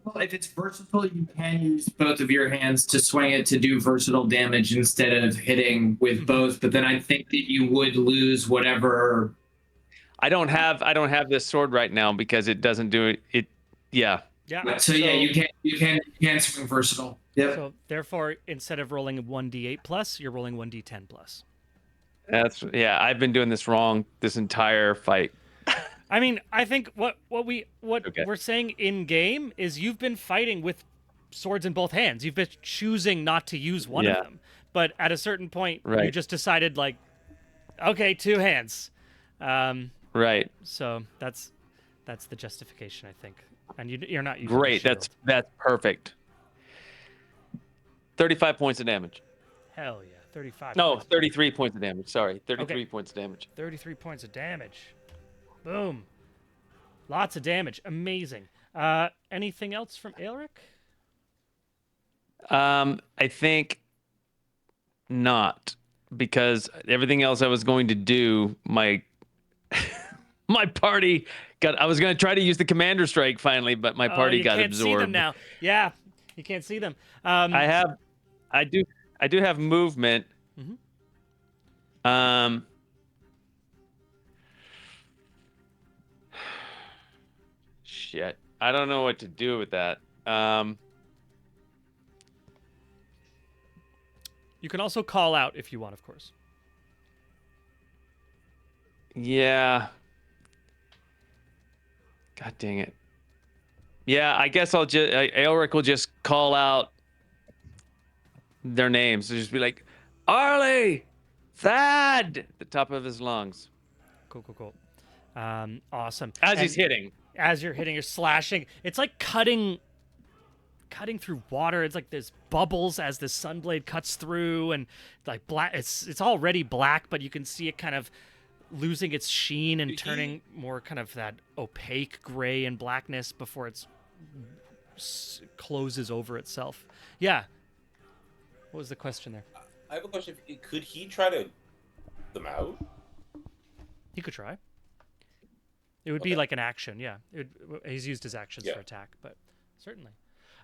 Well, if it's versatile, you can use both of your hands to swing it to do versatile damage instead of hitting with both. But then I think that you would lose whatever. I don't have this sword right now because it doesn't do it. Yeah. Yeah. So yeah, you can swing versatile. Yep. So therefore, instead of rolling 1d8 plus, you're rolling 1d10 plus. I've been doing this wrong this entire fight. I mean, I think what we're saying in game is you've been fighting with swords in both hands. You've been choosing not to use one of them, but at a certain point, you just decided like, okay, 2 hands. Right. So that's the justification, I think. And you're not using Great. a shield. That's perfect. 35 points of damage. Hell yeah, 35. No, 33 points of damage. Sorry, 33 Okay. points of damage. 33 points of damage. Boom. Lots of damage. Amazing. Anything else from Aelric? I think not, because everything else I was going to do, my party got. I was going to try to use the commander strike finally, but my party got absorbed. You can't see them now. Yeah, you can't see them. I do have movement. Mhm. Shit. I don't know what to do with that. You can also call out if you want, of course. Yeah. God dang it. Yeah, I guess Aelric will just call out their names. He'll just be like, Arlie! Thad! At the top of his lungs. Cool. Awesome. As he's hitting. As you're hitting, you're slashing. It's like cutting through water. It's like there's bubbles as the sunblade cuts through, and like black. It's already black, but you can see it kind of losing its sheen and turning more kind of that opaque gray and blackness before it closes over itself. Yeah. What was the question there? I have a question. Could he try to them out? He could try. It would be like an action, yeah. He's used his actions for attack, but certainly.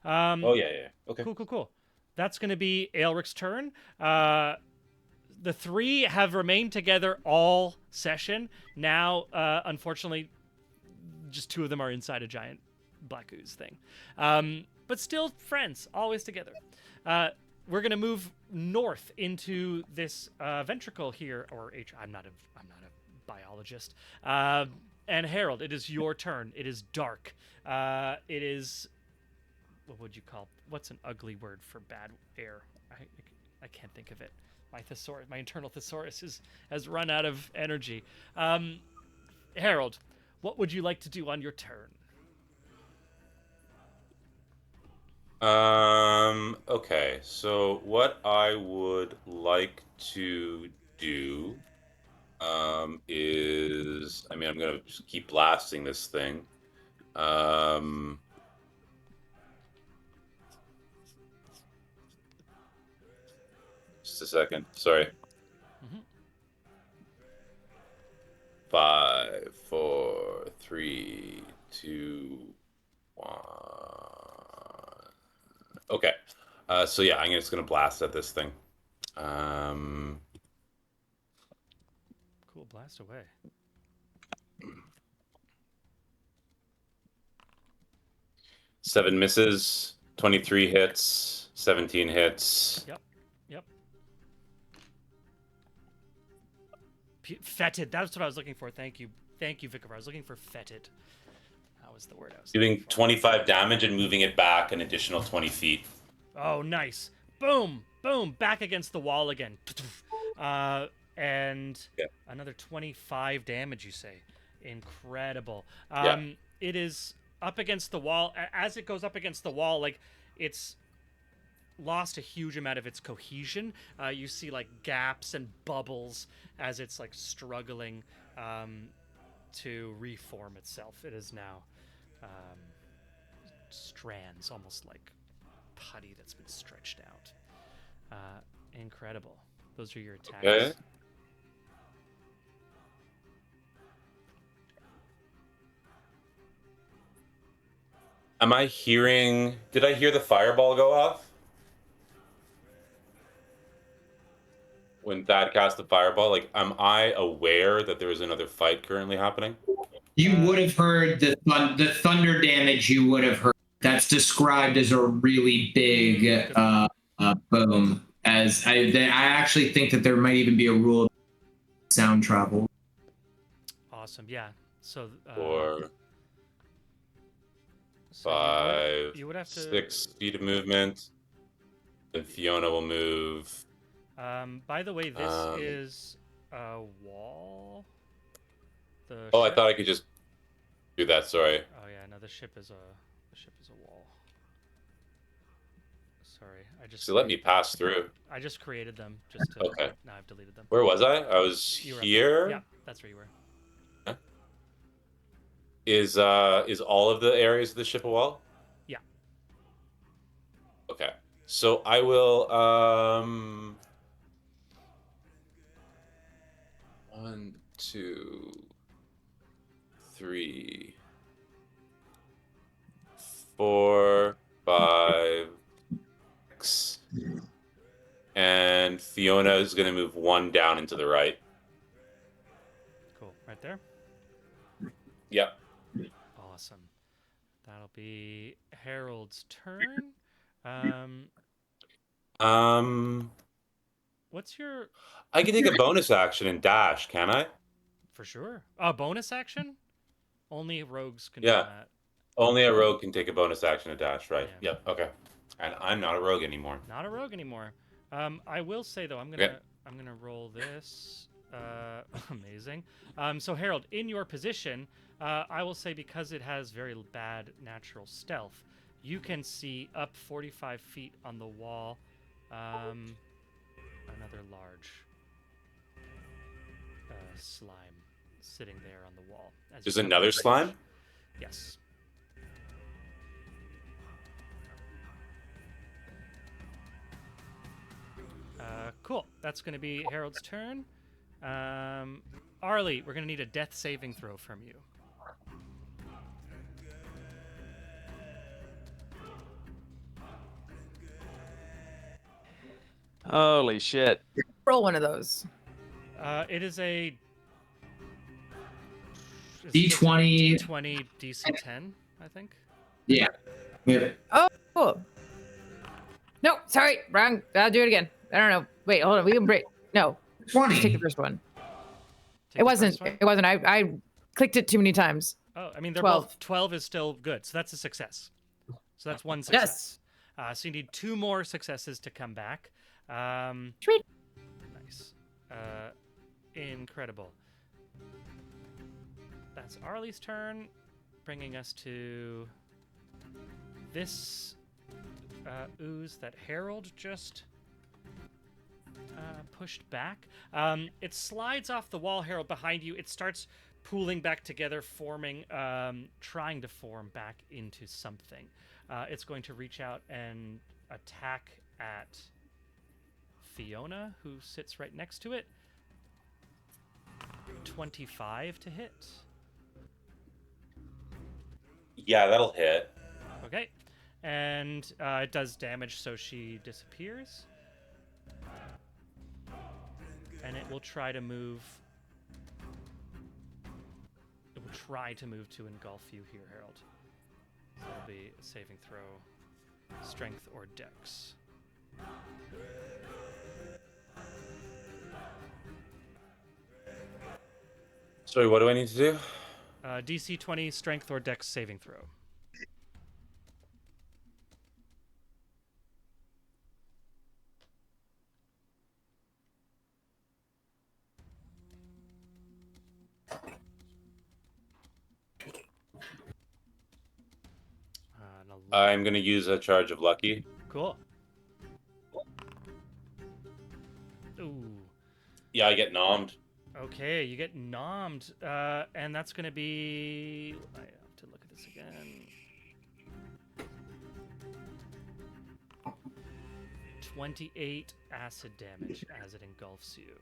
Oh, yeah. Okay. Cool. That's going to be Aelric's turn. The 3 have remained together all session. Now, unfortunately, just 2 of them are inside a giant black ooze thing. But still friends, always together. We're going to move north into this ventricle here, or I'm not a biologist. And Harold, it is your turn. It is dark. It is, what would you call? What's an ugly word for bad air? I can't think of it. My internal thesaurus has run out of energy. Harold, what would you like to do on your turn? Okay. So what I would like to do is, I'm gonna just keep blasting this thing. Just a second. Sorry. Mm-hmm. 5, 4, 3, 2, 1. Okay. So yeah, I'm just gonna blast at this thing. Cool, blast away. Seven misses, 23 hits, 17 hits. Yep. Fetid. That's what I was looking for. Thank you, Vicar. I was looking for fetid. That was the word I was Doing looking for. 25 damage and moving it back an additional 20 feet. Oh, nice. Boom, boom, back against the wall again. And another 25 damage, you say. Incredible. It is up against the wall. As it goes up against the wall, like, it's lost a huge amount of its cohesion. You see, like, gaps and bubbles as it's, like, struggling to reform itself. It is now strands, almost like putty that's been stretched out. Incredible. Those are your attacks. Okay. Am I hearing... Did I hear the fireball go off? When Thad cast the fireball, like, am I aware that there is another fight currently happening? You would have heard the thunder damage. You would have heard. That's described as a really big boom. As I actually think that there might even be a rule of sound travel. Awesome. Yeah. So. 4, so 5, you would have to 6 feet of movement. Then Fiona will move. By the way, this is a wall. Oh, I thought I could just do that. Sorry. Oh yeah, no. The ship is a wall. Sorry, I just. So let me pass through. I just created them. Just to, Okay. Now I've deleted them. Where was I? I was You were here. Yeah, that's where you were. Is all of the areas of the ship a wall? Yeah. Okay. So I will 1, 2, 3, 4, 5, 6. And Fiona is going to move 1 down into the right. Cool. Right there. Yep. Awesome. That'll be Harold's turn. What's your... I can take a bonus action and dash, can I? For sure. Bonus action? Only rogues can Yeah. do that. Only a rogue can take a bonus action and dash, right? Yeah. Yep. Okay. And I'm not a rogue anymore. Not a rogue anymore. I will say though, I'm gonna roll this. Amazing. So Harold, in your position, I will say because it has very bad natural stealth, you can see up 45 feet on the wall. Another large slime sitting there on the wall. There's another slime? Yes. Cool. That's going to be Harold's turn. Arlie, we're going to need a death saving throw from you. Holy shit. Roll one of those. It is a D20. D20 DC 10, I think. Yeah. Yep. Oh, cool. No, sorry, wrong. I'll do it again. I don't know. Wait, hold on. We can break. No, just take 20. the first one. Take It the wasn't. first one? It wasn't. I clicked it too many times. Oh, I mean, they're 12. both 12 is still good, so that's a success. So that's one success. So you need 2 more successes to come back. Sweet. Nice. Incredible. That's Arlie's turn, bringing us to this ooze that Harold just pushed back. It slides off the wall, Harold, behind you. It starts pooling back together, forming, trying to form back into something. It's going to reach out and attack at Fiona, who sits right next to it. 25 to hit. Yeah, that'll hit. Okay. And it does damage, so she disappears. And it will try to move. It will try to move to engulf you here, Harold. So it'll be a saving throw, strength or dex. Sorry, what do I need to do? DC 20 strength or dex saving throw. I'm gonna use a charge of lucky. Cool. Ooh. Yeah, I get nommed. Okay, you get nommed, and that's going to be... I have to look at this again. 28 acid damage as it engulfs you.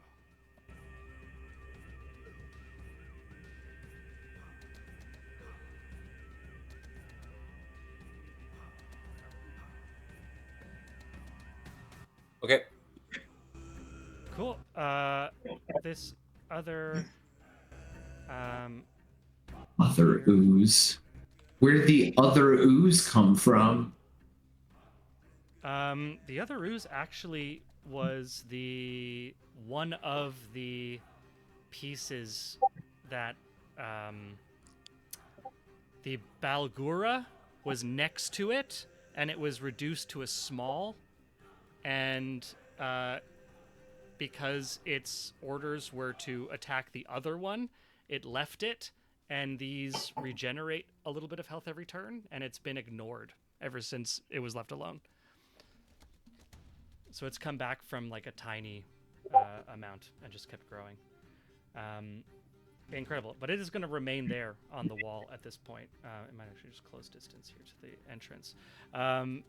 Okay. Cool. This other... Other ooze. Where'd the other ooze come from? The other ooze actually was the one of the pieces that the Balgura was next to it, and it was reduced to a small, and because its orders were to attack the other one, it left it, and these regenerate a little bit of health every turn, and it's been ignored ever since it was left alone. So it's come back from like a tiny amount and just kept growing. Incredible. But it is going to remain there on the wall at this point. It might actually just close distance here to the entrance. And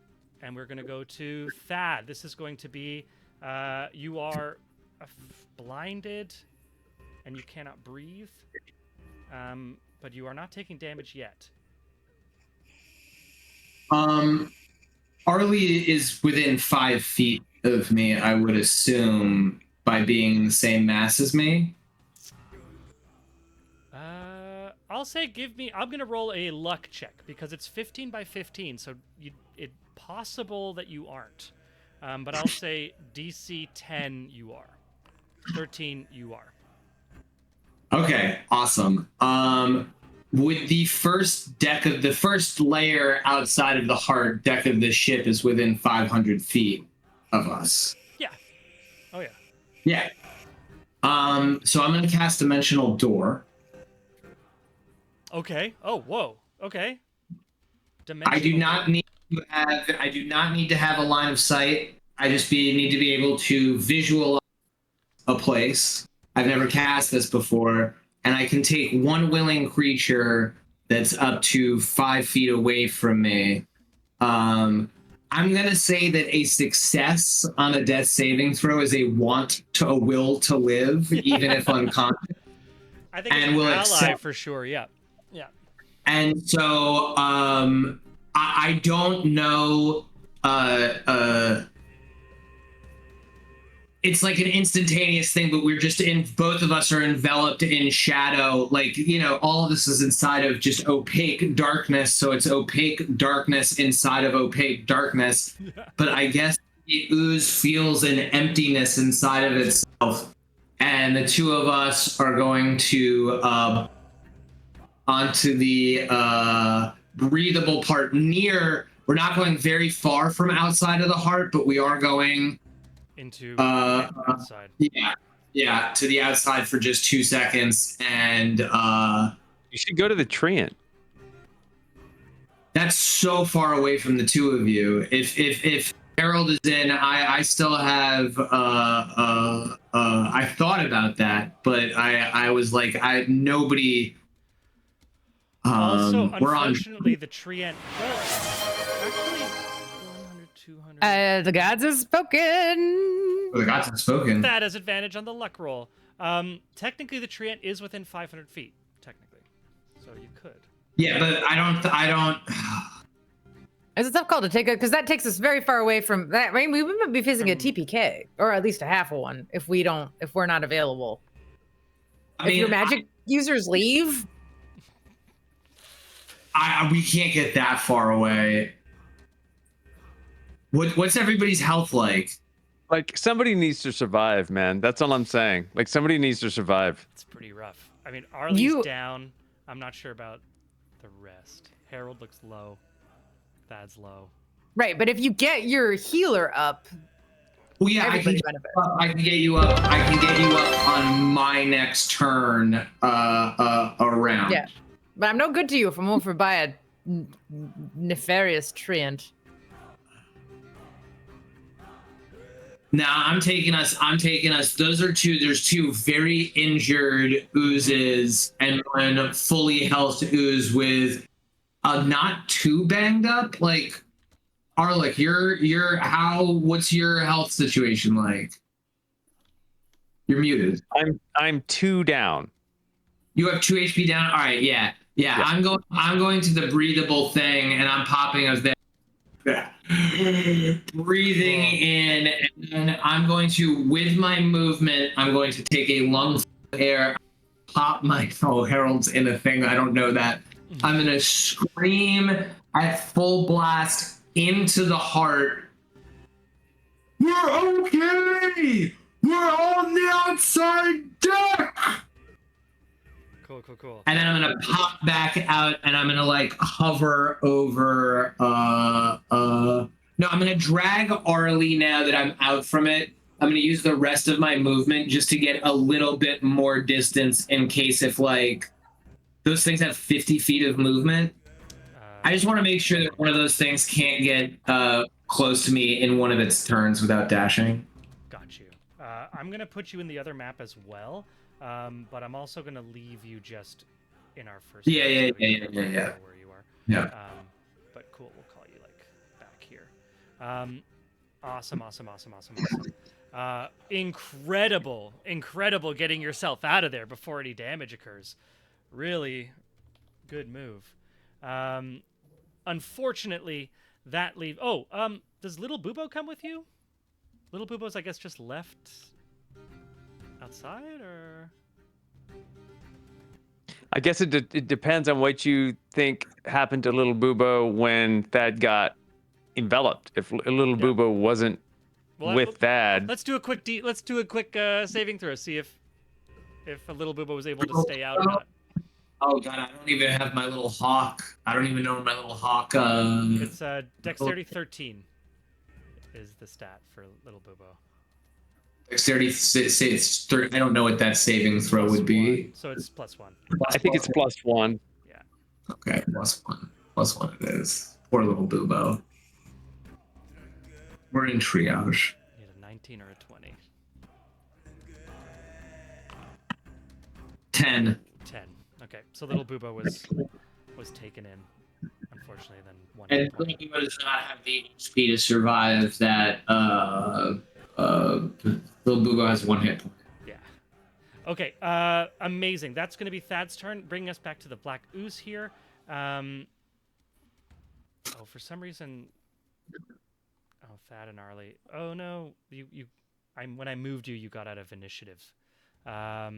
we're going to go to Thad. This is going to be, you are blinded and you cannot breathe, but you are not taking damage yet. Arlie is within 5 feet of me, I would assume, by being in the same mass as me. I'll say I'm going to roll a luck check because it's 15 by 15, so it's possible that you aren't. But I'll say DC 10 you are. 13 you are. Okay, awesome. With the first layer outside of the heart deck of the ship is within 500 feet of us. Yeah. Oh, yeah. Yeah. So I'm going to cast Dimensional Door. Okay. Oh, whoa. Okay. I do not need to have a line of sight. I just need to be able to visualize a place. I've never cast this before, and I can take one willing creature that's up to 5 feet away from me. I'm gonna say that a success on a death saving throw is a will to live, even if unconscious. I think it's an ally for sure. Yeah. Yeah. And so I don't know. It's like an instantaneous thing, but both of us are enveloped in shadow. Like, all of this is inside of just opaque darkness. So it's opaque darkness inside of opaque darkness. But I guess the ooze feels an emptiness inside of itself. And the two of us are going to onto the breathable part we're not going very far from outside of the heart, but we are going into outside. Yeah, to the outside for just 2 seconds, and you should go to the treant. That's so far away from the two of you. If Harold is in, I still have I thought about that, but I was like, nobody. Also, unfortunately, the treant. Well, actually, 100, 200. The gods have spoken. The gods have spoken. That has advantage on the luck roll. Technically, the treant is within 500 feet. Technically, so you could. Yeah, but I don't. It's a tough call to take because that takes us very far away from that. I mean, we might be facing a TPK or at least a half of one if we're not available. If your magic users leave. We can't get that far away. What's everybody's health like? Like, somebody needs to survive, man. That's all I'm saying. Like, somebody needs to survive. It's pretty rough. I mean, Arlie's You- down. I'm not sure about the rest. Harold looks low. Thad's low. Right, but if you get your healer up, Well, yeah, everybody benefits. I can get you up. I can get you up on my next turn. Around. Yeah. But I'm no good to you if I'm over by a nefarious treant. Now I'm taking us. Those are two. There's two very injured oozes and one fully health ooze with not too banged up. Like, Arlick, what's your health situation like? You're muted. I'm 2 down. You have 2 HP down. All right, yeah. I'm going to the breathable thing, and I'm popping us there. Breathing in, and I'm going to, with my movement, I'm going to take a lung of air, pop my. Oh, Harold's in a thing. I don't know that. I'm gonna scream at full blast into the heart. We're okay. We're on the outside deck. Cool. And then I'm gonna pop back out, and I'm gonna like hover over. No, I'm gonna drag Arlie now that I'm out from it. I'm gonna use the rest of my movement just to get a little bit more distance in case if like those things have 50 feet of movement. I just want to make sure that one of those things can't get close to me in one of its turns without dashing. Got you. I'm gonna put you in the other map as well, but I'm also gonna leave you just in our first. Yeah. Where you are. Yeah. But cool. We'll call you like back here. Awesome. Incredible getting yourself out of there before any damage occurs. Really good move. Unfortunately, that leave. Oh, does Little Bubo come with you? Little Bubo's, I guess, just left outside, or? I guess it depends on what you think happened to Little Bubo when Thad got enveloped. If Little Bubo wasn't with Thad, let's do a quick saving throw. See if a Little Bubo was able to stay out or not. Oh god, I don't even have my little hawk. I don't even know my little hawk. It's Dexterity 13 is the stat for Little Bubo. Dexterity 30. I don't know what that saving throw would be. So it's +1. I think it's +1. Yeah. Okay, +1. +1 it is. Poor Little Bubo. We're in triage. You had a 19 or a 20. 10. 10. Okay, so Little Bubo was taken in, unfortunately. Then one. And Little Bubo does not have the HP to survive that. Little Bubo has 1 hit point. Yeah. Okay. Amazing. That's going to be Thad's turn, bringing us back to the Black Ooze here. Oh, for some reason. Oh, Thad and Arlie. Oh no, when I moved you, you got out of initiative. I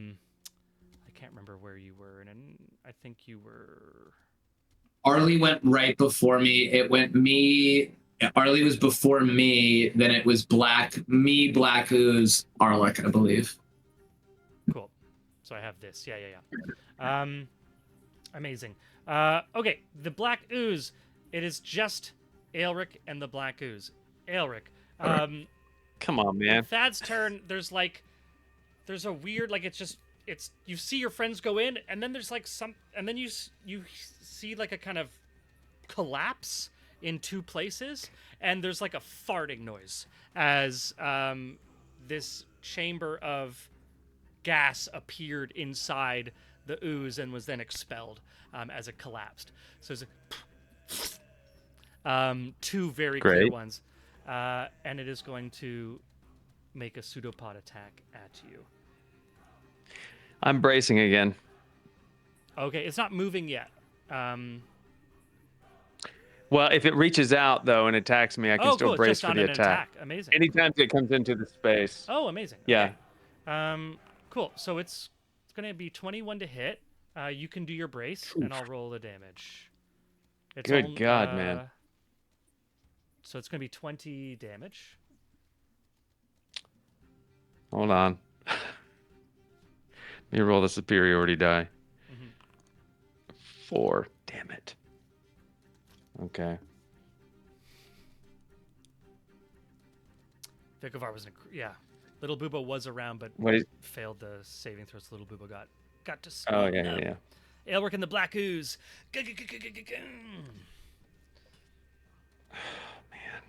can't remember where you were, and I think you were. Arlie went right before me. It went me. Arlie was before me. Then it was Black Ooze, Arlick, I believe. Cool. So I have this. Yeah. Amazing. Okay, the Black Ooze. It is just Aelric and the Black Ooze. Aelric. Come on, man. Thad's turn. There's a weird, it's you see your friends go in, and then there's and then you see like a kind of collapse in 2 places, and there's like a farting noise as this chamber of gas appeared inside the ooze and was then expelled as it collapsed. So it's 2 very clear ones, and it is going to make a pseudopod attack at you. I'm bracing again. Okay, it's not moving yet. Well, if it reaches out though and attacks me, I can still cool. brace Just for on the an attack. Amazing. Anytime it comes into the space. Oh, amazing. Yeah. Okay. Cool. So it's going to be 21 to hit. You can do your brace, and I'll roll the damage. Good God, man. So it's going to be 20 damage. Hold on. You roll the superiority die. Mhm. 4. Damn it. Okay. Vicovar was yeah. Little Boobo was around, but What is? failed the saving throw. So Little Boobo got to. Oh sweeten yeah, up. yeah. Aelric in the Black Ooze. Man.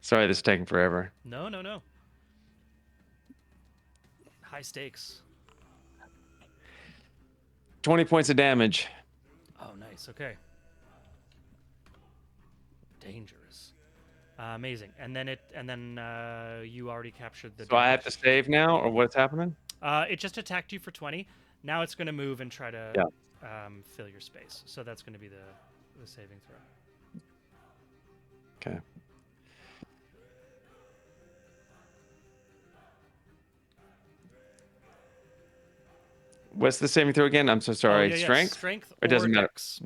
Sorry, this is taking forever. No. High stakes. 20 points of damage. Oh, nice. Okay. Dangerous. Amazing. And then you already captured the. So I have damage. to save now, or what's happening? It just attacked you for 20. Now it's going to move and try to fill your space. So that's going to be the saving throw. Okay. What's the saving throw again? I'm so sorry. Oh, yeah, Strength? Strength It doesn't or matter. Dex.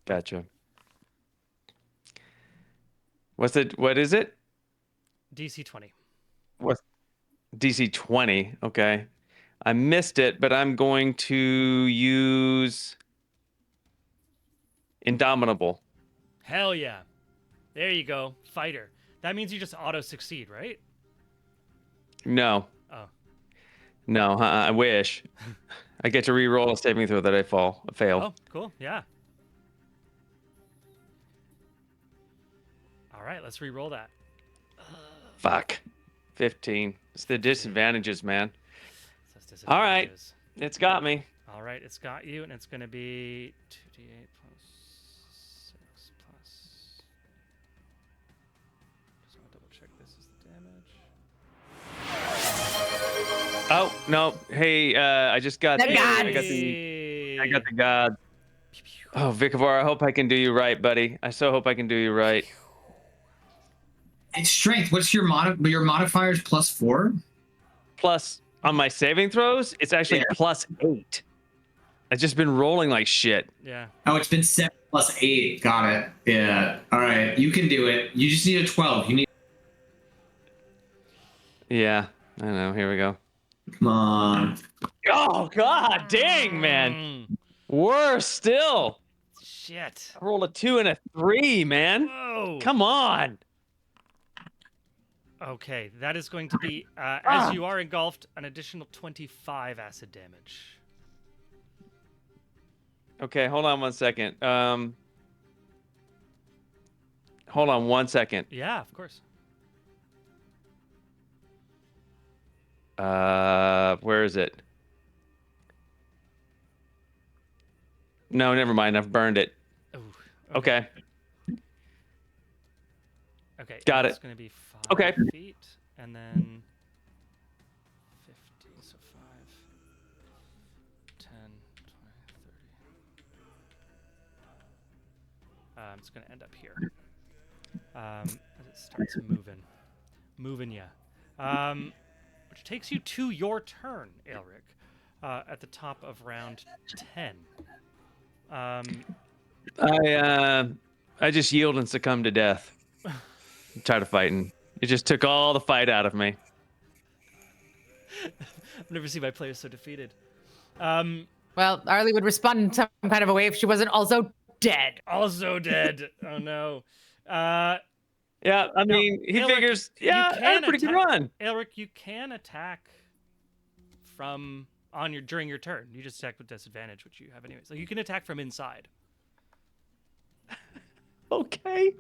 Gotcha. What is it? DC 20. What's DC 20? Okay. I missed it, but I'm going to use Indomitable. Hell yeah. There you go. Fighter. That means you just auto succeed, right? No. Oh. No, I wish. I get to re-roll a saving throw that I fail. Oh, cool. Yeah. All right, let's re-roll that. Fuck. 15. It's the disadvantages, man. So it's All right. disadvantages. It's got me. All right, it's got you, and it's going to be 2d8 plus 6 plus. Just want to double check this is the damage. Oh, no. Hey, I just got The I got the god. Oh, Vicovar, I hope I can do you right, buddy. I so hope I can do you right. It's strength. What's your modifiers +4? Plus, on my saving throws, it's actually +8. I've just been rolling like shit. Yeah. Oh, it's been 7 + 8. Got it. Yeah. All right. You can do it. You just need a 12. You need. Yeah, I know. Here we go. Come on. Oh, god dang, man. Worse still. Shit. I rolled a 2 and a 3, man. Whoa. Come on. Okay, that is going to be, as you are engulfed, an additional 25 acid damage. Okay, hold on 1 second. Hold on 1 second. Yeah, of course. Where is it? No, never mind. I've burned it. Ooh, Okay. Okay. Got It's it. going to be 5 Okay. feet, and then 50, so 5, 10, 20, 30. It's going to end up here. As it starts moving ya. Which takes you to your turn, Aelric, at the top of round 10. I just yield and succumb to death. I'm tired of fighting. It just took all the fight out of me. I've never seen my players so defeated. Well, Arlie would respond in some kind of a way if she wasn't also dead. Also dead. Oh no. Yeah, I mean, he Aelric, figures, you yeah, I had a can pretty good attack- run. Aelric, you can attack from during your turn. You just attack with disadvantage, which you have anyways. So you can attack from inside. Okay.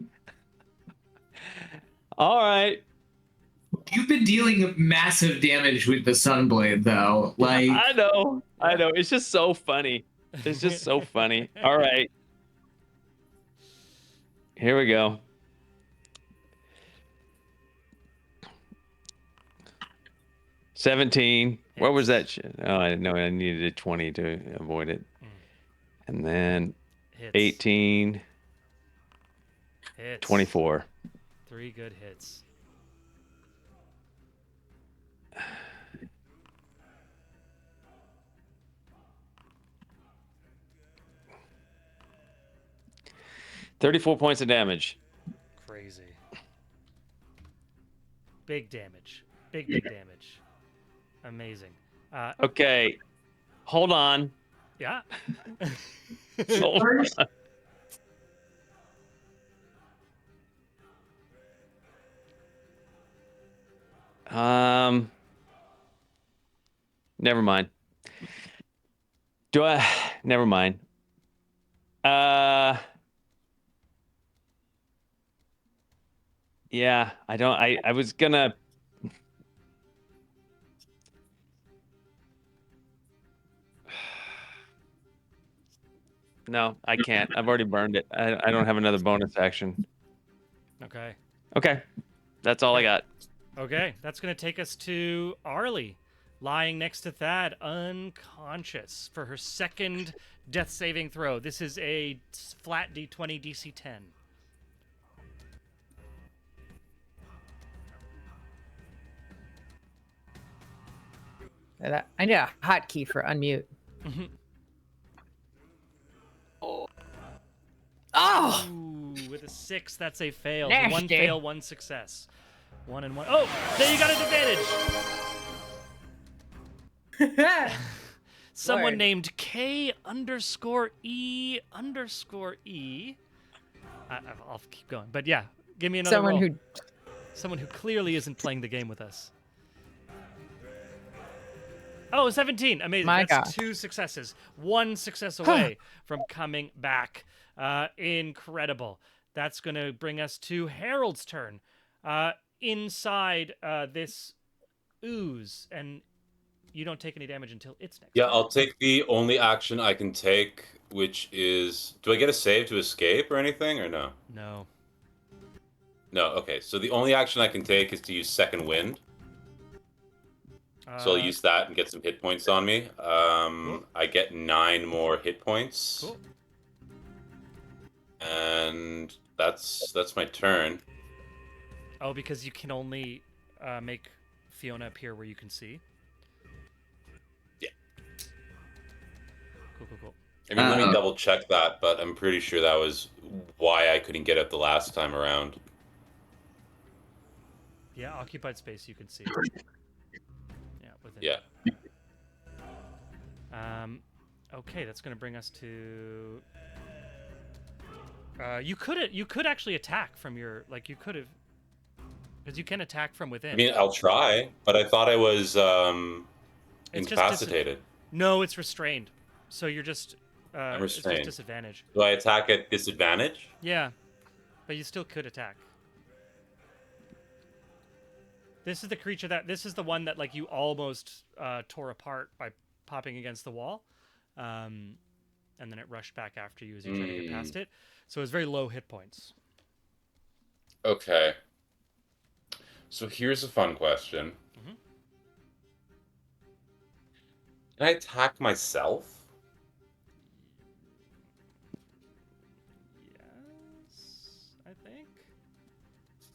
All right. You've been dealing massive damage with the Sunblade, though. Like, I know. It's just so funny. It's just so funny. All right. Here we go. $17. What was that shit? Oh, I didn't know I needed a 20 to avoid it. And then Hits. 18, Hits. 24. 3 good hits. $34 points of damage. Crazy. Big damage. Big damage. Amazing. Okay, hold on. Yeah. Hold on. Never mind. Do I? Never mind. Yeah, I don't. I was gonna. No, I can't. I've already burned it. I don't have another bonus action. Okay. Okay, that's all I got. Okay, that's going to take us to Arlie, lying next to Thad, unconscious for her second death saving throw. This is a flat D20 DC 10. I need a hotkey for unmute. Oh! Ooh, with a 6, that's a fail. Nasty. One fail, one success. 1 and 1. Oh, there you got an advantage. Someone Lord. named K_E_E. I'll keep going. But yeah, give me another Someone roll. who Someone who clearly isn't playing the game with us. Oh, 17. Amazing. My That's gosh. 2 successes. 1 success away from coming back. Incredible. That's going to bring us to Harold's turn. Inside this ooze, and you don't take any damage until it's next. Yeah, turn. I'll take the only action I can take, which is... Do I get a save to escape or anything, or no? No. No, okay. So the only action I can take is to use Second Wind. So I'll use that and get some hit points on me. Cool. I get 9 more hit points. Cool. And that's my turn. Oh, because you can only make Fiona appear where you can see? Yeah. Cool. I mean, let me double check that, but I'm pretty sure that was why I couldn't get it the last time around. Yeah, occupied space you can see. Yeah, within. Yeah. Okay, that's going to bring us to... you could actually attack from your... Like, you could have... Because you can attack from within. I mean, I'll try, but I thought I was It's just incapacitated. No, it's restrained. So you're just... I'm it's just restrained. disadvantage. Do I attack at disadvantage? Yeah, but you still could attack. This is the creature that... This is the one that, like, you almost tore apart by popping against the wall. And then it rushed back after you as you tried to get past it. So it's very low hit points. Okay. So here's a fun question. Mhm. Can I attack myself? Yes, I think.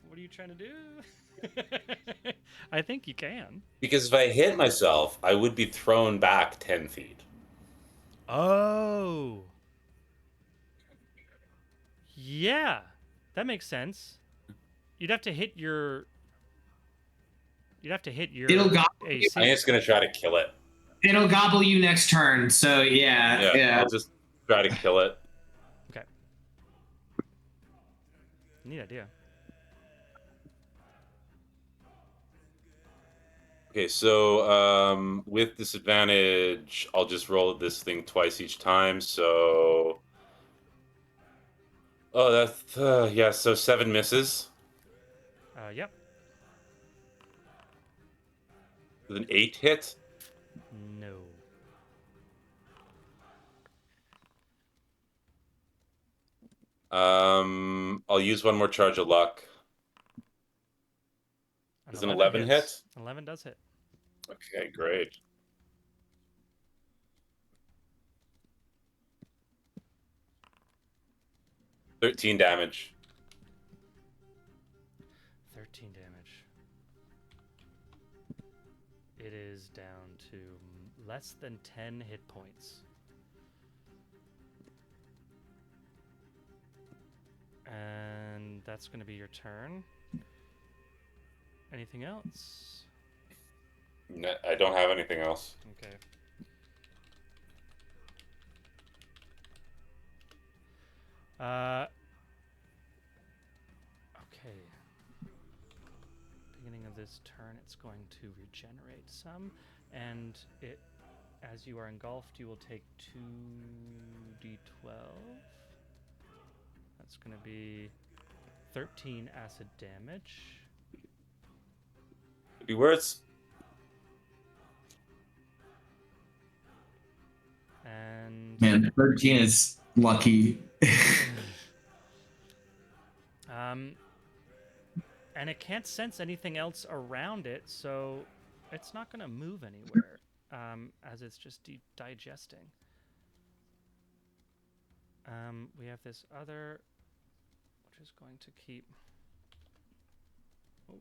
What are you trying to do? I think you can. Because if I hit myself, I would be thrown back 10 feet. Oh. Yeah, that makes sense. You'd have to hit your... It'll gobble AC. I'm just going to try to kill it. It'll gobble you next turn. So yeah. I'll just try to kill it. Okay. Neat idea. Okay, so with disadvantage, I'll just roll this thing twice each time. So, that's yeah. So 7 misses Yep. with an 8 hit. No. I'll use one more charge of luck. Does an 11 hit? 11 does hit. Okay, great. $13 damage. 13 damage. It is down to less than 10 hit points. And that's going to be your turn. Anything else? I don't have anything else. Okay. Okay. Beginning of this turn, it's going to regenerate some, and as you are engulfed, you will take 2d12. That's going to be 13 acid damage. Could be worse. And Man, 13 is lucky. and it can't sense anything else around it, so it's not going to move anywhere, as it's just digesting. We have this other, which is going to keep. Oh.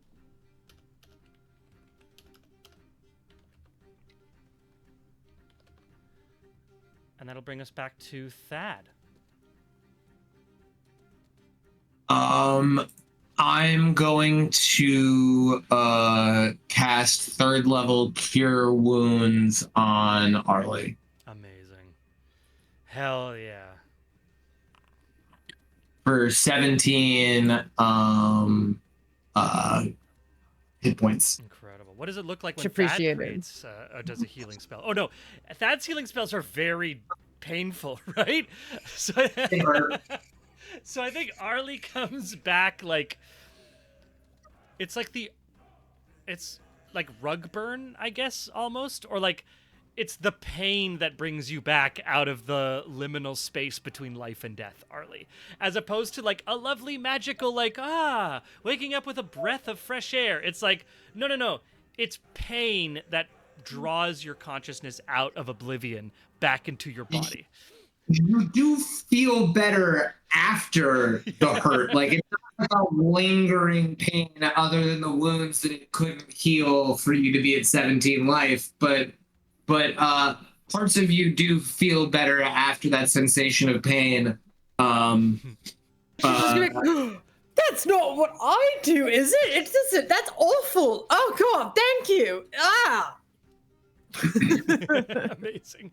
And that'll bring us back to Thad. I'm going to cast 3rd level Cure Wounds on Arlie. Amazing. Hell yeah. For 17 hit points. Incredible. What does it look like when Much Thad appreciated. creates, does a healing spell? Oh no, Thad's healing spells are very painful, right? So, so I think Arlie comes back like it's like rug burn, I guess, almost, or like it's the pain that brings you back out of the liminal space between life and death, Arlie, as opposed to like a lovely magical like waking up with a breath of fresh air. It's like no, it's pain that draws your consciousness out of oblivion back into your body. You do feel better after the hurt. Like it's not like a lingering pain other than the wounds that it couldn't heal for you to be at 17 life. But parts of you do feel better after that sensation of pain. That's not what I do, is it? It doesn't. That's awful. Oh God, thank you. Amazing.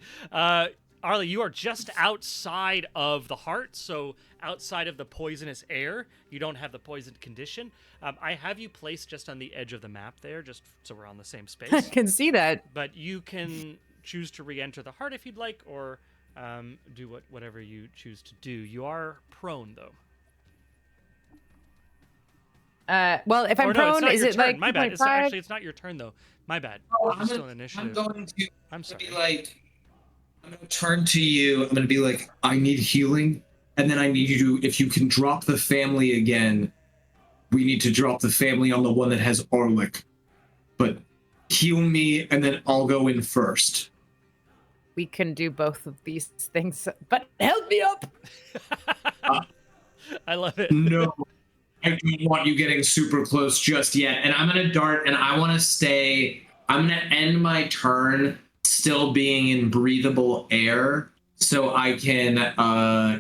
Arlie, you are just outside of the heart, so outside of the poisonous air. You don't have the poisoned condition. I have you placed just on the edge of the map there, just so we're on the same space. I can see that. But you can choose to re-enter the heart if you'd like, or do whatever you choose to do. You are prone, though. Well, if I'm prone, is it like my bad? 2.5? It's not your turn though. My bad. I'm Still an initiative. I'm sorry. be like, I'm gonna turn to you. I'm gonna be like, I need healing, and then I need you to, if you can drop the family again, we need to drop the family on the one that has Orlick. But heal me, and then I'll go in first. We can do both of these things, but help me up. I love it. No, I don't want you getting super close just yet. And I'm gonna dart, and I want to stay. I'm gonna end my turn still being in breathable air, so I can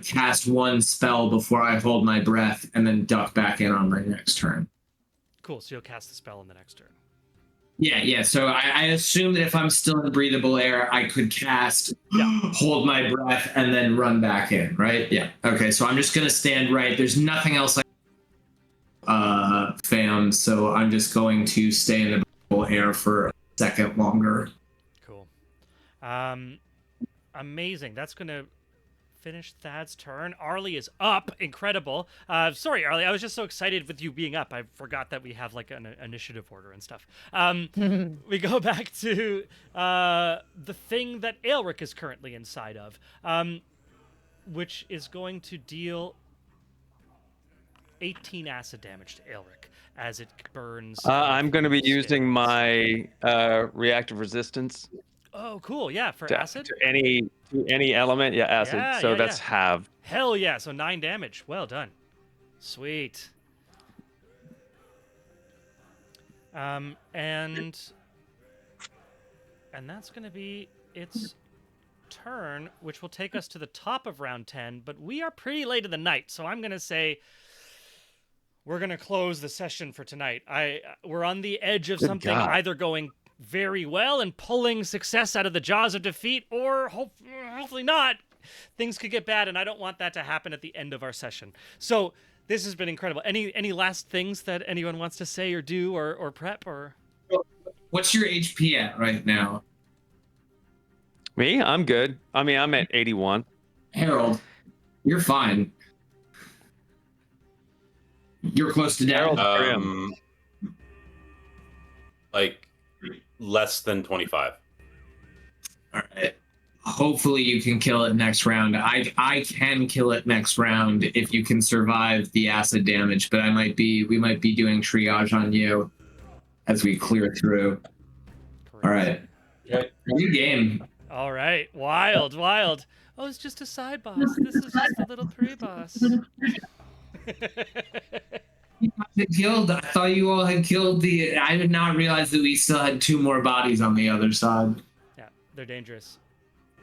cast one spell before I hold my breath, and then duck back in on my next turn. Cool. So you'll cast the spell in the next turn. Yeah. So I assume that if I'm still in breathable air, I could cast, hold my breath, and then run back in, right? Yeah. Okay. So I'm just gonna stand right. There's nothing else fam. So I'm just going to stay in the breathable air for a second longer. Cool. Amazing. That's gonna finish Thad's turn. Arlie is up. Incredible. Sorry, Arlie. I was just so excited with you being up. I forgot that we have like an initiative order and stuff. We go back to the thing that Aelric is currently inside of, which is going to deal 18 acid damage to Aelric as it burns. I'm going to be using skins. my reactive resistance. Oh, cool. Yeah, for acid? To any element. Yeah, acid. Yeah, so yeah, that's yeah. halved. Hell yeah. So 9 damage. Well done. Sweet. And that's going to be its turn, which will take us to the top of round 10, but we are pretty late in the night, so I'm going to say we're going to close the session for tonight. We're on the edge of Good something God. either going very well and pulling success out of the jaws of defeat, or hopefully not. Things could get bad, and I don't want that to happen at the end of our session. So this has been incredible. Any last things that anyone wants to say or do or prep or? What's your HP at right now? Me? I'm good. I mean, I'm at 81. Harold, you're fine. You're close to death. Harold, like less than 25. All right. Hopefully you can kill it next round. I can kill it next round if you can survive the acid damage, but we might be doing triage on you as we clear through. All right. New game. All right. Wild. Oh, it's just a side boss. This is just a little pre-boss. I thought you all had killed I did not realize that we still had 2 more bodies on the other side. Yeah, they're dangerous.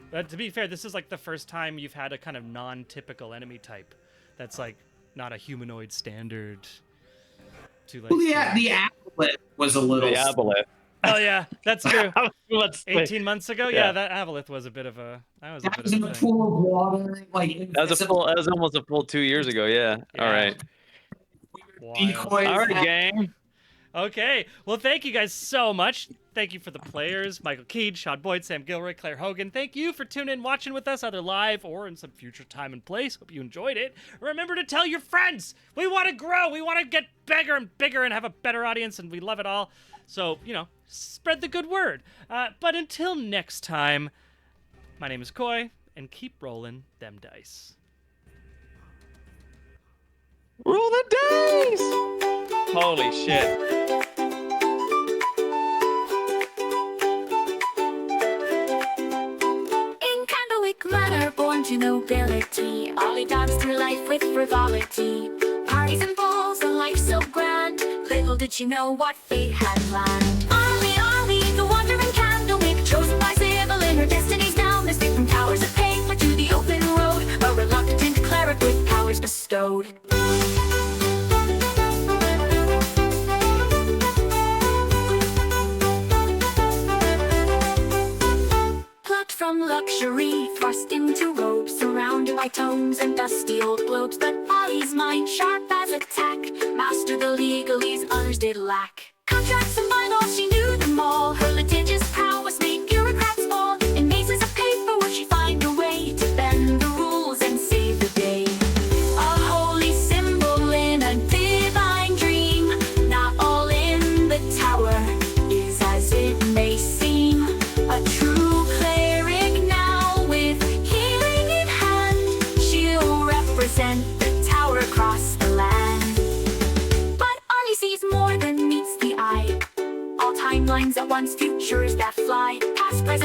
But to be fair, this is like the first time you've had a kind of non-typical enemy type that's like not a humanoid standard. Well, yeah, the aboleth was a little. The aboleth. Oh yeah, that's true. 18 That months ago, yeah, that aboleth was a bit of a. Was in a pool of water, like that was almost a full 2 years ago. Yeah. All right. Decoys. All right, gang. Okay. Well, thank you guys so much. Thank you for the players, Michael Keed, Sean Boyd, Sam Gilroy, Claire Hogan. Thank you for tuning in, watching with us, either live or in some future time and place. Hope you enjoyed it. Remember to tell your friends. We want to grow. We want to get bigger and bigger and have a better audience, and we love it all. So, spread the good word. But until next time, my name is Coy, and keep rolling them dice. Roll the dice! Holy shit. Manner born to nobility, Ollie danced through life with frivolity. Parties and balls, a life so grand. Little did she know what fate had planned. Ollie, the wandering candlemaker, chosen by Sybil in her destiny's down. Escape from towers of pain, but to the open road, a reluctant cleric with powers bestowed. From luxury, thrust into robes, surrounded by tomes and dusty old globes. But Ollie's mind, sharp as a tack, mastered the legalese others did lack. Contracts and bylaws, she knew them all. Her litigious prowess made bureaucrats fall. In mazes of paperwork, she'd find a way to bend the rules and save the day. A holy symbol in a divine dream. Not all in the tower is as it may seem. A true the tower across the land. But Ollie sees more than meets the eye. All timelines at once, futures that fly, past, present.